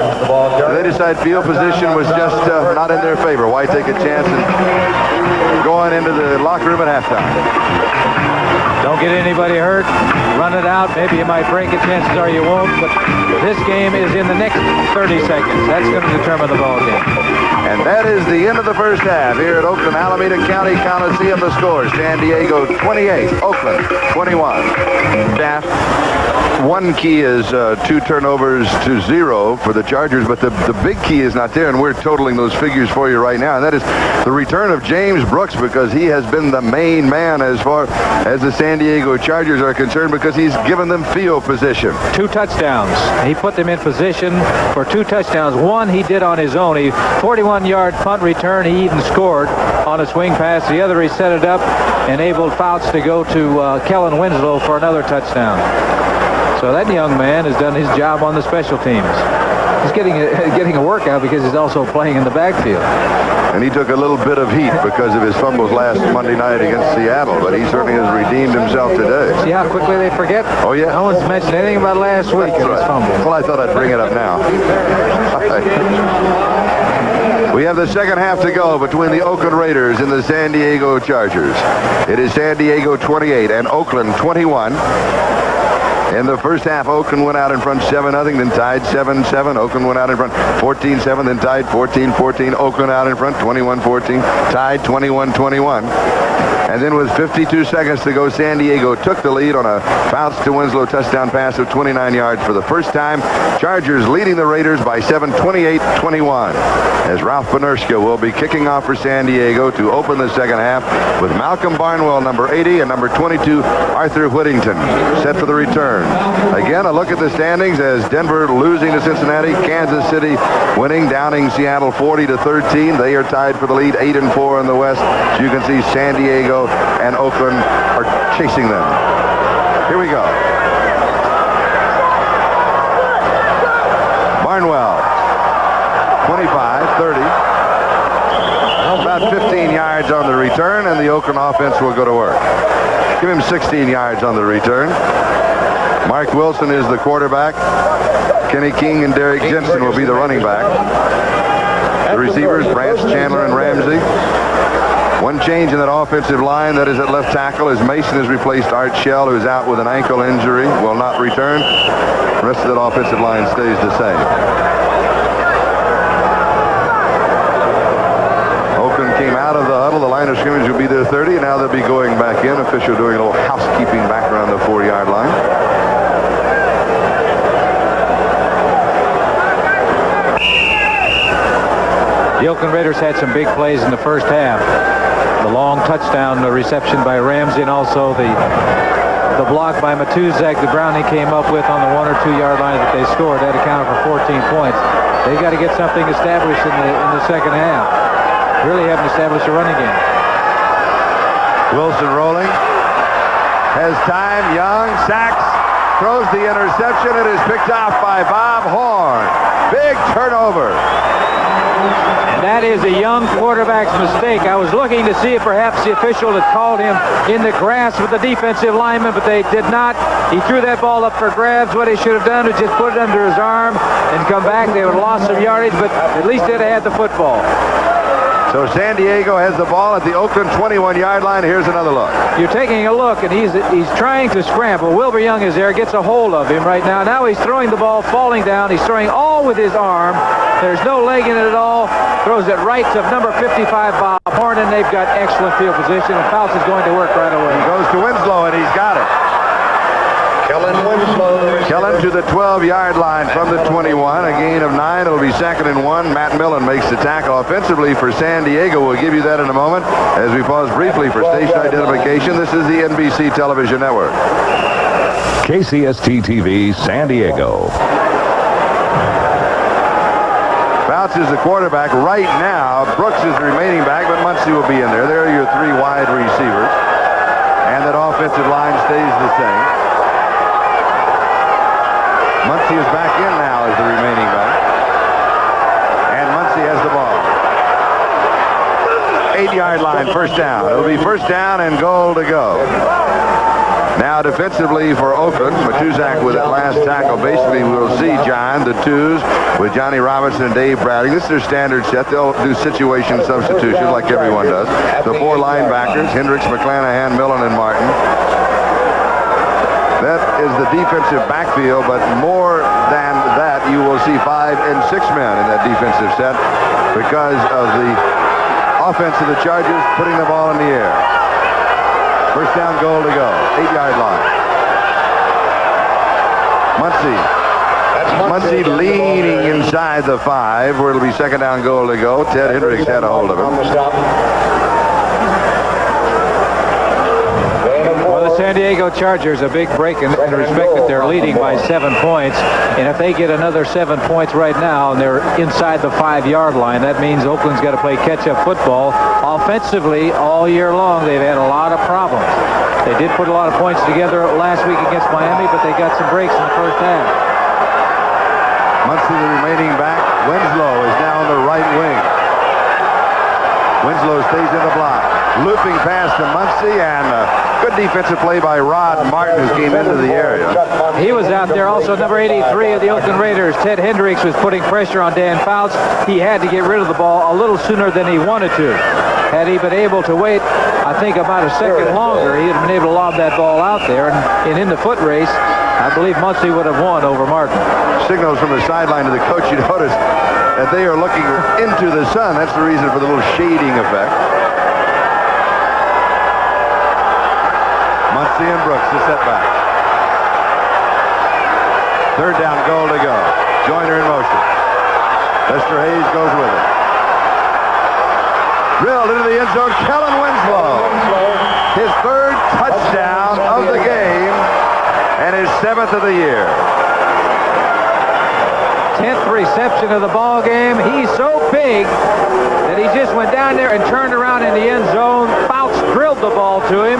They decide field position was just not in their favor. Why take a chance and going into the locker room at halftime? Don't get anybody hurt. Run it out. Maybe you might break it. Chances are you won't. But this game is in the next 30 seconds. That's going to determine the ball game. And that is the end of the first half here at Oakland Alameda County Coliseum. The score: San Diego 28, Oakland 21. Staff. One key is 2 turnovers to 0 for the Chargers, but the big key is not there, and we're totaling those figures for you right now, and that is the return of James Brooks, because he has been the main man as far as the San Diego Chargers are concerned, because he's given them field position. 2 touchdowns. He put them in position for 2 touchdowns. One he did on his own. He 41-yard punt return. He even scored on a swing pass. The other, he set it up, enabled Fouts to go to Kellen Winslow for another touchdown. So that young man has done his job on the special teams. He's getting a workout because he's also playing in the backfield. And he took a little bit of heat because of his fumbles last Monday night against Seattle, but he certainly has redeemed himself today. See how quickly they forget? Oh, yeah. No one's mentioned anything about last week in his fumbles. Well, I thought I'd bring it up now. We have the second half to go between the Oakland Raiders and the San Diego Chargers. It is San Diego 28 and Oakland 21. In the first half, Oakland went out in front 7-0, then tied 7-7. Oakland went out in front 14-7, then tied 14-14. Oakland out in front 21-14, tied 21-21. And then with 52 seconds to go, San Diego took the lead on a Fouts to Winslow touchdown pass of 29 yards for the first time. Chargers leading the Raiders by 7, 28-21. As Ralph Benerska will be kicking off for San Diego to open the second half with Malcolm Barnwell, number 80, and number 22, Arthur Whittington, set for the return. Again, a look at the standings as Denver losing to Cincinnati, Kansas City winning, downing Seattle 40-13. They are tied for the lead, 8-4 in the West. So you can see San Diego and Oakland are chasing them. Here we go. Barnwell, 25, 30. About 15 yards on the return, and the Oakland offense will go to work. Give him 16 yards on the return. Mark Wilson is the quarterback. Kenny King and Derek Jensen will be the running back. The receivers, Branch, Chandler, and Ramsey. One change in that offensive line, that is at left tackle, as Mason has replaced Art Shell, who is out with an ankle injury, will not return. The rest of that offensive line stays the same. Oakland came out of the huddle. The line of scrimmage will be their 30, and now they'll be going back in. Official doing a little housekeeping back around the 4-yard line. The Oakland Raiders had some big plays in the first half. The long touchdown reception by Ramsey, and also the block by Matuzak that Browning came up with on the 1 or 2 yard line that they scored. That accounted for 14 points. They've got to get something established in the second half. Really haven't established a running game. Wilson rolling. Has time. Young. Sacks. throws the interception. It is picked off by Bob Horn. Big turnover. That is a young quarterback's mistake. I was looking to see if perhaps the official had called him in the grass with the defensive lineman, but they did not. He threw that ball up for grabs. What he should have done was just put it under his arm and come back. They would have lost some yardage, but at least they'd have had the football. So San Diego has the ball at the Oakland 21-yard line. Here's another look. You're taking a look, and he's trying to scramble. Wilbur Young is there, gets a hold of him right now. Now he's throwing the ball, falling down. He's throwing all with his arm. There's no leg in it at all. Throws it right to number 55, Bob Horn, and they've got excellent field position, and Fouts is going to work right away. He goes to Winslow, and he's got it. Kellen Winslow. Kellen to the 12-yard line from the 21. A gain of 9. It'll be 2nd and 1. Matt Millen makes the tackle offensively for San Diego. We'll give you that in a moment as we pause briefly for station identification. This is the NBC Television Network. KCST-TV, San Diego. Fouts is the quarterback right now. Brooks is the remaining back, but Muncie will be in there. There are your 3 wide receivers. And that offensive line stays the same. Muncie is back in now as the remaining back. And Muncie has the ball. 8-yard line, first down. It'll be first down and goal to go. Now defensively for Oakland, Matuzak with that last tackle. Basically, we'll see, John, the twos with Johnny Robinson and Dave Bradley. This is their standard set. They'll do situation substitutions like everyone does. The 4 linebackers, Hendricks, McClanahan, Millen, and Martin. That is the defensive backfield, but more than that, you will see 5 and 6 men in that defensive set because of the offense of the Chargers putting the ball in the air. First down, goal to go. 8-yard line. Muncie leaning inside the 5, where it'll be 2nd down, goal to go. Ted Hendricks had a hold of him. San Diego Chargers a big break in respect that they're leading by 7 points, and if they get another 7 points right now and they're inside the 5-yard line, that means Oakland's got to play catch-up football. Offensively, all year long, they've had a lot of problems. They did put a lot of points together last week against Miami, but they got some breaks in the first half. Muncie, the remaining back. Winslow is now on the right wing. Winslow stays in the block. Looping pass to Muncie, and good defensive play by Rod Martin, who came into the area. He was out there also, number 83 of the Oakland Raiders. Ted Hendricks was putting pressure on Dan Fouts. He had to get rid of the ball a little sooner than he wanted to. Had he been able to wait, I think, about a second longer, he'd have been able to lob that ball out there. And in the foot race, I believe Muncie would have won over Martin. Signals from the sideline to the coach. You notice that they are looking into the sun. That's the reason for the little shading effect. Muncie and Brooks, the setback. 3rd down, goal to go. Joyner in motion. Lester Hayes goes with it. Drilled into the end zone, Kellen Winslow. His 3rd touchdown of the game and his 7th of the year. 10th reception of the ball game. He's so big that he just went down there and turned around in the end zone. Fouts drilled the ball to him.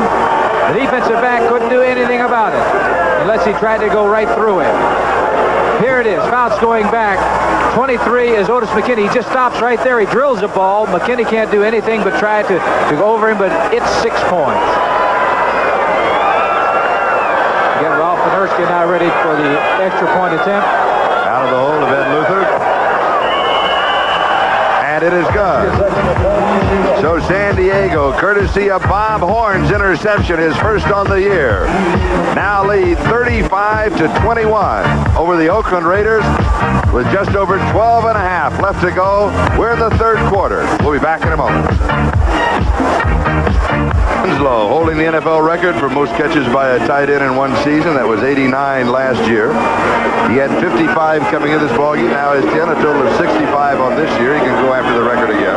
The defensive back couldn't do anything about it unless he tried to go right through him. Here it is. Fouts going back. 23 is Otis McKinney. He just stops right there. He drills the ball. McKinney can't do anything but try to go over him, but it's 6 points. Get Ralph Panerski now ready for the extra point attempt. Out of the hole of Ed Luther. And it is good. So San Diego, courtesy of Bob Horn's interception, his first on the year, now lead 35-21 over the Oakland Raiders with just over 12 and a half left to go. We're in the 3rd quarter. We'll be back in a moment. Winslow holding the NFL record for most catches by a tight end in one season. That was 89 last year. He had 55 coming in this ballgame. Now has 10, a total of 65 on this year. He can go after the record again.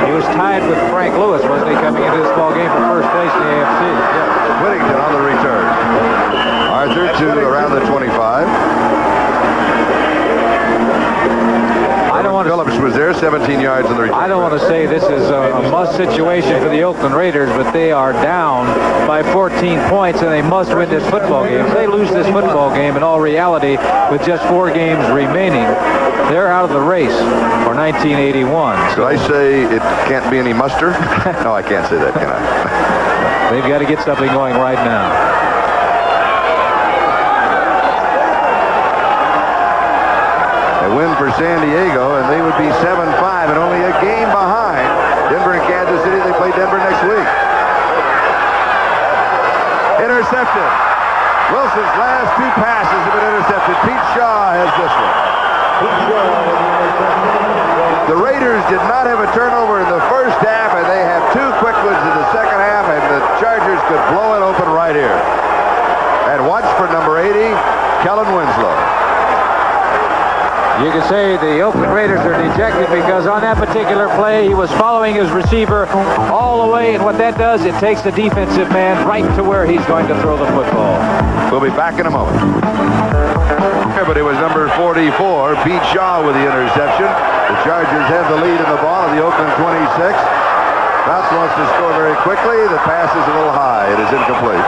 He was tied with Frank Lewis, wasn't he, coming into this ballgame for first place in the AFC? Yeah. Whittington on the return. Arthur to around the 25. I don't want to. Phillips was there, 17 yards in the return. I don't want to say this is a must situation for the Oakland Raiders, but they are down by 14 points, and they must win this football game. If they lose this football game, in all reality, with just 4 games remaining, they're out of the race for 1981. Should I say it can't be any muster? No, I can't say that, can I? They've got to get something going right now. A win for San Diego, and they would be 7-5 and only a game behind Denver and Kansas City. They play Denver next week. Intercepted. Wilson's last 2 passes have been intercepted. Pete Shaw has this one. The Raiders did not have a turnover in the first half, and they have 2 quick ones in the second half, and the Chargers could blow it open right here. And watch for number 80, Kellen Winslow. You can say the Oakland Raiders are dejected because on that particular play, he was following his receiver all the way, and what that does, it takes the defensive man right to where he's going to throw the football. We'll be back in a moment. But it was number 44, Pete Shaw, with the interception. The Chargers have the lead in the ball at the Oakland 26. Fouts wants to score very quickly. The pass is a little high. It is incomplete.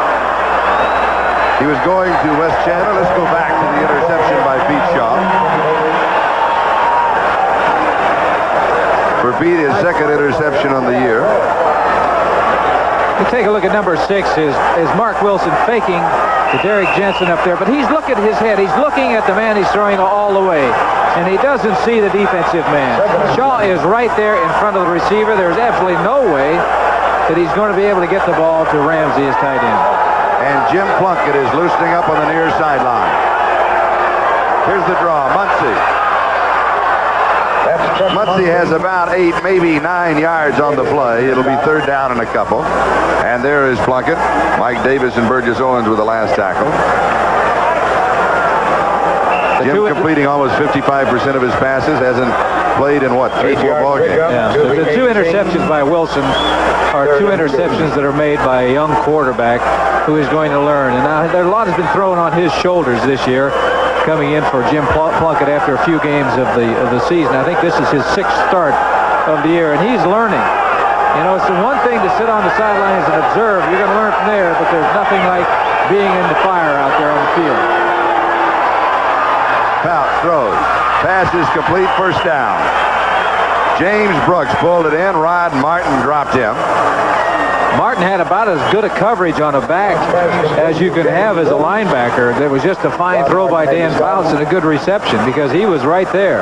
He was going to West Chandler. Let's go back to the interception by Pete Shaw. For Pete, his second interception on the year. You take a look at number 6 is Mark Wilson faking to Derek Jensen up there, but he's looking at his head. He's looking at the man he's throwing all the way, and he doesn't see the defensive man. Shaw is right there in front of the receiver. There's absolutely no way that he's going to be able to get the ball to Ramsey, his tight end. And Jim Plunkett is loosening up on the near sideline. Here's the draw. Muncie has about 8, maybe 9 yards on the play. It'll be third down and a couple. And there is Plunkett. Mike Davis and Burgess Owens with the last tackle. Jim completing almost 55% of his passes. Hasn't played in, what, 3-4 ball games? Yeah. The 2 interceptions by Wilson are 2 interceptions that are made by a young quarterback who is going to learn. And now a lot has been thrown on his shoulders this year, coming in for Jim Plunkett after a few games of the season. I think this is his 6th start of the year, and he's learning. You know, it's the one thing to sit on the sidelines and observe. You're going to learn from there, but there's nothing like being in the fire out there on the field. Fouts throws. Pass is complete. First down. James Brooks pulled it in. Rod Martin dropped him. Martin had about as good a coverage on a back as you could have as a linebacker. That was just a fine throw by Dan Fouts and a good reception because he was right there.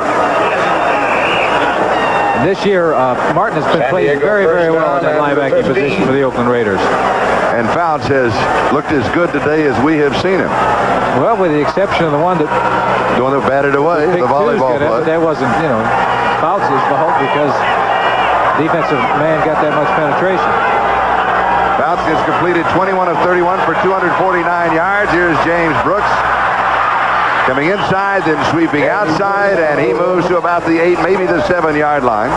And this year, Martin has been playing very, very well in that linebacking position for the Oakland Raiders. And Fouts has looked as good today as we have seen him. Well, with the exception of the one that batted away, the volleyball play. That wasn't, Fouts' fault because defensive man got that much penetration. Fouts gets completed 21 of 31 for 249 yards. Here's James Brooks coming inside, then sweeping outside, and he moves to about the 8, maybe the 7-yard line,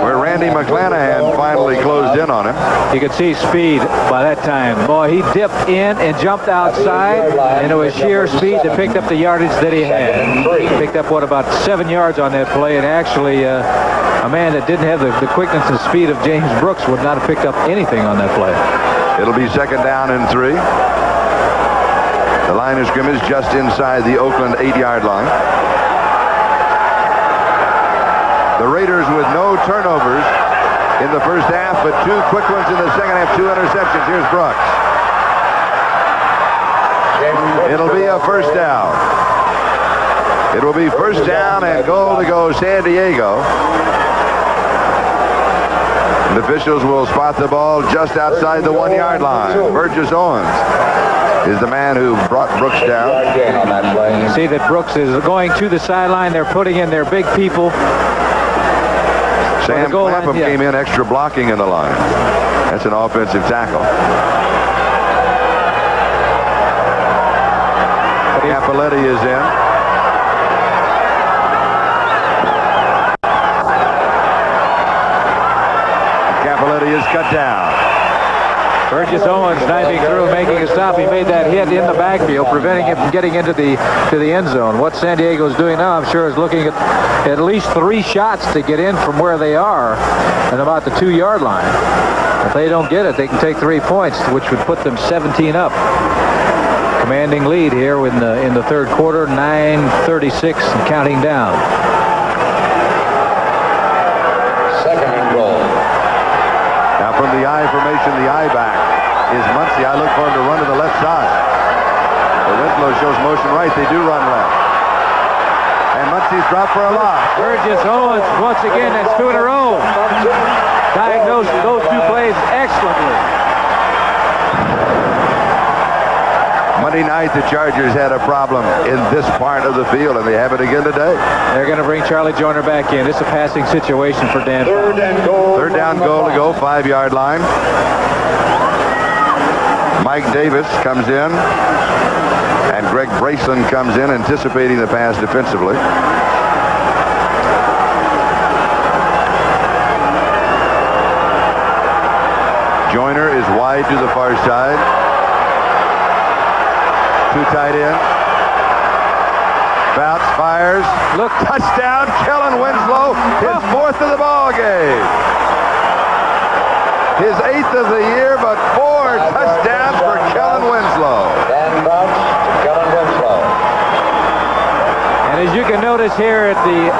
where Randy McClanahan finally closed in on him. You could see speed by that time. Boy, he dipped in and jumped outside, and it was sheer speed that picked up the yardage that he had. He picked up, about 7 yards on that play, and actually a man that didn't have the quickness and speed of James Brooks would not have picked up anything on that play. It'll be second down and 3. The line of scrimmage just inside the Oakland 8-yard line. The Raiders with no turnovers in the first half, but 2 quick ones in the second half, 2 interceptions. Here's Brooks. It'll be a first down. It will be first down and goal to go San Diego. The officials will spot the ball just outside the 1-yard line. Burgess Owens is the man who brought Brooks down. You see that Brooks is going to the sideline. They're putting in their big people. Sam Clapham came in extra blocking in the line. That's an offensive tackle. Cappelletti is in. Cappelletti is cut down. Burgess Owens diving through, making a stop. He made that hit in the backfield, preventing him from getting into the end zone. What San Diego's doing now, I'm sure, is looking at least 3 shots to get in from where they are at about the 2-yard line. If they don't get it, they can take 3 points, which would put them 17 up. Commanding lead here in the third quarter, 9:36 and counting down. Second and goal. Now from the I formation, the I back is Muncie. I look for him to run to the left side. The Winslow shows motion right. They do run left. And Muncie's dropped for a loss. Burgess Owens, once again, that's 2 in a row. Diagnosed those 2 plays excellently. Monday night, the Chargers had a problem in this part of the field, and they have it again today. They're going to bring Charlie Joyner back in. It's a passing situation for Dan. Third and goal. Third down goal to go, 5-yard line. Mike Davis comes in, and Greg Braceland comes in, anticipating the pass defensively. Joyner is wide to the far side. 2 tight end. Bouts, fires. Look. Touchdown, Kellen Winslow. His 4th of the ball game. His 8th of the year, but 4 touchdowns for Kellen Winslow. Dan Crouch to Kellen Winslow. And as you can notice here at the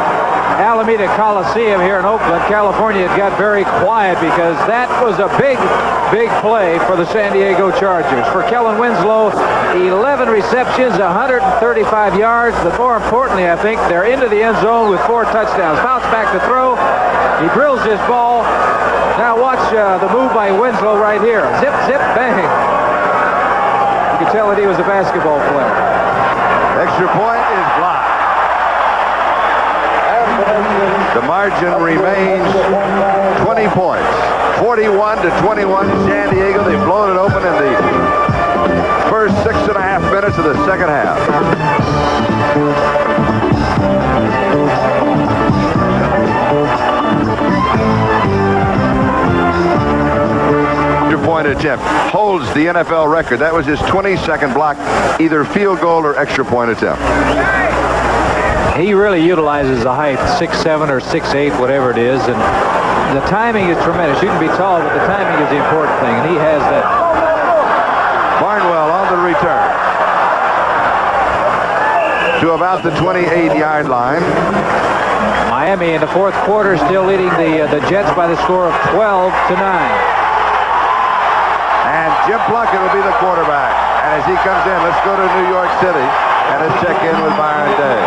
Alameda Coliseum here in Oakland, California, it got very quiet because that was a big play for the San Diego Chargers. For Kellen Winslow, 11 receptions, 135 yards, but more importantly, I think, they're into the end zone with 4 touchdowns. Bounce back to throw. He drills this ball. Now watch the move by Winslow right here. Zip, zip, bang. You can tell that he was a basketball player. Extra point is blocked. The margin remains 20 points. 41-21 San Diego. They've blown it open in the first 6.5 minutes of the second half. Point attempt holds the NFL record. That was his 22nd block, either field goal or extra point attempt. He really utilizes the height, 6'7" or 6'8", whatever it is, and the timing is tremendous. You can be tall, but the timing is the important thing, and he has that. Barnwell on the return to about the 28-yard line. Miami in the fourth quarter still leading the Jets by the score of 12-9. And Jim Plunkett will be the quarterback. And as he comes in, let's go to New York City and let's check in with Byron Day.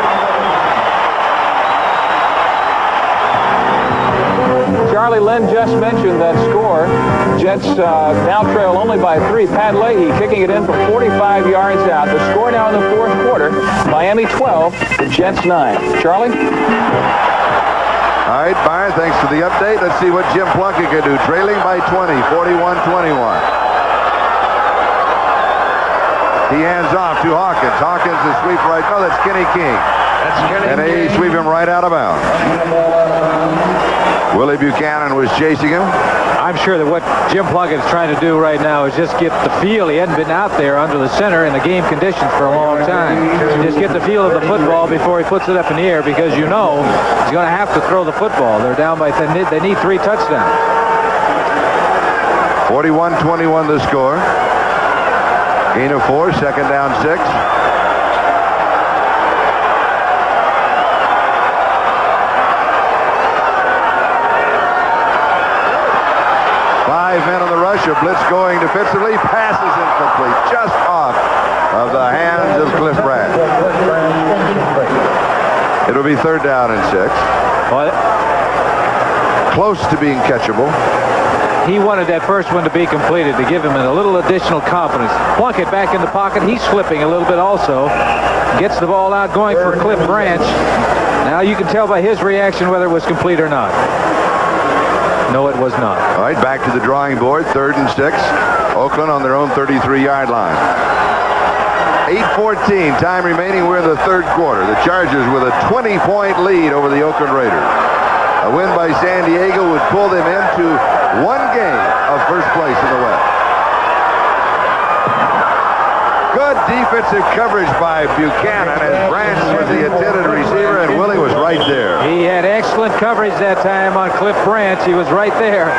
Charlie, Lynn just mentioned that score. Jets now trail only by 3. Pat Leahy kicking it in from 45 yards out. The score now in the fourth quarter, Miami 12, the Jets 9. Charlie? All right, Byron, thanks for the update. Let's see what Jim Plunkett can do. Trailing by 20, 41-21. He hands off to Hawkins. Hawkins is sweep right. No, that's Kenny King. That's Kenny And they sweep him right out of bounds. Willie Buchanan was chasing him. I'm sure that what Jim Plunkett is trying to do right now is just get the feel. He hadn't been out there under the center in the game conditions for a long time. Just get the feel of the football before he puts it up in the air, because you know he's going to have to throw the football. They're down by 10. They need 3 touchdowns. 41-21 the score. Gain of 4, second down 6. 5 men on the rush. A blitz going defensively. Passes incomplete. Just off of the hands of Cliff Branch. It'll be third down and 6. Well, Close to being catchable. he wanted that first one to be completed to give him a little additional confidence. Plunkett back in the pocket. He's slipping a little bit also. Gets the ball out going for Cliff Branch. Now you can tell by his reaction whether it was complete or not. No, it was not. All right, back to the drawing board. Third and 6. Oakland on their own 33-yard line. 8:14 time remaining. We're in the third quarter. The Chargers with a 20-point lead over the Oakland Raiders. A win by San Diego would pull them into 1 game of first place in the West. defensive coverage by Buchanan, and Branch was the intended receiver, and Willie was right there. He had excellent coverage that time on Cliff Branch. He was right there.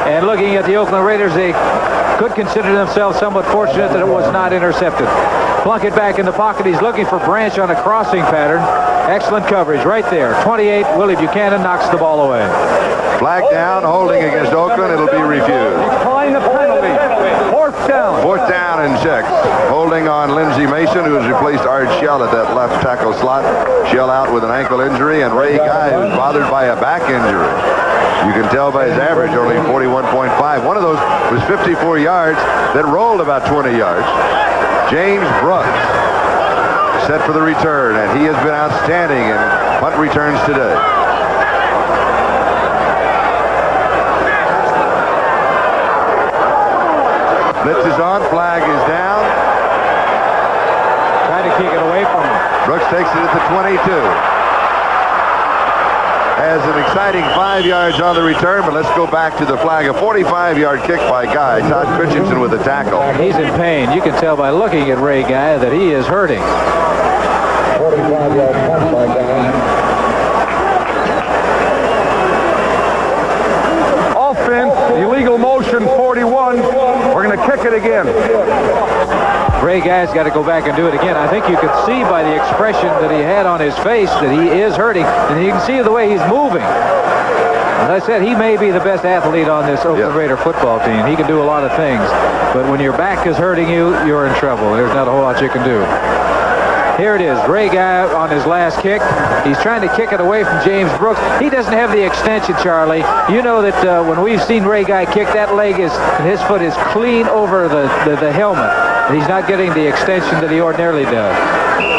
And looking at the Oakland Raiders, they could consider themselves somewhat fortunate that it was not intercepted. Plunkett back in the pocket. He's looking for Branch on a crossing pattern. Excellent coverage right there. 28, Willie Buchanan knocks the ball away. Flag down, holding against Oakland. It'll be refused. Decline the penalty. Fourth down. Fourth down and 6. Holding on Lindsey Mason, who has replaced Art Shell at that left tackle slot. Shell out with an ankle injury, and Ray Guy, who's bothered by a back injury. You can tell by his average, only 41.5. One of those was 54 yards that rolled about 20 yards. James Brooks set for the return, and he has been outstanding in punt returns today. Blitz is on, flag is down. Trying to kick it away from him. Brooks takes it at the 22. Has an exciting 5 yards on the return, but let's go back to the flag. A 45-yard kick by Guy. Todd Christensen with a tackle. He's in pain. You can tell by looking at Ray Guy that he is hurting. 45-yard punt by Guy. Offense, illegal motion 41. We're going to kick it again. Ray Guy's got to go back and do it again. I think you could see by the expression that he had on his face that he is hurting, and you can see the way he's moving. As I said, he may be the best athlete on this Oakland Raider football team. He can do a lot of things, but when your back is hurting you, you're in trouble. There's not a whole lot you can do. Here it is, Ray Guy on his last kick. He's trying to kick it away from James Brooks. He doesn't have the extension, Charlie. You know that when we've seen Ray Guy kick, that leg is, his foot is clean over the helmet. And he's not getting the extension that he ordinarily does.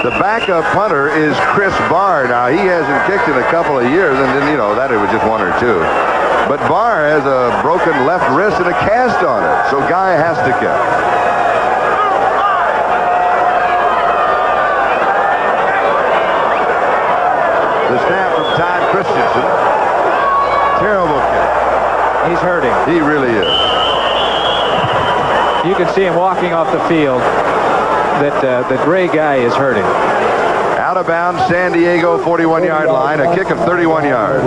The backup punter is Chris Barr. Now, he hasn't kicked in a couple of years, and then, you know, that it was just 1 or 2. But Barr has a broken left wrist and a cast on it, so Guy has to kick. The snap from Todd Christensen. Terrible kick. He's hurting. He really is. You can see him walking off the field that Ray Guy is hurting. Out of bounds, San Diego 41-yard line, a kick of 31 yards.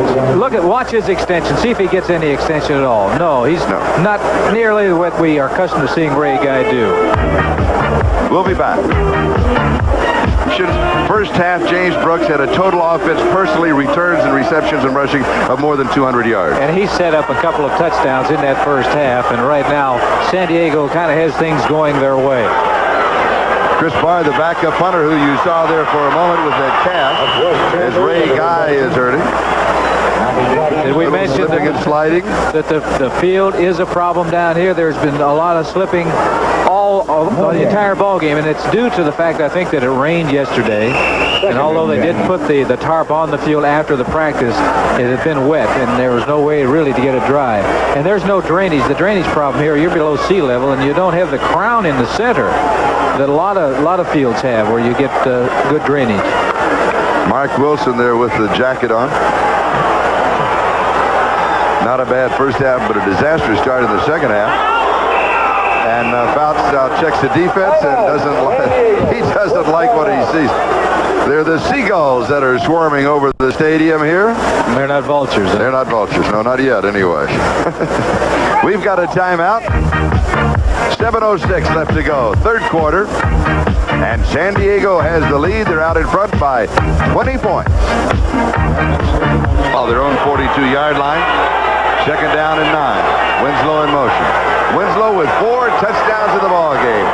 Watch his extension. See if he gets any extension at all. No, he's not nearly what we are accustomed to seeing Ray Guy do. We'll be back. First half, James Brooks had a total offense, personally, returns and receptions and rushing of more than 200 yards. And he set up a couple of touchdowns in that first half, and right now, San Diego kind of has things going their way. Chris Barr, the backup punter, who you saw there for a moment with that cast, as Ray Guy is hurting. Did we mention and sliding? That the field is a problem down here? There's been a lot of slipping all the entire ball game, and it's due to the fact, I think, that it rained yesterday. And although they did put the tarp on the field after the practice, it had been wet, and there was no way really to get it dry. And there's no drainage. The drainage problem here, you're below sea level, and you don't have the crown in the center that a lot of fields have, where you get good drainage. Mark Wilson there with the jacket on. Not a bad first half, but a disastrous start in the second half. And Fouts checks the defense and doesn't like what he sees. They're the seagulls that are swarming over the stadium here. They're not vultures. They're not vultures. No, not yet, anyway. We've got a timeout. 7:06 left to go. Third quarter. And San Diego has the lead. They're out in front by 20 points. On their own 42-yard line. Second down and 9. Winslow in motion. Winslow with 4 touchdowns in the ball game.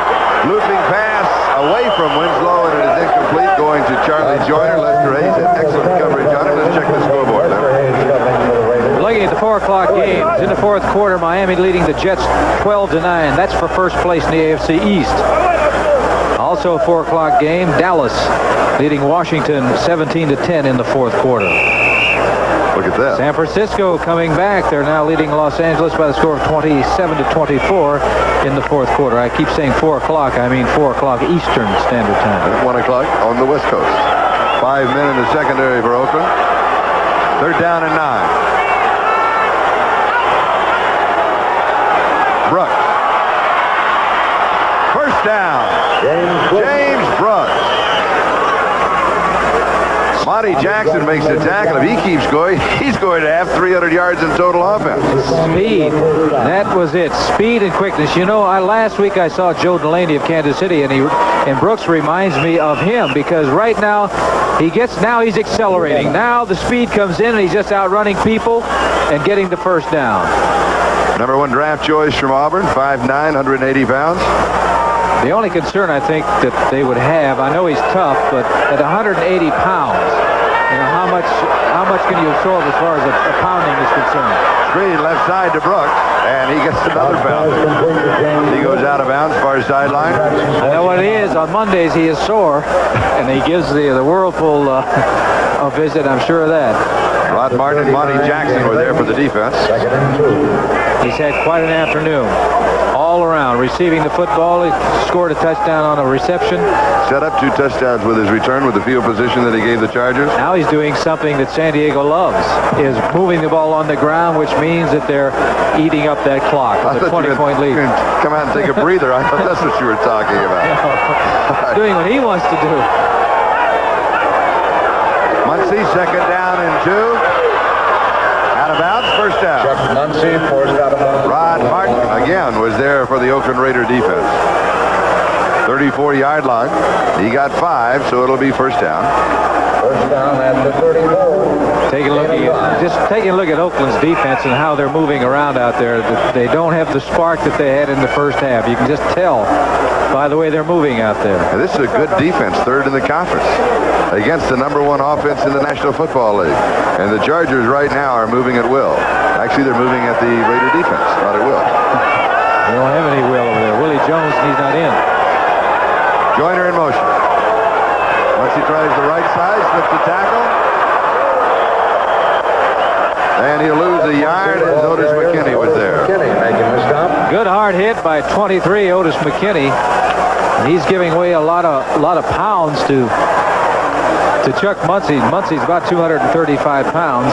Looping pass away from Winslow, and it is incomplete, going to Charlie Joyner. Lester Hayes had excellent coverage on it. Let's check the scoreboard. Looking at the 4 o'clock games in the fourth quarter, Miami leading the Jets 12-9. That's for first place in the AFC East. Also a 4 o'clock game, Dallas leading Washington 17-10 in the fourth quarter. Look at that. San Francisco coming back. They're now leading Los Angeles by the score of 27-24 in the fourth quarter. I keep saying 4 o'clock. I mean 4 o'clock Eastern Standard Time. 1 o'clock on the West Coast. 5 men in the secondary for Oakland. Third down and 9. Brooks. First down. James Brooks. Monty Jackson makes the tackle. If he keeps going, he's going to have 300 yards in total offense. Speed. That was it. Speed and quickness. You know, last week I saw Joe Delaney of Kansas City, and Brooks reminds me of him because right now he's accelerating. Now the speed comes in and he's just outrunning people and getting the first down. Number 1 draft choice from Auburn, 5'9", 180 pounds. The only concern I think that they would have, I know he's tough, but at 180 pounds, you know, how much can you absorb as far as a pounding is concerned? Screen left side to Brooks, and he gets another pound. He goes out of bounds, far sideline. I know what it is. On Mondays he is sore, and he gives the Whirlpool a visit. I'm sure of that. Rod Martin and Monty Jackson were there for the defense. He's had quite an afternoon. All around, receiving the football. He scored a touchdown on a reception. Set up 2 touchdowns with his return with the field position that he gave the Chargers. Now he's doing something that San Diego loves, is moving the ball on the ground, which means that they're eating up that clock with a 20-point lead. Come out and take a breather. I thought that's what you were talking about. Doing what he wants to do. Muncie, second down and 2. Out of bounds, first down. Muncie forced out of bounds. Rod Martin, again, was there for the Oakland Raider defense. 34-yard line. He got 5, so it'll be first down. First down at the 34. Taking a look at Oakland's defense and how they're moving around out there. They don't have the spark that they had in the first half. You can just tell by the way they're moving out there. And this is a good defense, 3rd in the conference, against the number 1 offense in the National Football League. And the Chargers right now are moving at will. Actually, they're moving at the Raider defense, not at will. They don't have any will over there. Willie Jones, he's not in. Joyner in motion. Once he tries the right side, slips the tackle. And he'll lose a yard as Otis McKinney was there. McKinney making the stop. Good hard hit by 23, Otis McKinney. He's giving away a lot of pounds to Chuck Muncie. Muncie's about 235 pounds.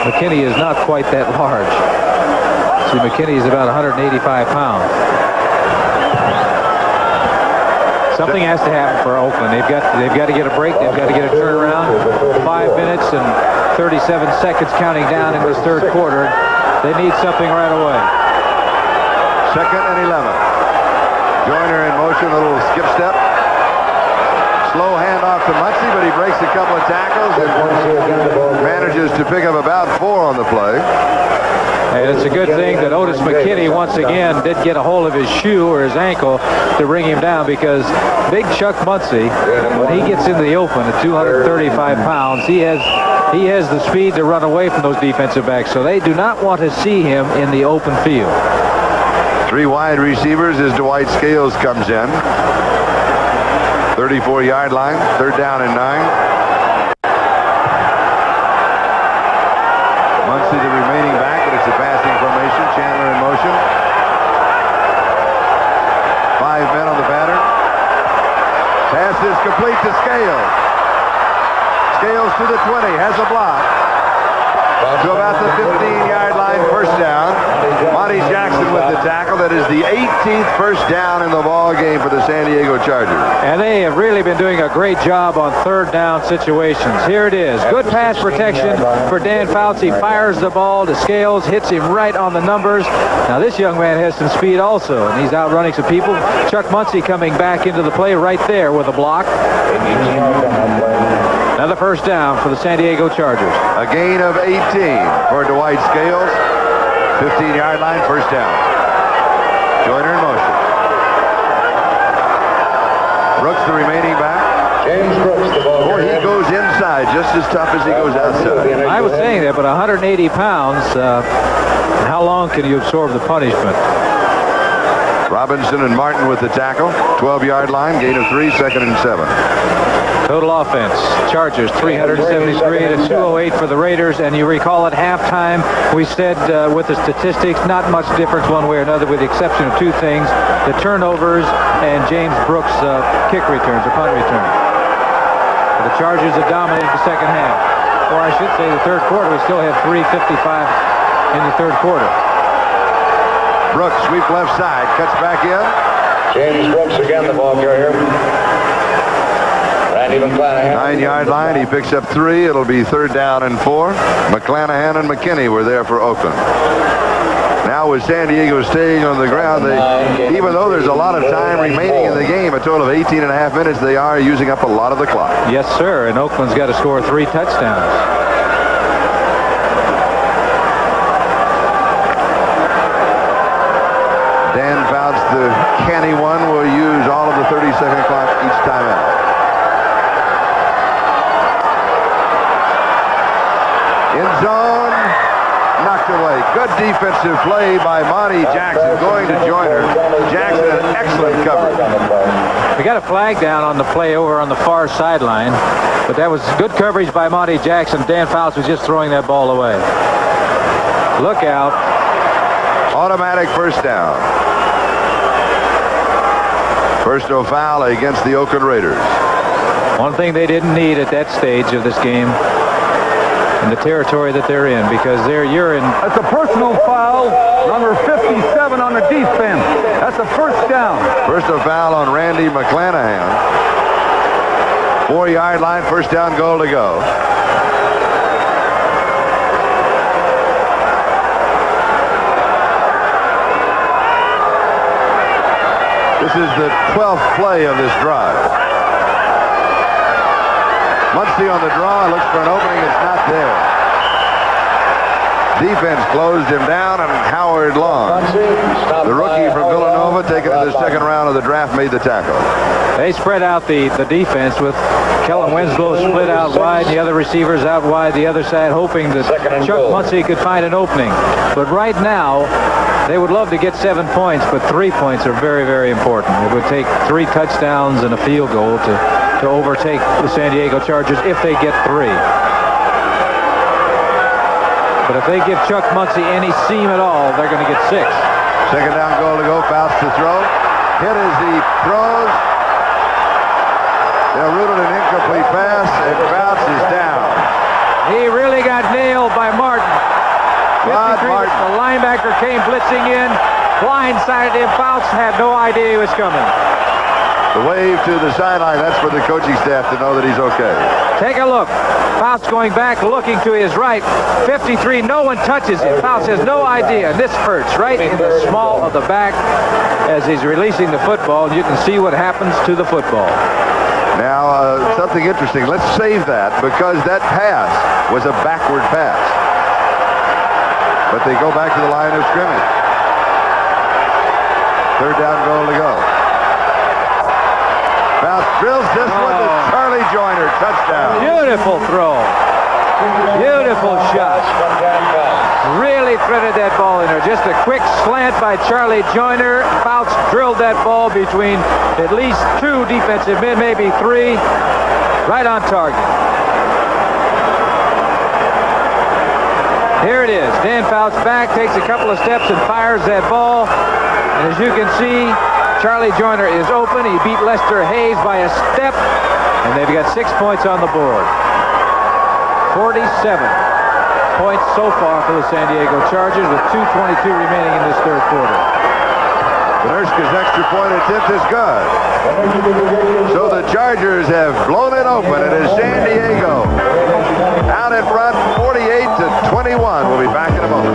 McKinney is not quite that large. See, McKinney is about 185 pounds. Something has to happen for Oakland. They've got to get a break. They've got to get a turnaround. 5 minutes and 37 seconds counting down in this third quarter. They need something right away. Second and 11. Joyner in motion, a little skip step. Slow handoff to Muncie, but he breaks a couple of tackles and manages to pick up about 4 on the play. And it's a good thing that Otis McKinney once again did get a hold of his shoe or his ankle to bring him down, because big Chuck Muncie, when he gets into the open at 235 pounds, he has the speed to run away from those defensive backs, so they do not want to see him in the open field. 3 wide receivers as Dwight Scales comes in. 34-yard line, 3rd down and 9. Muncie the remaining back, but it's a passing formation. Chandler in motion. 5 men on the pattern. Pass is complete to Scales. Scales to the 20, has a block. To about the 15-yard line, first down. Monty Jackson with the tackle. That is the 18th first down in the ball game for the San Diego Chargers. And they have really been doing a great job on 3rd down situations. Here it is. Good pass protection for Dan Fouts. He fires the ball to Scales, hits him right on the numbers. Now this young man has some speed also, and he's outrunning some people. Chuck Muncie coming back into the play right there with a block. Another first down for the San Diego Chargers. A gain of 18 for Dwight Scales. 15-yard line, first down. Joyner in motion. Brooks, the remaining back. James Brooks, the ball. Or he goes inside just as tough as he goes outside. I was saying that, but 180 pounds, how long can you absorb the punishment? Robinson and Martin with the tackle. 12-yard line, gain of 3, 2nd and 7. Total offense, Chargers 373 to 208 for the Raiders. And you recall at halftime we said with the statistics, not much difference one way or another, with the exception of 2 things: the turnovers and James Brooks' kick returns, or punt returns. The Chargers have dominated the second half, or I should say the third quarter. We still have 3:55 in the third quarter. Brooks sweep left side, cuts back in. James Brooks again, the ball carrier. Randy McClanahan. 9-yard line. He picks up 3. It'll be 3rd down and 4. McClanahan and McKinney were there for Oakland. Now with San Diego staying on the ground, even though there's a lot of time remaining in the game, a total of 18 and a half minutes, they are using up a lot of the clock. Yes, sir. And Oakland's got to score 3 touchdowns. Dan Fouts, the canny one, will use all of the 30-second clock each time out. In zone, knocked away. Good defensive play by Monty Jackson going to Joyner. Jackson had excellent coverage. We got a flag down on the play over on the far sideline, but that was good coverage by Monty Jackson. Dan Fouts was just throwing that ball away. Look out. Automatic first down. Personal foul against the Oakland Raiders. One thing they didn't need at that stage of this game in the territory that they're in, because you're in. That's a personal foul, number 57 on the defense. That's a first down. Personal foul on Randy McClanahan. 4-yard line, first down, goal to go. This is the 12th play of this drive. Muncie on the draw, looks for an opening, it's not there. Defense closed him down, and Howard Long, the rookie from Villanova, taken in the second round of the draft, made the tackle. They spread out the defense with Kellen Winslow split out wide, the other receivers out wide, the other side, hoping that Chuck Muncie could find an opening. But right now, they would love to get 7 points, but 3 points are very, very important. It would take 3 touchdowns and a field goal to overtake the San Diego Chargers if they get 3. But if they give Chuck Muncie any seam at all, they're going to get 6. Second down, goal to go. Fouts to throw. Hit as he throws. They'll root it an incomplete pass, and Fouts is down. He really got nailed by Martin. Martin. The linebacker came blitzing in, blindsided him. Fouts had no idea he was coming. The wave to the sideline, that's for the coaching staff to know that he's okay. Take a look. Fouts going back, looking to his right. 53, no one touches him. Fouts has no idea. And this hurts right in the small of the back as he's releasing the football. You can see what happens to the football. Now, something interesting. Let's save that, because that pass was a backward pass. But they go back to the line of scrimmage. Third down, goal to go. Fouts drills this one to Charlie Joyner. Touchdown. Beautiful throw. Beautiful shot. Really threaded that ball in there. Just a quick slant by Charlie Joyner. Fouts drilled that ball between at least 2 defensive men, maybe 3. Right on target. Here it is. Dan Fouts back, takes a couple of steps and fires that ball. And as you can see, Charlie Joyner is open. He beat Lester Hayes by a step. And they've got 6 points on the board. 47 points so far for the San Diego Chargers with 2:22 remaining in this third quarter. The Nurska's extra point attempt is good. So the Chargers have blown it open. It is San Diego out in front, 48-21. We'll be back in a moment.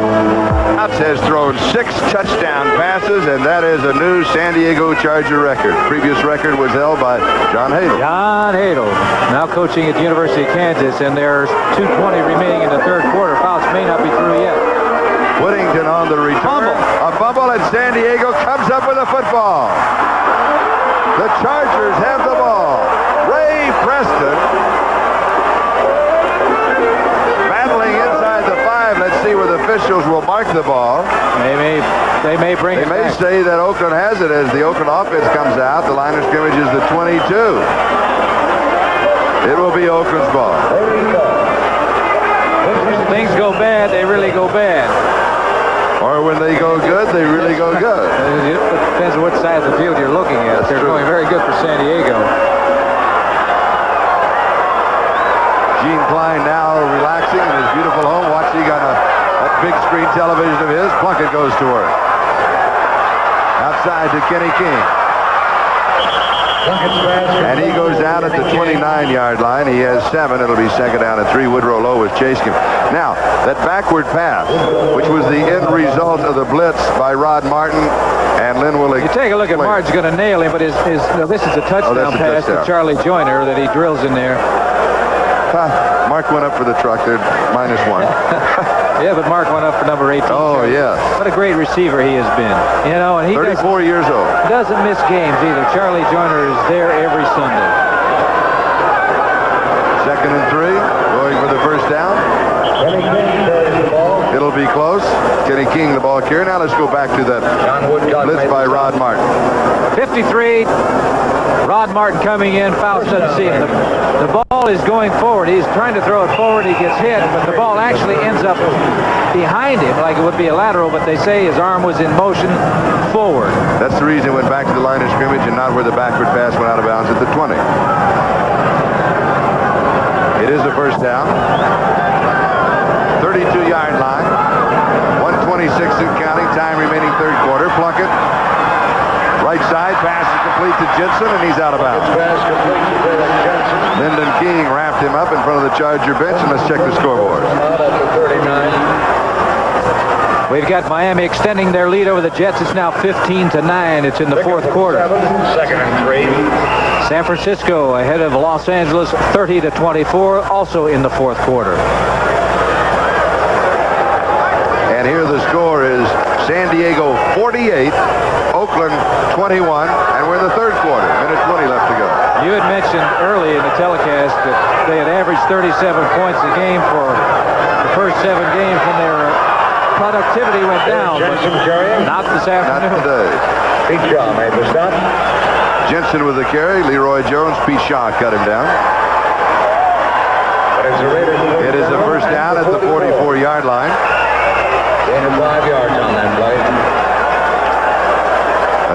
Fouts has thrown 6 touchdown passes, and that is a new San Diego Charger record. Previous record was held by John Hadle. John Hadle, now coaching at the University of Kansas, and there's 2:20 remaining in the third quarter. Fouts may not be through yet. Whittington on the return. A fumble, and San Diego comes up with a football. The Chargers have the ball. Ray Preston battling inside the 5. Let's see where the officials will mark the ball. They may bring it They may back. say that Oakland has it as the Oakland offense comes out. The line of scrimmage is the 22. It will be Oakland's ball. Things go bad, they really go bad. Or when they go good, they really go good. It depends on which side of the field you're looking at. That's They're true. going very good for San Diego. Gene Klein now relaxing in his beautiful home, watching on that big screen television of his. Plunkett goes to work. Outside to Kenny King. And he goes down at the 29-yard line. He has 7. It'll be second down and 3. Woodrow Lowe was chasing him. Now, that backward pass, which was the end result of the blitz by Rod Martin and Lynn Willig. You take a look at Martin's going to nail him, but this is a touchdown pass to Charlie Joyner that he drills in there. Mark went up for the truck. They're -1. Yeah, but Mark went up for number 18. Oh, yeah. What a great receiver he has been. You know, and he 34 years old. Doesn't miss games either. Charlie Joyner is there every Sunday. Second and 3, going for the first down. It'll be close. Kenny King, the ball carrier. Now let's go back to that blitz by Rod Martin. 53. Rod Martin coming in. Fouts doesn't see it. The ball is going forward. He's trying to throw it forward. He gets hit, but the ball actually ends up behind him like it would be a lateral, but they say his arm was in motion forward. That's the reason it went back to the line of scrimmage and not where the backward pass went out of bounds at the 20. It is a first down. 32-yard line. 1:26 and counting. Time remaining third quarter. Plunkett. Right side. Pass is complete to Jensen, and he's out of bounds. Lyndon King wrapped him up in front of the Charger bench, and let's check the scoreboard. We've got Miami extending their lead over the Jets. It's now 15-9. It's in the fourth quarter. Second and 3. San Francisco ahead of Los Angeles 30-24, also in the fourth quarter. And here the score is San Diego 48, Oakland 21, and we're in the third quarter. Minute 20 left to go. You had mentioned early in the telecast that they had averaged 37 points a game for the first 7 games when their productivity went down, but not this afternoon. Not today. Pete Shaw made the stop. Jensen with the carry. Leroy Jones. Pete Shaw cut him down. It is a first down at the 44-yard line. Gain of 5 yards on that play.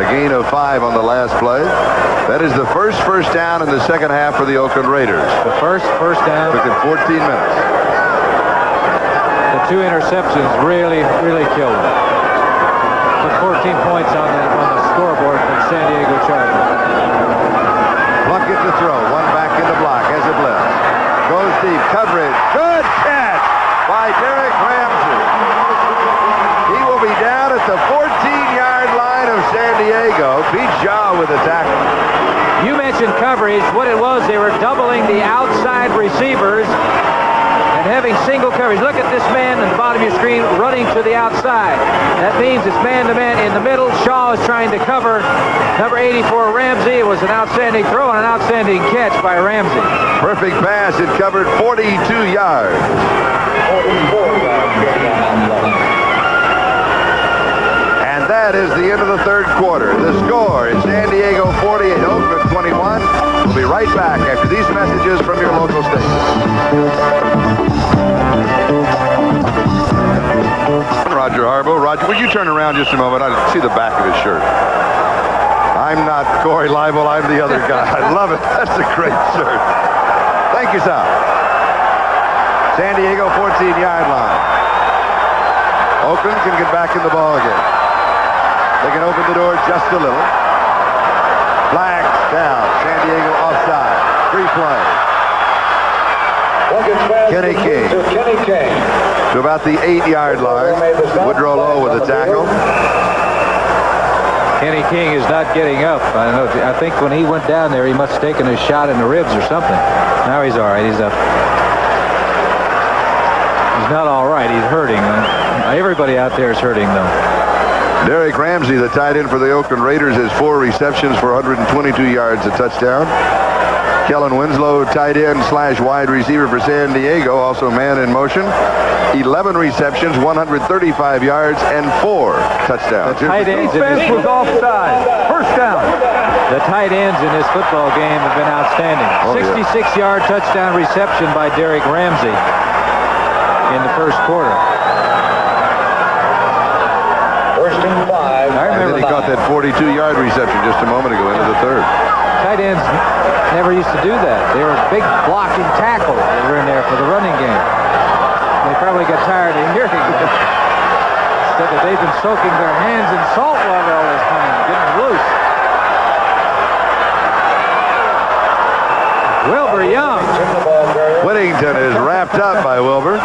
A gain of 5 on the last play. That is the first down in the second half for the Oakland Raiders. The first down. Took them 14 minutes. The 2 interceptions really killed them. Put 14 points on the scoreboard for the San Diego Chargers. Plunkett to throw. One back in the block as a blitz. Goes deep. Coverage. Good catch by Derek Ramsey. He will be down at the 14-yard line of San Diego. Pete Shaw with the tackle. You mentioned coverage. What it was, they were doubling the outside receivers and having single coverage. Look at this man at the bottom of your screen running to the outside. That means it's man-to-man in the middle. Shaw is trying to cover number 84, Ramsey. It was an outstanding throw and an outstanding catch by Ramsey. Perfect pass. It covered 42 yards. And that is the end of the third quarter. The score is San Diego 48, Oakland 21. We'll be right back after these messages from your local station. Roger Harbaugh. Roger, will you turn around just a moment? I see the back of his shirt. I'm not Corey Leibel. I'm the other guy. I love it. That's a great shirt. Thank you, Sal. San Diego 14-yard line. Oakland can get back in the ball again. They can open the door just a little. Flag down. San Diego offside. Free play. Kenny King. To about the 8-yard line. Woodrow Lowe with the tackle. Kenny King is not getting up. I don't know. I think when he went down there, he must have taken a shot in the ribs or something. Now he's all right. He's up. He's not all right. He's hurting. Everybody out there is hurting, though. Derek Ramsey, the tight end for the Oakland Raiders, has 4 receptions for 122 yards, a touchdown. Kellen Winslow, tight end / wide receiver for San Diego, also man in motion. 11 receptions, 135 yards, and 4 touchdowns. The tight ends Defense was offside. First down. The tight ends in this football game have been outstanding. 66-yard touchdown reception by Derek Ramsey in the first quarter. First and 5. And then he caught that 42-yard reception just a moment ago into the third. Tight ends never used to do that. They were big blocking tackles that were in there for the running game. They probably got tired of hearing it. Said that they've been soaking their hands in salt water all this time, getting loose. Whittington is wrapped up by Wilbur.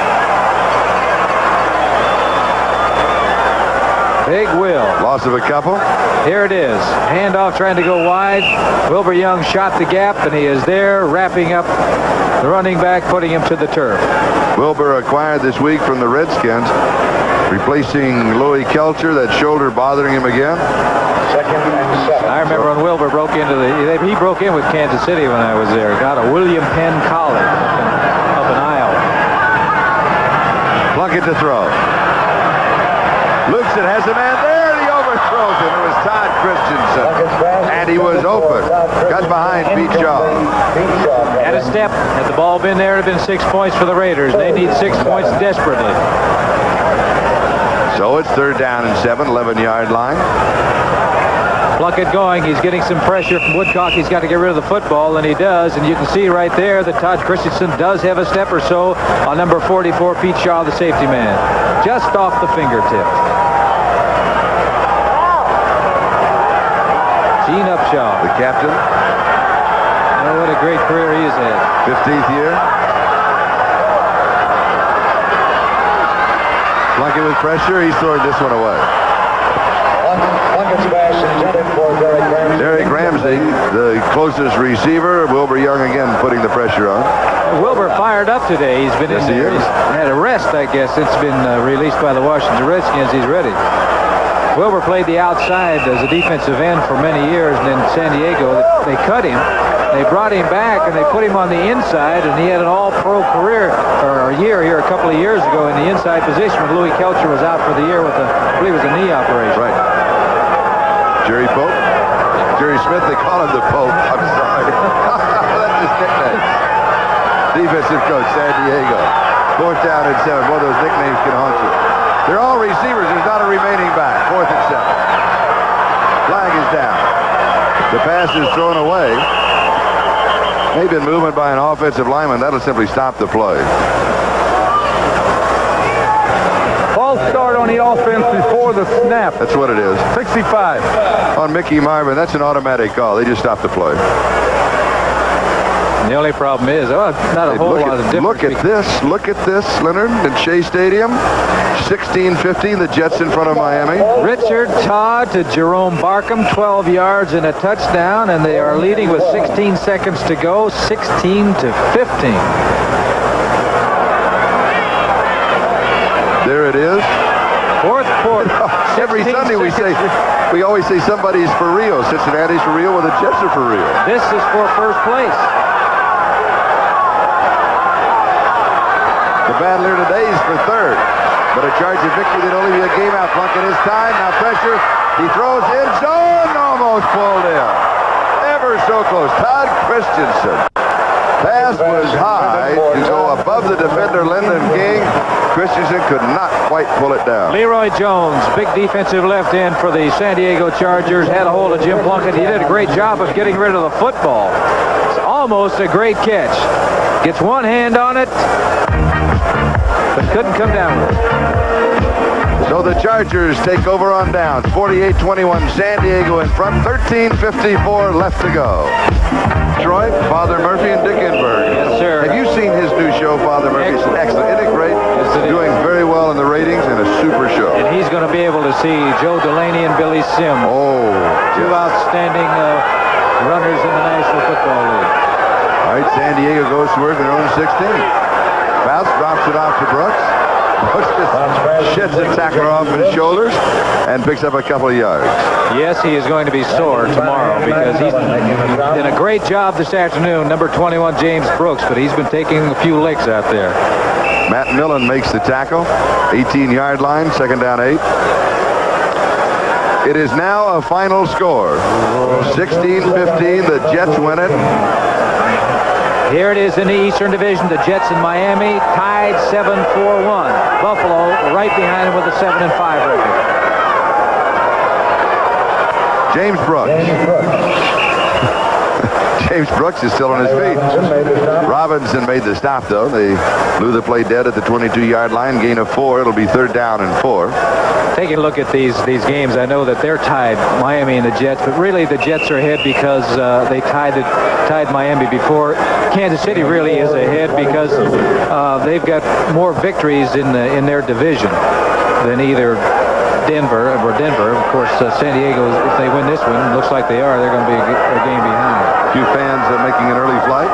Big Will. Loss of a couple. Here it is. Handoff trying to go wide. Wilbur Young shot the gap, and he is there wrapping up the running back, putting him to the turf. Wilbur acquired this week from the Redskins, replacing Louis Kelcher, that shoulder bothering him again. I remember when Wilbur broke into he broke in with Kansas City when I was there. Got a William Penn College up in Iowa. Plunkett to throw. Looks it, has a man there, and he overthrows him. It was Todd Christensen, and he was open. Got behind Pete Shaw. Had a step. Had the ball been there, it would have been 6 points for the Raiders. They need 6 points desperately. So it's 3rd down and 7, 11-yard line. Plunkett going. He's getting some pressure from Woodcock. He's got to get rid of the football, and he does. And you can see right there that Todd Christensen does have a step or so on number 44, Pete Shaw, the safety man. Just off the fingertip. Gene Upshaw. The captain. Oh, what a great career he has had. 15th year. Plunkett with pressure. He's throwing this one away. Derek Ramsey, the closest receiver. Wilbur Young again putting the pressure on. Wilbur fired up today. He's been in there. He's had a rest, I guess. It's been released by the Washington Redskins. He's ready. Wilbur played the outside as a defensive end for many years, and in San Diego, they cut him. They brought him back, and they put him on the inside, and he had an all-pro career, or a year here a couple of years ago in the inside position when Louis Kelcher was out for the year with I believe it was a knee operation. Right. Jerry Pope. Jerry Smith, they call him the Pope. I'm sorry. That's his nickname. Defensive coach, San Diego. 4th down and 7. Boy, those nicknames can haunt you. They're all receivers. There's not a remaining back. 4th and 7. Flag is down. The pass is thrown away. Maybe in movement by an offensive lineman. That'll simply stop the play. False start on the offense before the snap. That's what it is. 65. On Mickey Marvin, that's an automatic call. They just stopped the play. And the only problem is, not a whole lot of difference. Look at this, Leonard, in Shea Stadium. 16-15, the Jets in front of Miami. Richard Todd to Jerome Barkham, 12 yards and a touchdown, and they are leading with 16 seconds to go, 16-15. There it is. 4th quarter. Every Sunday we always say somebody's for real. Cincinnati's for real, well, the Jets are for real. This is for first place. The battle here today is for 3rd. But a Charger victory that only be a game out. Plunkett his time. Now pressure. He throws in zone. Almost pulled in. Ever so close. Todd Christensen. Pass was high to go above the defender, Lyndon King. Christensen could not quite pull it down. Leroy Jones, big defensive left end for the San Diego Chargers, had a hold of Jim Plunkett. He did a great job of getting rid of the football. It's almost a great catch. Gets one hand on it, but couldn't come down with it. So the Chargers take over on downs. 48-21, San Diego in front. 13:54 left to go. Troy, Father Murphy, and Dick Enberg. Yes, sir. Have you seen his new show, Father Murphy? It's excellent. Isn't it great? Yes, it is. Doing very well in the ratings and a super show. And he's going to be able to see Joe Delaney and Billy Sims. Oh, Two outstanding runners in the National Football League. All right, San Diego goes to work their own 16. Fouts drops it off to Brooks. Brooks just sheds the tackler off his shoulders and picks up a couple of yards. Yes, he is going to be sore tomorrow because he's done a great job this afternoon, number 21, James Brooks, but he's been taking a few licks out there. Matt Millen makes the tackle. 18-yard line, 2nd down 8. It is now a final score. 16-15, the Jets win it. Here it is in the Eastern Division. The Jets in Miami tied 7-4-1. Buffalo right behind him with a 7-5 record. James Brooks. James Brooks is still on his feet. Robinson made the stop, though. They blew the play dead at the 22-yard line. Gain of 4. It'll be 3rd down and 4. Taking a look at these games, I know that they're tied, Miami and the Jets, but really the Jets are ahead because they tied Miami before. Kansas City really is ahead because they've got more victories in their division than either Denver. Of course, San Diego, if they win this one, looks like they are, they're going to be a game behind. A few fans are making an early flight.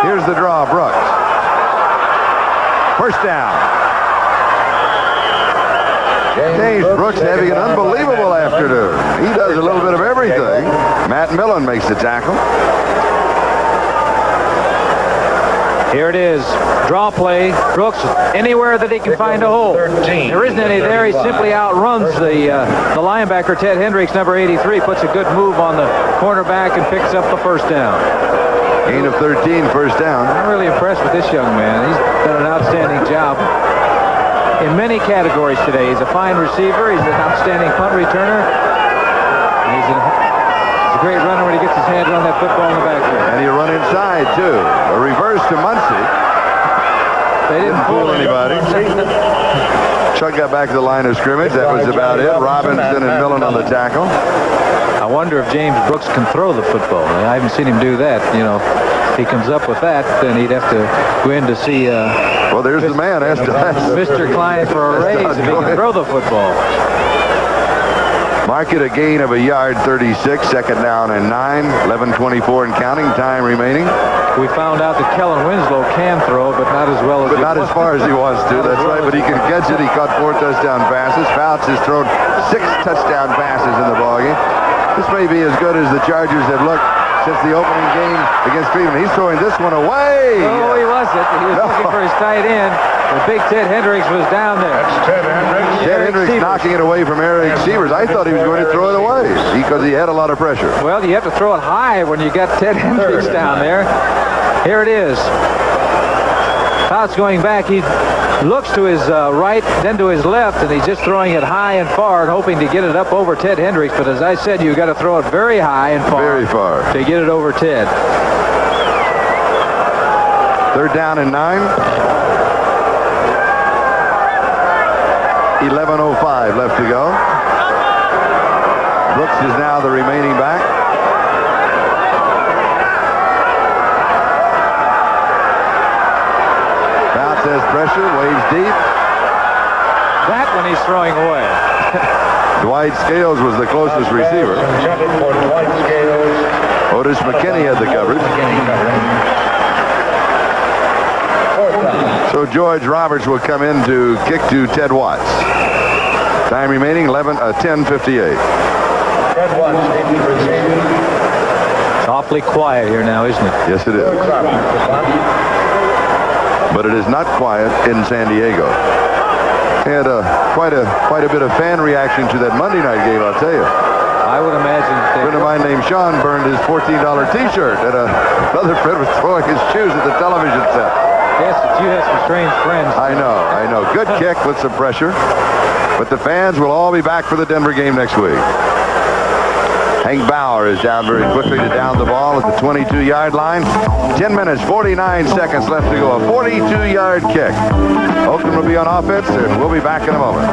Here's the draw, Brooks. First down. James Brooks having an unbelievable afternoon. He does a little bit of everything. Matt Millen makes the tackle. Here it is. Draw play. Brooks anywhere that he can find a hole. There isn't any there. He simply outruns the linebacker, Ted Hendricks, number 83. Puts a good move on the cornerback and picks up the first down. Gain of 13, first down. I'm really impressed with this young man. He's done an outstanding job in many categories today. He's a fine receiver. He's an outstanding punt returner. He's a great runner when he gets his hands on that football in the backfield. And he'll run inside, too. A reverse to Muncie. They didn't fool anybody. Chuck got back to the line of scrimmage. That was about it. Robinson and Millen on the tackle. I wonder if James Brooks can throw the football. I haven't seen him do that. You know, if he comes up with that, then he'd have to go in to see well, there's the man. Mr. Klein for a raise if he can throw the football. Mark it a gain of a yard, 36, 2nd down and 9, 11:24 and counting, time remaining. We found out that Kellen Winslow can throw, but not as well as not as far as he wants to. That's right, but he can catch it. He caught 4 touchdown passes. Fouts has thrown 6 touchdown passes in the ballgame. This may be as good as the Chargers have looked since the opening game against Cleveland. He's throwing this one away. Oh, he wasn't. He was looking for his tight end. The big Ted Hendricks was down there. That's Ted Hendricks. Ted Hendricks knocking it away from Eric Sievers. I thought he was going to throw it away because he had a lot of pressure. Well, you have to throw it high when you got Ted Hendricks down there. Here it is. Fouts going back. He looks to his right, then to his left, and he's just throwing it high and far and hoping to get it up over Ted Hendricks. But as I said, you've got to throw it very high and far. Very far. To get it over Ted. 3rd down and 9. 11:05 left to go. Brooks is now the remaining back. Fouts has pressure, waves deep. That one he's throwing away. Dwight Scales was the closest receiver. Otis McKinney had the coverage. So George Roberts will come in to kick to Ted Watts. Time remaining 10:58. Ted Watts, It's awfully quiet here now, isn't it? Yes, it is. But it is not quiet in San Diego. Had quite a bit of fan reaction to that Monday night game, I'll tell you. I would imagine A friend of mine named Sean burned his $14 T-shirt, and another friend was throwing his shoes at the television set. Yes, you have some strange friends. I know. Good kick with some pressure. But the fans will all be back for the Denver game next week. Hank Bauer is down very quickly to down the ball at the 22-yard line. 10 minutes, 49 seconds left to go. A 42-yard kick. Oakland will be on offense, and we'll be back in a moment.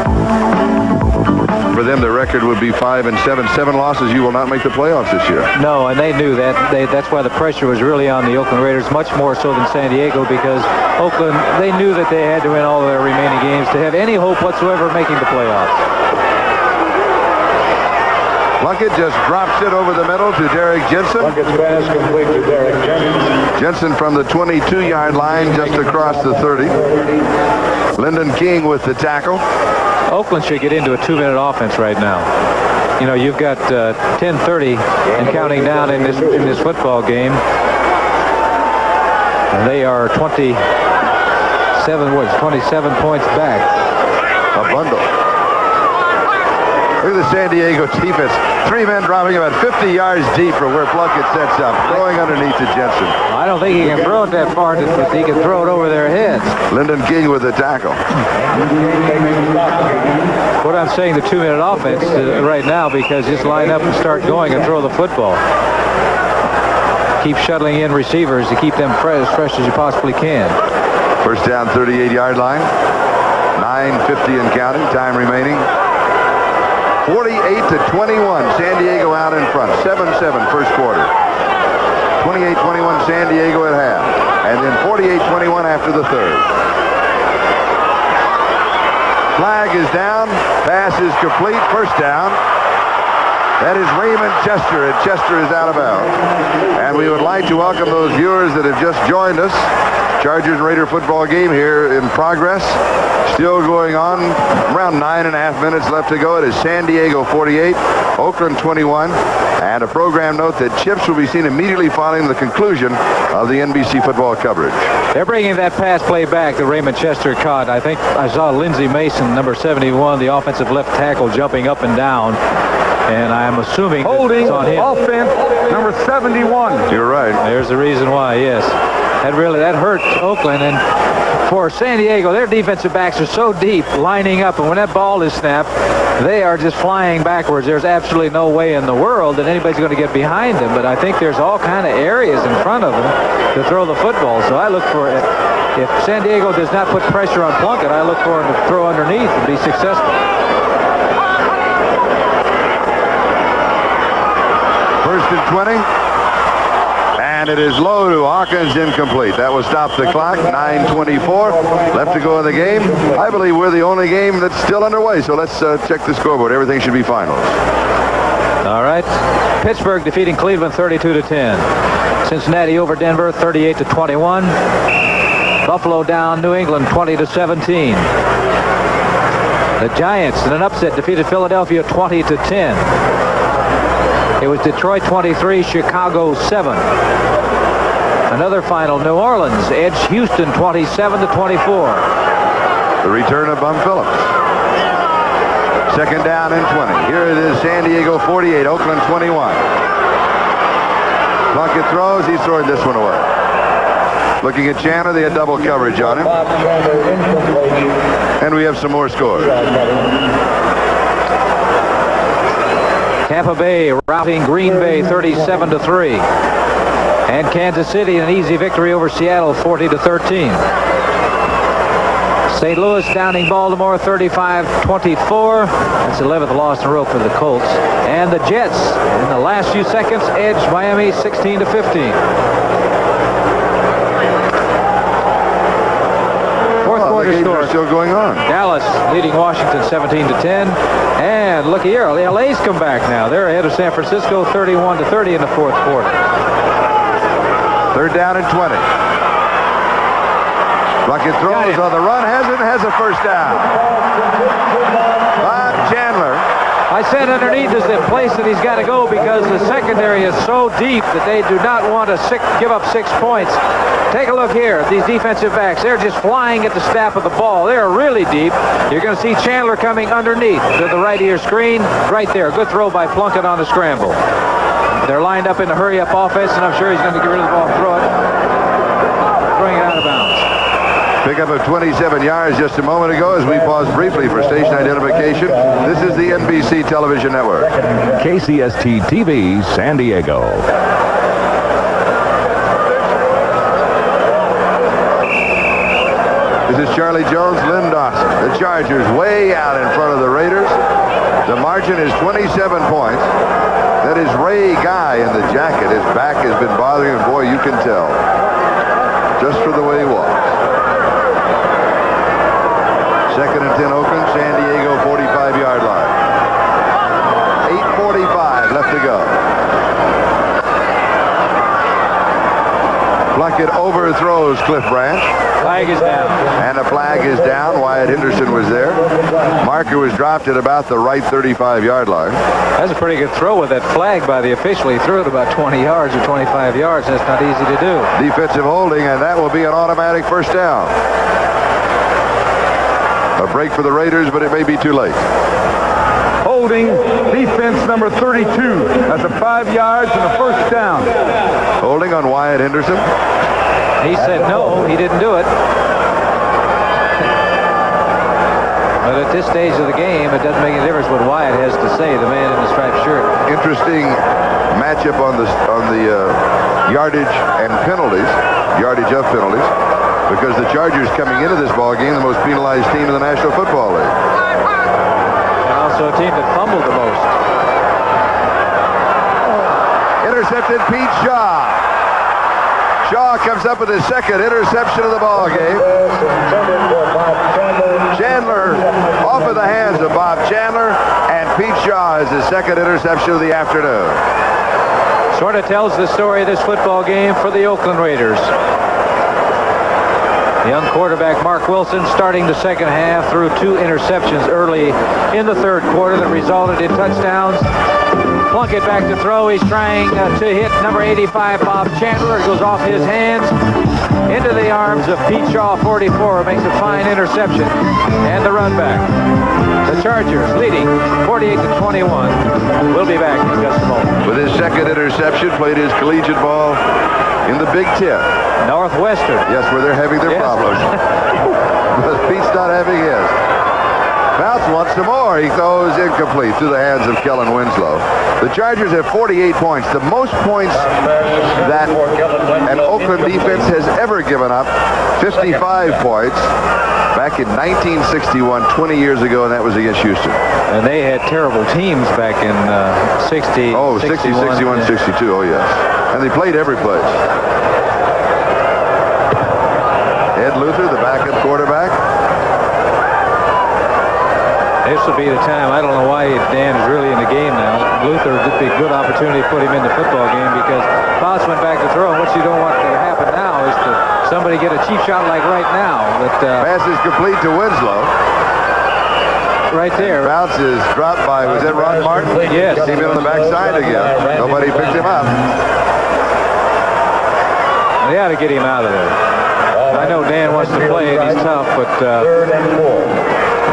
For them, the record would be 5-7. 7 losses, you will not make the playoffs this year. No, and they knew that. That's why the pressure was really on the Oakland Raiders, much more so than San Diego, because Oakland, they knew that they had to win all of their remaining games to have any hope whatsoever of making the playoffs. Plunkett just drops it over the middle to Derek Jensen. Plunkett's pass complete to Derek Jensen. Jensen from the 22-yard line just across the 30. Lyndon King with the tackle. Oakland should get into a 2-minute offense right now. You know, you've got 10:30 and counting down in this football game. And they are 27 points back. A bundle. Look at the San Diego defense. 3 men dropping about 50 yards deep from where Plunkett sets up, throwing underneath to Jensen. I don't think he can throw it that far, but he can throw it over their heads. Lyndon King with the tackle. What I'm saying, the 2-minute offense right now, because just line up and start going and throw the football. Keep shuttling in receivers to keep them as fresh as you possibly can. First down, 38-yard line. 9:50 and counting. Time remaining. 48-21. San Diego out in front. 7-7 first quarter. 28-21 San Diego at half. And then 48-21 after the third. Flag is down. Pass is complete. First down. That is Raymond Chester, and Chester is out of bounds. And we would like to welcome those viewers that have just joined us. Chargers and Raider football game here in progress. Still going on. Around 9.5 minutes left to go. It is San Diego 48, Oakland 21. And a program note that chips will be seen immediately following the conclusion of the NBC football coverage. They're bringing that pass play back that Raymond Chester caught. I think I saw Lindsey Mason, number 71, the offensive left tackle, jumping up and down. And I'm assuming Holding it's on him. offense, number 71. You're right. There's the reason why, yes. That hurt Oakland. And for San Diego, their defensive backs are so deep, lining up. And when that ball is snapped, they are just flying backwards. There's absolutely no way in the world that anybody's going to get behind them. But I think there's all kind of areas in front of them to throw the football. So I look for it. If San Diego does not put pressure on Plunkett, I look for him to throw underneath and be successful. First and 20. And it is low to Hawkins, incomplete. That will stop the clock. 9:24 left to go in the game. I believe we're the only game that's still underway. So let's check the scoreboard. Everything should be finals. All right. Pittsburgh defeating Cleveland 32-10. Cincinnati over Denver 38-21. Buffalo down New England 20-17. The Giants in an upset defeated Philadelphia 20-10. It was Detroit 23, Chicago 7. Another final, New Orleans edged Houston 27-24. The return of Bum Phillips. Second down and 20. Here it is, San Diego 48, Oakland 21. Plunkett throws, he's throwing this one away. Looking at Chandler, they had double coverage on him. And we have some more scores. Tampa Bay routing Green Bay 37-3. And Kansas City an easy victory over Seattle 40-13. St. Louis downing Baltimore 35-24. That's 11th loss in a row for the Colts. And the Jets in the last few seconds edged Miami 16-15. Fourth quarter score. Still going on. Dallas leading Washington 17-10. And look here, the LA's come back now. They're ahead of San Francisco 31-30 in the fourth quarter. Third down and 20. Plunkett throws on the run, has a first down. Bob Chandler. I said underneath is the place that he's got to go because the secondary is so deep that they do not want to give up 6 points. Take a look here at these defensive backs. They're just flying at the snap of the ball. They're really deep. You're going to see Chandler coming underneath to the right ear screen. Right there. Good throw by Plunkett on the scramble. They're lined up in a hurry-up offense, and I'm sure he's going to get rid of the ball and throw it. Throwing it out of bounds. Pickup of 27 yards just a moment ago as we pause briefly for station identification. This is the NBC Television Network. KCST TV, San Diego. This is Charlie Jones, Lynn Dawson. The Chargers way out in front of the Raiders. The margin is 27 points. That is Ray Guy in the jacket. His back has been bothering him. Boy, you can tell. Just for the way he walks. Second and 10 Oakland, San Diego 45-yard line. 8:45 left to go. Plunkett overthrows Cliff Branch. Flag is down. And the flag is down. Wyatt Henderson was there. Marker was dropped at about the right 35-yard line. That's a pretty good throw with that flag by the official. He threw it about 20 yards or 25 yards. That's not easy to do. Defensive holding, and that will be an automatic first down. A break for the Raiders, but it may be too late. holding defense number 32. That's a 5 yards and a first down. Holding on Wyatt Henderson. He said no, he didn't do it. But at this stage of the game, it doesn't make any difference what Wyatt has to say, the man in the striped shirt. Interesting matchup on the yardage and penalties, yardage of penalties, because the Chargers coming into this ball game, the most penalized team in the National Football League. And also a team that fumbled the most. Intercepted Pete Shaw. Shaw comes up with his second interception of the ball game. Chandler off of the hands of Bob Chandler, and Pete Shaw is his second interception of the afternoon. Sort of tells the story of this football game for the Oakland Raiders. Young quarterback Mark Wilson starting the second half, threw 2 interceptions early in the third quarter that resulted in touchdowns. Plunkett back to throw. He's trying to hit number 85, Bob Chandler. It goes off his hands into the arms of Pete Shaw, 44. Makes a fine interception. And the run back. The Chargers leading 48-21. We'll be back in just a moment. With his second interception, played his collegiate ball in the Big Ten. Northwestern. Yes, where they're having their problems. But Pete's not having his. Bounce wants some more. He throws incomplete through the hands of Kellen Winslow. The Chargers have 48 points, the most points that an Oakland defense has ever given up. 55 points back in 1961, 20 years ago, and that was against Houston. And they had terrible teams back in 60. Oh, 60, 61, 62. Oh, yes. And they played every place. Ed Luther, the backup quarterback. This will be the time. I don't know why Dan is really in the game now. Luther would be a good opportunity to put him in the football game because Fouts went back to throw. And what you don't want to happen now is to somebody get a cheap shot like right now. But pass is complete to Winslow. Right there. Bounce is dropped by, was that Ron Martin? Yes. Came in on the backside again. Nobody picked him up. They ought to get him out of there. I know Dan wants to play and he's tough, but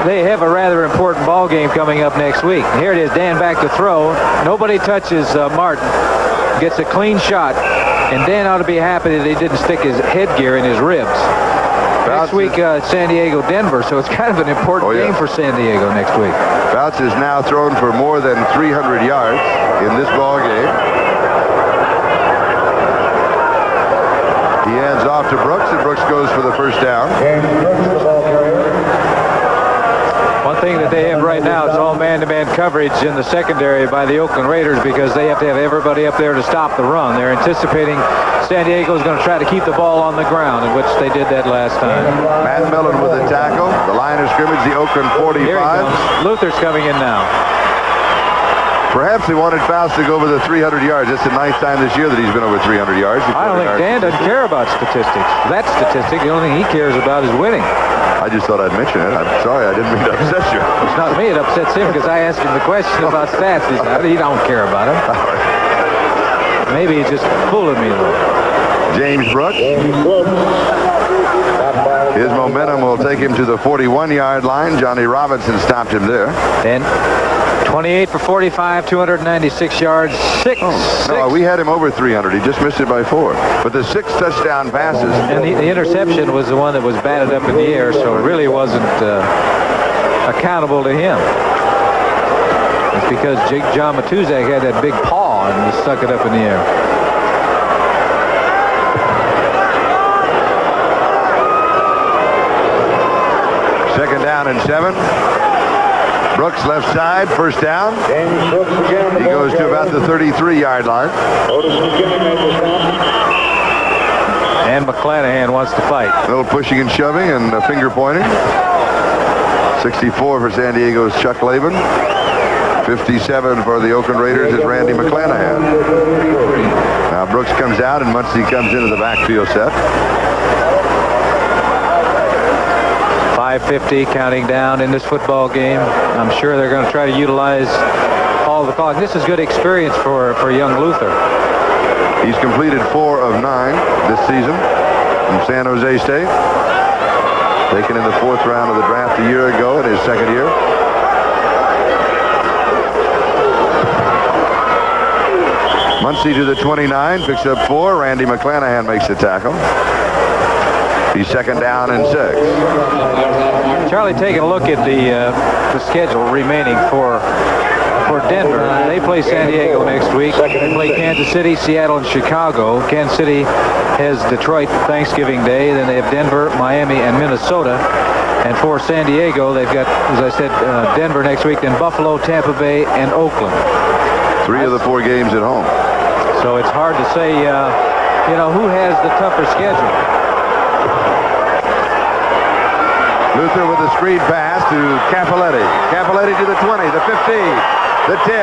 they have a rather important ball game coming up next week. Here it is, Dan back to throw. Nobody touches Martin. Gets a clean shot, and Dan ought to be happy that he didn't stick his headgear in his ribs. Next week, San Diego, Denver, so it's kind of an important game for San Diego next week. Fouts is now thrown for more than 300 yards in this ball game. He hands off to Brooks, and Brooks goes for the first down. One thing that they have right now is all man-to-man coverage in the secondary by the Oakland Raiders because they have to have everybody up there to stop the run. They're anticipating San Diego is going to try to keep the ball on the ground, in which they did that last time. Matt Millen with a tackle. The line of scrimmage, the Oakland 45. Here he comes. Luther's coming in now. Perhaps they wanted Fouts to go over the 300 yards. That's the 9th time this year that he's been over 300 yards. I don't think Dan doesn't care about statistics. That statistic, the only thing he cares about is winning. I just thought I'd mention it. I'm sorry, I didn't mean to upset you. It's not me, it upsets him because I asked him the question about stats. He said he don't care about them. Maybe he's just fooling me though. James Brooks. His momentum will take him to the 41-yard line. Johnny Robinson stopped him there. Then 28 for 45, 296 yards, 6. No, we had him over 300. He just missed it by 4. But the 6 touchdown passes. And the interception was the one that was batted up in the air, so it really wasn't accountable to him. It's because John Matuzak had that big paw and he stuck it up in the air. Second down and 7. Brooks left side, first down. He goes to about the 33-yard line. And McClanahan wants to fight. A little pushing and shoving and finger pointing. 64 for San Diego's Chuck Laban. 57 for the Oakland Raiders is Randy McClanahan. Now Brooks comes out and Muncie comes into the backfield set. 5:50 counting down in this football game. I'm sure they're going to try to utilize all the clock. This is good experience for young Luther. He's completed 4 of 9 this season from San Jose State. Taken in the 4th round of the draft a year ago in his second year. Muncie to the 29, picks up 4. Randy McClanahan makes the tackle. He's second down and 6. Charlie, taking a look at the schedule remaining for Denver. They play San Diego next week. They play Kansas City, Seattle, and Chicago. Kansas City has Detroit Thanksgiving Day. Then they have Denver, Miami, and Minnesota. And for San Diego, they've got, as I said, Denver next week, then Buffalo, Tampa Bay, and Oakland. 3 of the 4 games at home. So it's hard to say, who has the tougher schedule. Luther with a screen pass to Cappelletti. Cappelletti to the 20, the 15, the 10.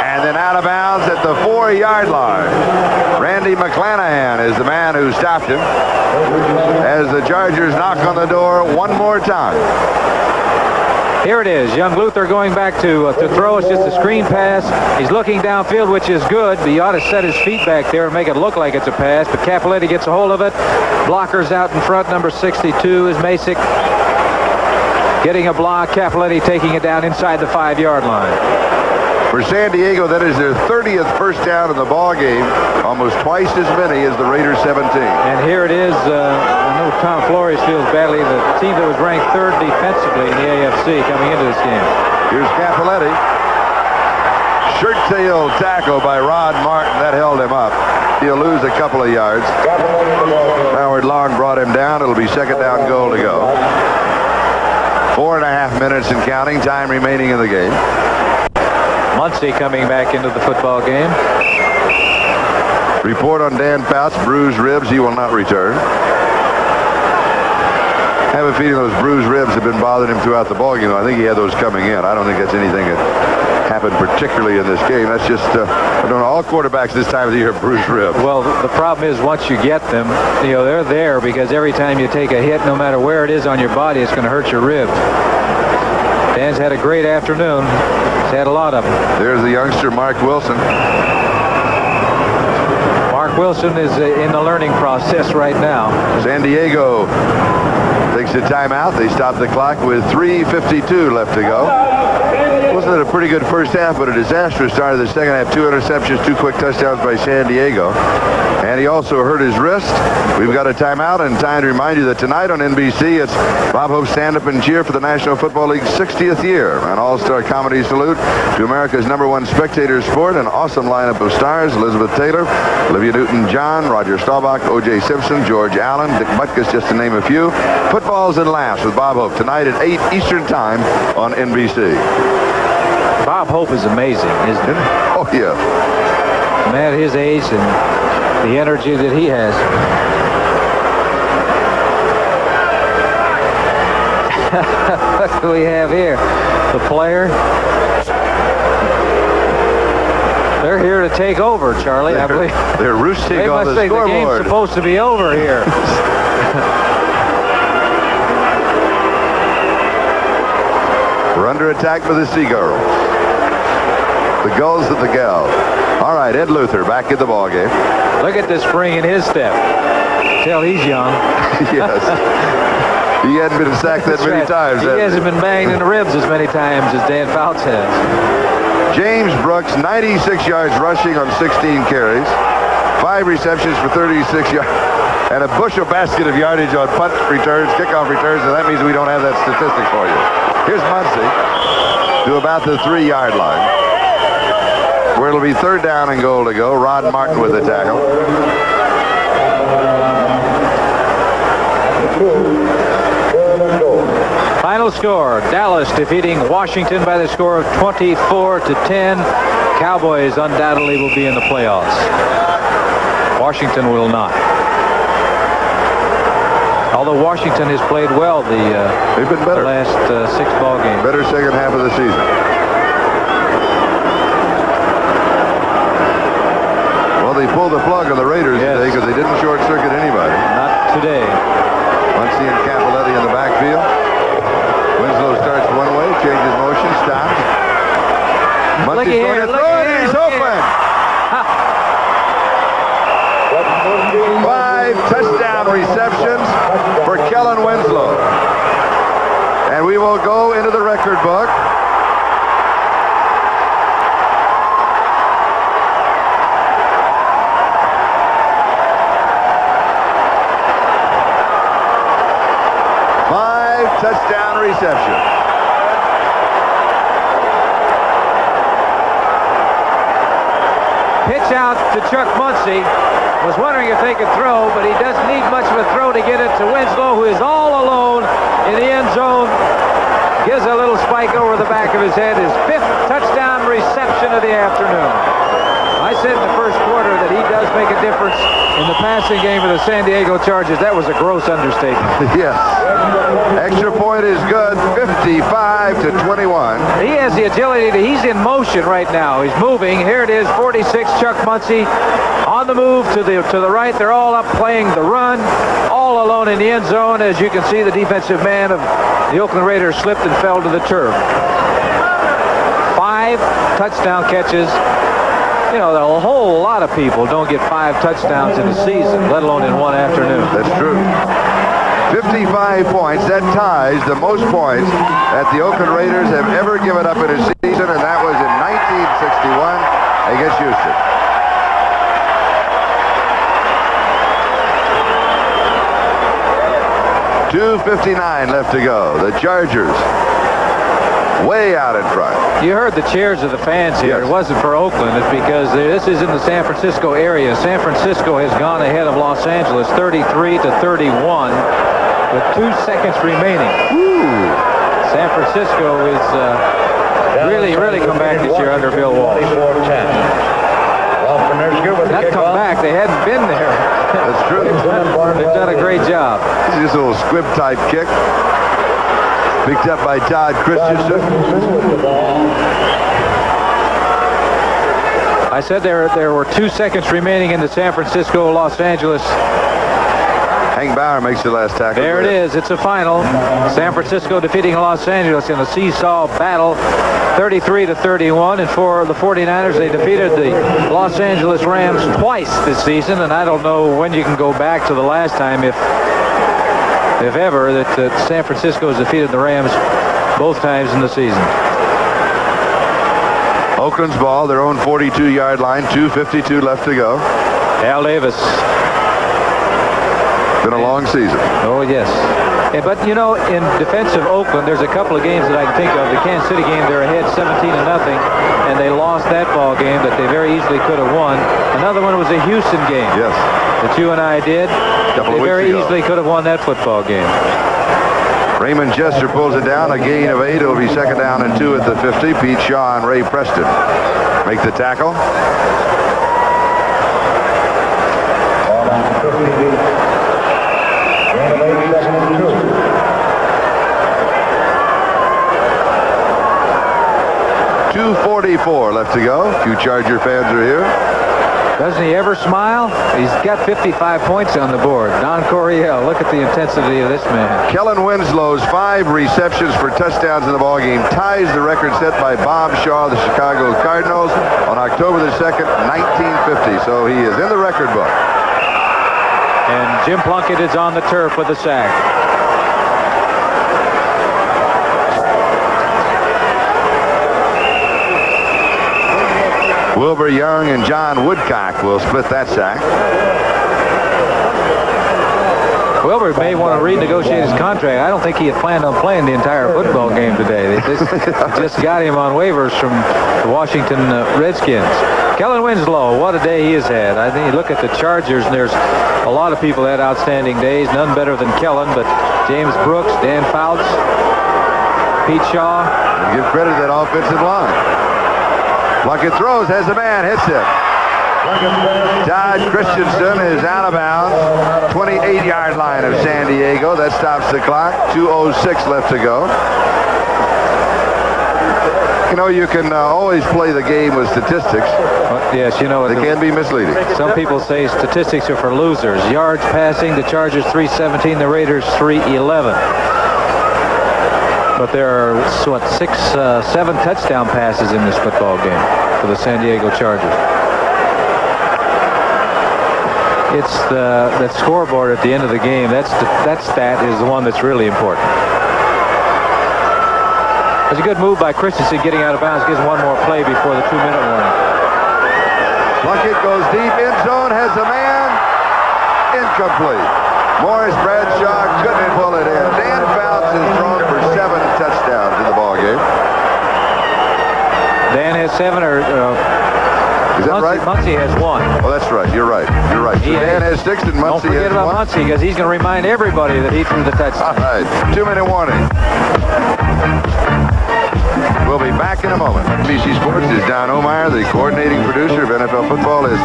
And then out of bounds at the 4-yard line. Randy McClanahan is the man who stopped him as the Chargers knock on the door one more time. Here it is. Young Luther going back to throw. It's just a screen pass. He's looking downfield, which is good. But he ought to set his feet back there and make it look like it's a pass. But Cappelletti gets a hold of it. Blockers out in front. Number 62 is Masick. Getting a block. Cappelletti taking it down inside the 5-yard line. For San Diego, that is their 30th first down in the ball game, almost twice as many as the Raiders' 17. And here it is. I know Tom Flores feels badly. The team that was ranked 3rd defensively in the AFC coming into this game. Here's Cappelletti. Shirt-tail tackle by Rod Martin. That held him up. He'll lose a couple of yards. Howard Long brought him down. It'll be second down goal to go. 4.5 minutes and counting. Time remaining in the game. Muncie coming back into the football game. Report on Dan Fouts, bruised ribs. He will not return. I have a feeling those bruised ribs have been bothering him throughout the ball game. I think he had those coming in. I don't think that's anything that happened particularly in this game. That's just, I don't know, all quarterbacks this time of the year have bruised ribs. Well, the problem is once you get them, they're there because every time you take a hit, no matter where it is on your body, it's going to hurt your ribs. Dan's had a great afternoon. He's had a lot of them. There's the youngster, Mark Wilson. Mark Wilson is in the learning process right now. San Diego takes a timeout. They stop the clock with 3:52 left to go. Wasn't it a pretty good first half, but a disastrous start of the second half. 2 interceptions, 2 quick touchdowns by San Diego. And he also hurt his wrist. We've got a timeout, and time to remind you that tonight on NBC, it's Bob Hope's Stand Up and Cheer for the National Football League's 60th year. An all-star comedy salute to America's #1 spectator sport. An awesome lineup of stars: Elizabeth Taylor, Olivia Newton-John, Roger Staubach, O.J. Simpson, George Allen, Dick Butkus, just to name a few. Footballs and Laughs with Bob Hope tonight at 8 Eastern Time on NBC. Bob Hope is amazing, isn't he? Oh, yeah. A man at his age and the energy that he has. What do we have here? The player. They're here to take over, Charlie, I believe. They're roosting they on must the say scoreboard. the game's supposed to be over here. We're under attack by the Seagulls. The Gulls and the Gals. All right, Ed Luther back in the ball game. Look at this spring in his step. Tell he's young. Yes. He hadn't been sacked that many times. He hasn't been banged in the ribs as many times as Dan Fouts has. James Brooks, 96 yards rushing on 16 carries. 5 receptions for 36 yards. And a bushel basket of yardage on punt returns, kickoff returns, and that means we don't have that statistic for you. Here's Muncie to about the 3-yard line, where it'll be 3rd down and goal to go. Rod Martin with the tackle. Final score, Dallas defeating Washington by the score of 24-10. Cowboys undoubtedly will be in the playoffs. Washington will not. Although Washington has played well they've been better. The last 6 ball games. Better second half of the season. Well, they pulled the plug on the Raiders today because they didn't short-circuit anybody. Not today. Muncie and Cappelletti in the backfield. Winslow starts one way, changes motion, stops. Muncie's going to throw it, he's open! 5 touchdown receptions for Kellen Winslow. And we will go into the record book touchdown reception. Pitch out to Chuck Muncie. Was wondering if they could throw, but he doesn't need much of a throw to get it to Winslow, who is all alone in the end zone. Gives a little spike over the back of his head. His 5th touchdown reception of the afternoon. I said in the first quarter that he does make a difference in the passing game of the San Diego Chargers. That was a gross understatement. Yes. Extra point is good. 55-21. He has the agility. He's in motion right now. He's moving. Here it is, 46, Chuck Muncie. On the move to the right. They're all up playing the run. All alone in the end zone. As you can see, the defensive man of the Oakland Raiders slipped and fell to the turf. 5 touchdown catches. You know, a whole lot of people don't get 5 touchdowns in a season, let alone in one afternoon. That's true. 55 points. That ties the most points that the Oakland Raiders have ever given up in a season, and that was in 1961 against Houston. .259 left to go. The Chargers way out in front. You heard the cheers of the fans here. Yes. It wasn't for Oakland. It's because this is in the San Francisco area. San Francisco has gone ahead of Los Angeles 33-31 with 2 seconds remaining. Ooh. San Francisco is really come back this year under Bill Walsh. Not come back. They hadn't been there. That's true. They've done a great job. This little squib type kick. Picked up by Todd Christensen. I said there were 2 seconds remaining in the San Francisco-Los Angeles. Hank Bauer makes the last tackle. There it is. It's a final. San Francisco defeating Los Angeles in a seesaw battle, 33-31. And for the 49ers, they defeated the Los Angeles Rams twice this season. And I don't know when you can go back to the last time, if ever, that San Francisco has defeated the Rams both times in the season. Oakland's ball, their own 42-yard line, 2:52 left to go. Al Davis. Been a long season. Oh, yes. Yeah, but, you know, in defense of Oakland, there's a couple of games that I can think of. The Kansas City game, they're ahead 17-0, and they lost that ball game that they very easily could have won. Another one was a Houston game. Yes. That you and I did. They very easily could have won that football game. Raymond Chester pulls it down, a gain of 8. It'll be 2nd down and 2 at the 50. Pete Shaw and Ray Preston make the tackle. .244 left to go. A few Charger fans are here. Doesn't he ever smile? He's got 55 points on the board. Don Coryell, look at the intensity of this man. Kellen Winslow's 5 receptions for touchdowns in the ballgame ties the record set by Bob Shaw of the Chicago Cardinals on October the 2nd, 1950. So he is in the record book. And Jim Plunkett is on the turf with a sack. Wilbur Young and John Woodcock will split that sack. Wilbur may want to renegotiate his contract. I don't think he had planned on playing the entire football game today. They just got him on waivers from the Washington Redskins. Kellen Winslow, what a day he has had. I think you look at the Chargers, and there's a lot of people that had outstanding days. None better than Kellen, but James Brooks, Dan Fouts, Pete Shaw. And give credit to that offensive line. Plunkett throws, has a man, hits him. Todd Christensen is out of bounds. 28-yard line of San Diego. That stops the clock. 2:06 left to go. You know, you can always play the game with statistics. Well, yes, you know. They can be misleading. Some people say statistics are for losers. Yards passing, the Chargers 317, the Raiders 311. But there are, what, 7 touchdown passes in this football game for the San Diego Chargers. It's that scoreboard at the end of the game. That stat is the one that's really important. It's a good move by Christensen getting out of bounds. Gives one more play before the 2-minute warning. Plunkett goes deep, end zone, has a man. Incomplete. Morris Bradshaw couldn't pull it in. Dan Fouts has thrown for 7 touchdowns in the ball game. Dan has 7, or Is that right? Muncie has 1. Oh, that's right. You're right. You're right. So Dan has 6 and Don't Muncie forget has about 1. Muncie, because he's going to remind everybody that he threw the touchdown. All right. 2-minute warning. We'll be back in a moment. NBC Sports is Don Omeyer. The coordinating producer of NFL football is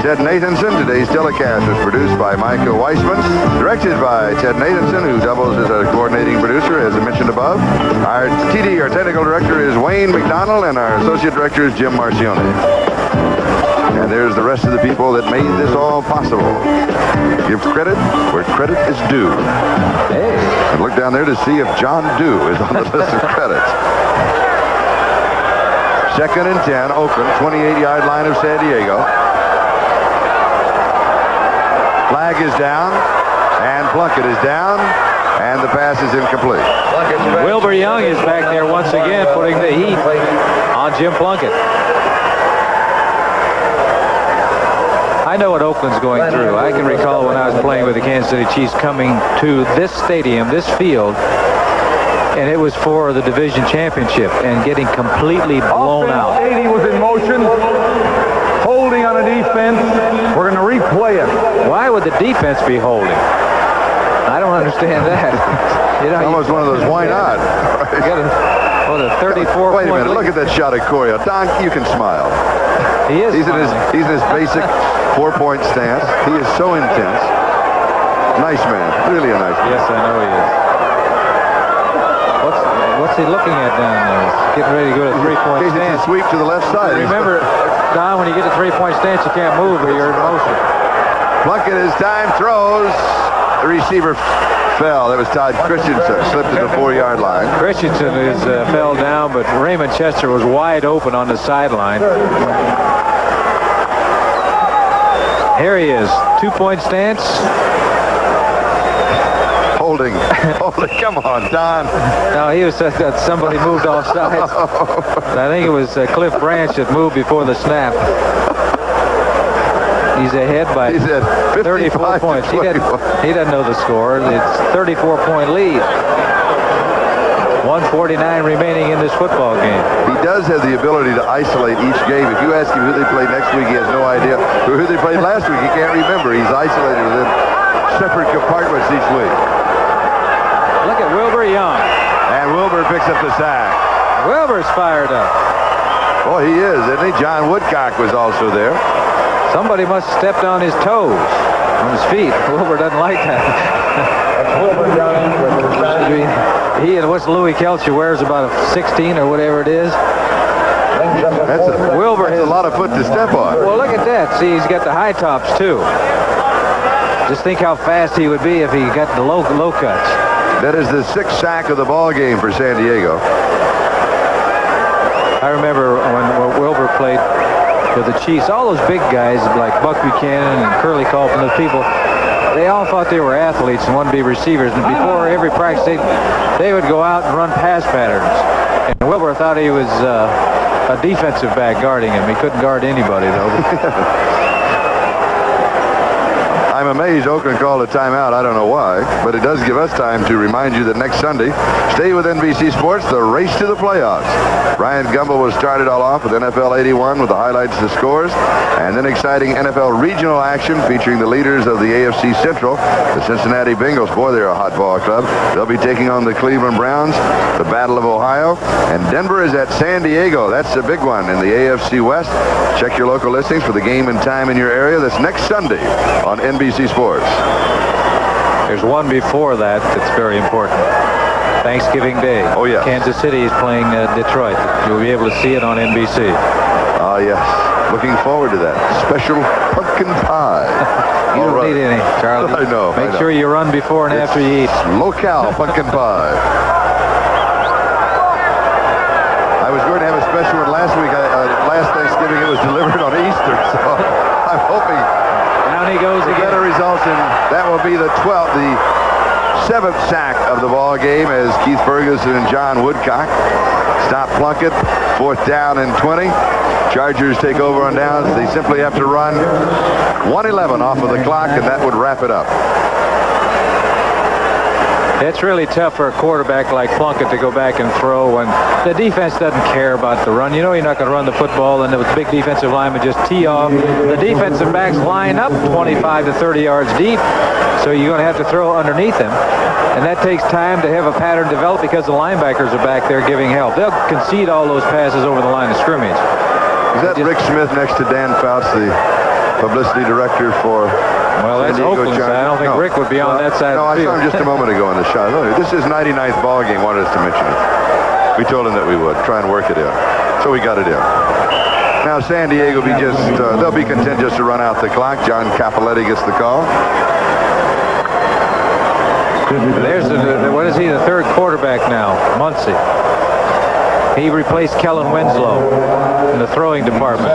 Ted Nathanson. Today's telecast was produced by Micah Weissman, directed by Ted Nathanson, who doubles as a coordinating producer, as I mentioned above. Our TD, our technical director, is Wayne McDonald, and our associate director is Jim Marcione. And there's the rest of the people that made this all possible. Give credit where credit is due. Hey. And look down there to see if John Dew is on the list of credits. 2nd and 10, Oakland, 28-yard line of San Diego. Flag is down, and Plunkett is down, and the pass is incomplete. Wilbur Young is back there once again, putting the heat on Jim Plunkett. I know what Oakland's going through. I can recall when I was playing with the Kansas City Chiefs coming to this stadium, this field, and it was for the division championship, and getting completely blown out. 80 was in motion, holding on a defense. We're going to replay it. Why would the defense be holding? I don't understand that. You know, Almost one of those, why not? You got a 34. Wait a minute, look at that shot of Coria. Don, you can smile. He is. He's in his basic 4-point stance. He is so intense. Nice man, really a nice man. Yes, I know he is. What's he looking at down there? He's getting ready to go to 3-point It's stance. a sweep to the left side. Remember, Don, when you get to 3-point stance, you can't move or you're in motion. Plunkett, his time throws. The receiver fell. That was Todd Christensen. Slipped to the 4-yard line. Christensen fell down, but Raymond Chester was wide open on the sideline. Here he is. 2-point stance. Holding. Come on, Don. No, he was somebody moved off sides. I think it was Cliff Branch that moved before the snap. He's ahead by 34 points. He doesn't know the score. It's 34-point lead. 1:49 remaining in this football game. He does have the ability to isolate each game. If you ask him who they play next week, he has no idea. Who they played last week, he can't remember. He's isolated within separate compartments each week. Look at Wilbur Young. And Wilbur picks up the sack. Wilbur's fired up. Boy, he is, isn't he? John Woodcock was also there. Somebody must have stepped on his toes, on his feet. Wilbur doesn't like that. He and what's Louis Kelcher wears about a 16 or whatever it is. Wilbur has a lot of foot to step on. Well, look at that. See, he's got the high tops too. Just think how fast he would be if he got the low cuts. That is the 6th sack of the ball game for San Diego. I remember when Wilbur played with the Chiefs, all those big guys like Buck Buchanan and Curly Culp and those people, they all thought they were athletes and wanted to be receivers. And before every practice, they would go out and run pass patterns. And Wilbur thought he was a defensive back guarding him. He couldn't guard anybody, though. I'm amazed Oakland called a timeout. I don't know why, but it does give us time to remind you that next Sunday, stay with NBC Sports, the race to the playoffs. Ryan Gumbel was started all off with NFL 81 with the highlights of the scores, and then exciting NFL regional action featuring the leaders of the AFC Central, the Cincinnati Bengals. Boy, they're a hot ball club. They'll be taking on the Cleveland Browns, the Battle of Ohio, and Denver is at San Diego. That's the big one in the AFC West. Check your local listings for the game and time in your area. That's next Sunday on NBC Sports. There's one before that that's very important. Thanksgiving Day. Oh, yes. Kansas City is playing Detroit. You'll be able to see it on NBC. Ah, yes. Looking forward to that. Special pumpkin pie. You don't need any, Charlie. I know. Make sure you run before and after you eat. Locale pumpkin pie. I was going to have a special one last week. Last Thanksgiving, it was delivered on Easter, so I'm hoping Down he goes again. better results, and that will be the 7th sack of the ball game as Keith Ferguson and John Woodcock stop Plunkett. 4th down and 20. Chargers take over on downs. They simply have to run 1:11 off of the clock, and that would wrap it up. It's really tough for a quarterback like Plunkett to go back and throw when the defense doesn't care about the run. You know you're not going to run the football, and the big defensive linemen just tee off. The defensive backs line up 25 to 30 yards deep, so you're going to have to throw underneath them. And that takes time to have a pattern develop because the linebackers are back there giving help. They'll concede all those passes over the line of scrimmage. Is that Rick Smith next to Dan Fouts, the publicity director for Well, that's Oakland side. I don't think Rick would be on that side No, of the I field. saw him just a moment ago on the shot. Look, this is 99th ball game. Wanted us to mention it. We told him that we would try and work it in. So we got it in. Now San Diego they'll be content just to run out the clock. John Capoletti gets the call. There's what is he, the third quarterback now, Muncie. He replaced Kellen Winslow in the throwing department.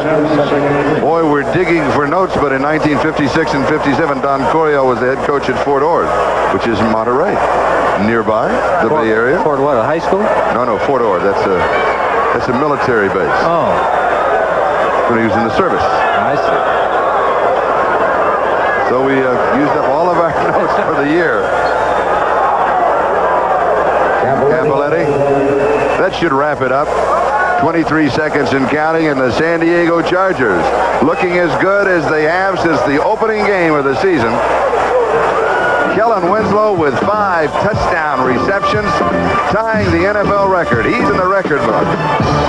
Boy, we're digging for notes, but in 1956 and 57, Don Coryell was the head coach at Fort Ord, which is Monterey, nearby the Bay Area. Fort what, a high school? No, Fort Ord. That's a military base. Oh. When he was in the service. I see. So we used up all of our notes for the year. Capoletti. That should wrap it up. 23 seconds and counting, and the San Diego Chargers looking as good as they have since the opening game of the season. Kellen Winslow with 5 touchdown receptions, tying the NFL record. He's in the record book.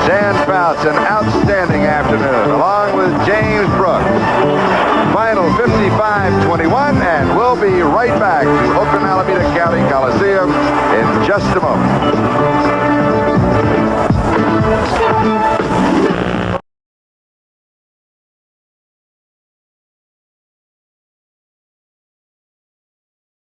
Dan Fouts, an outstanding afternoon, along with James Brooks. Final 55-21, and we'll be right back to Oakland Alameda County Coliseum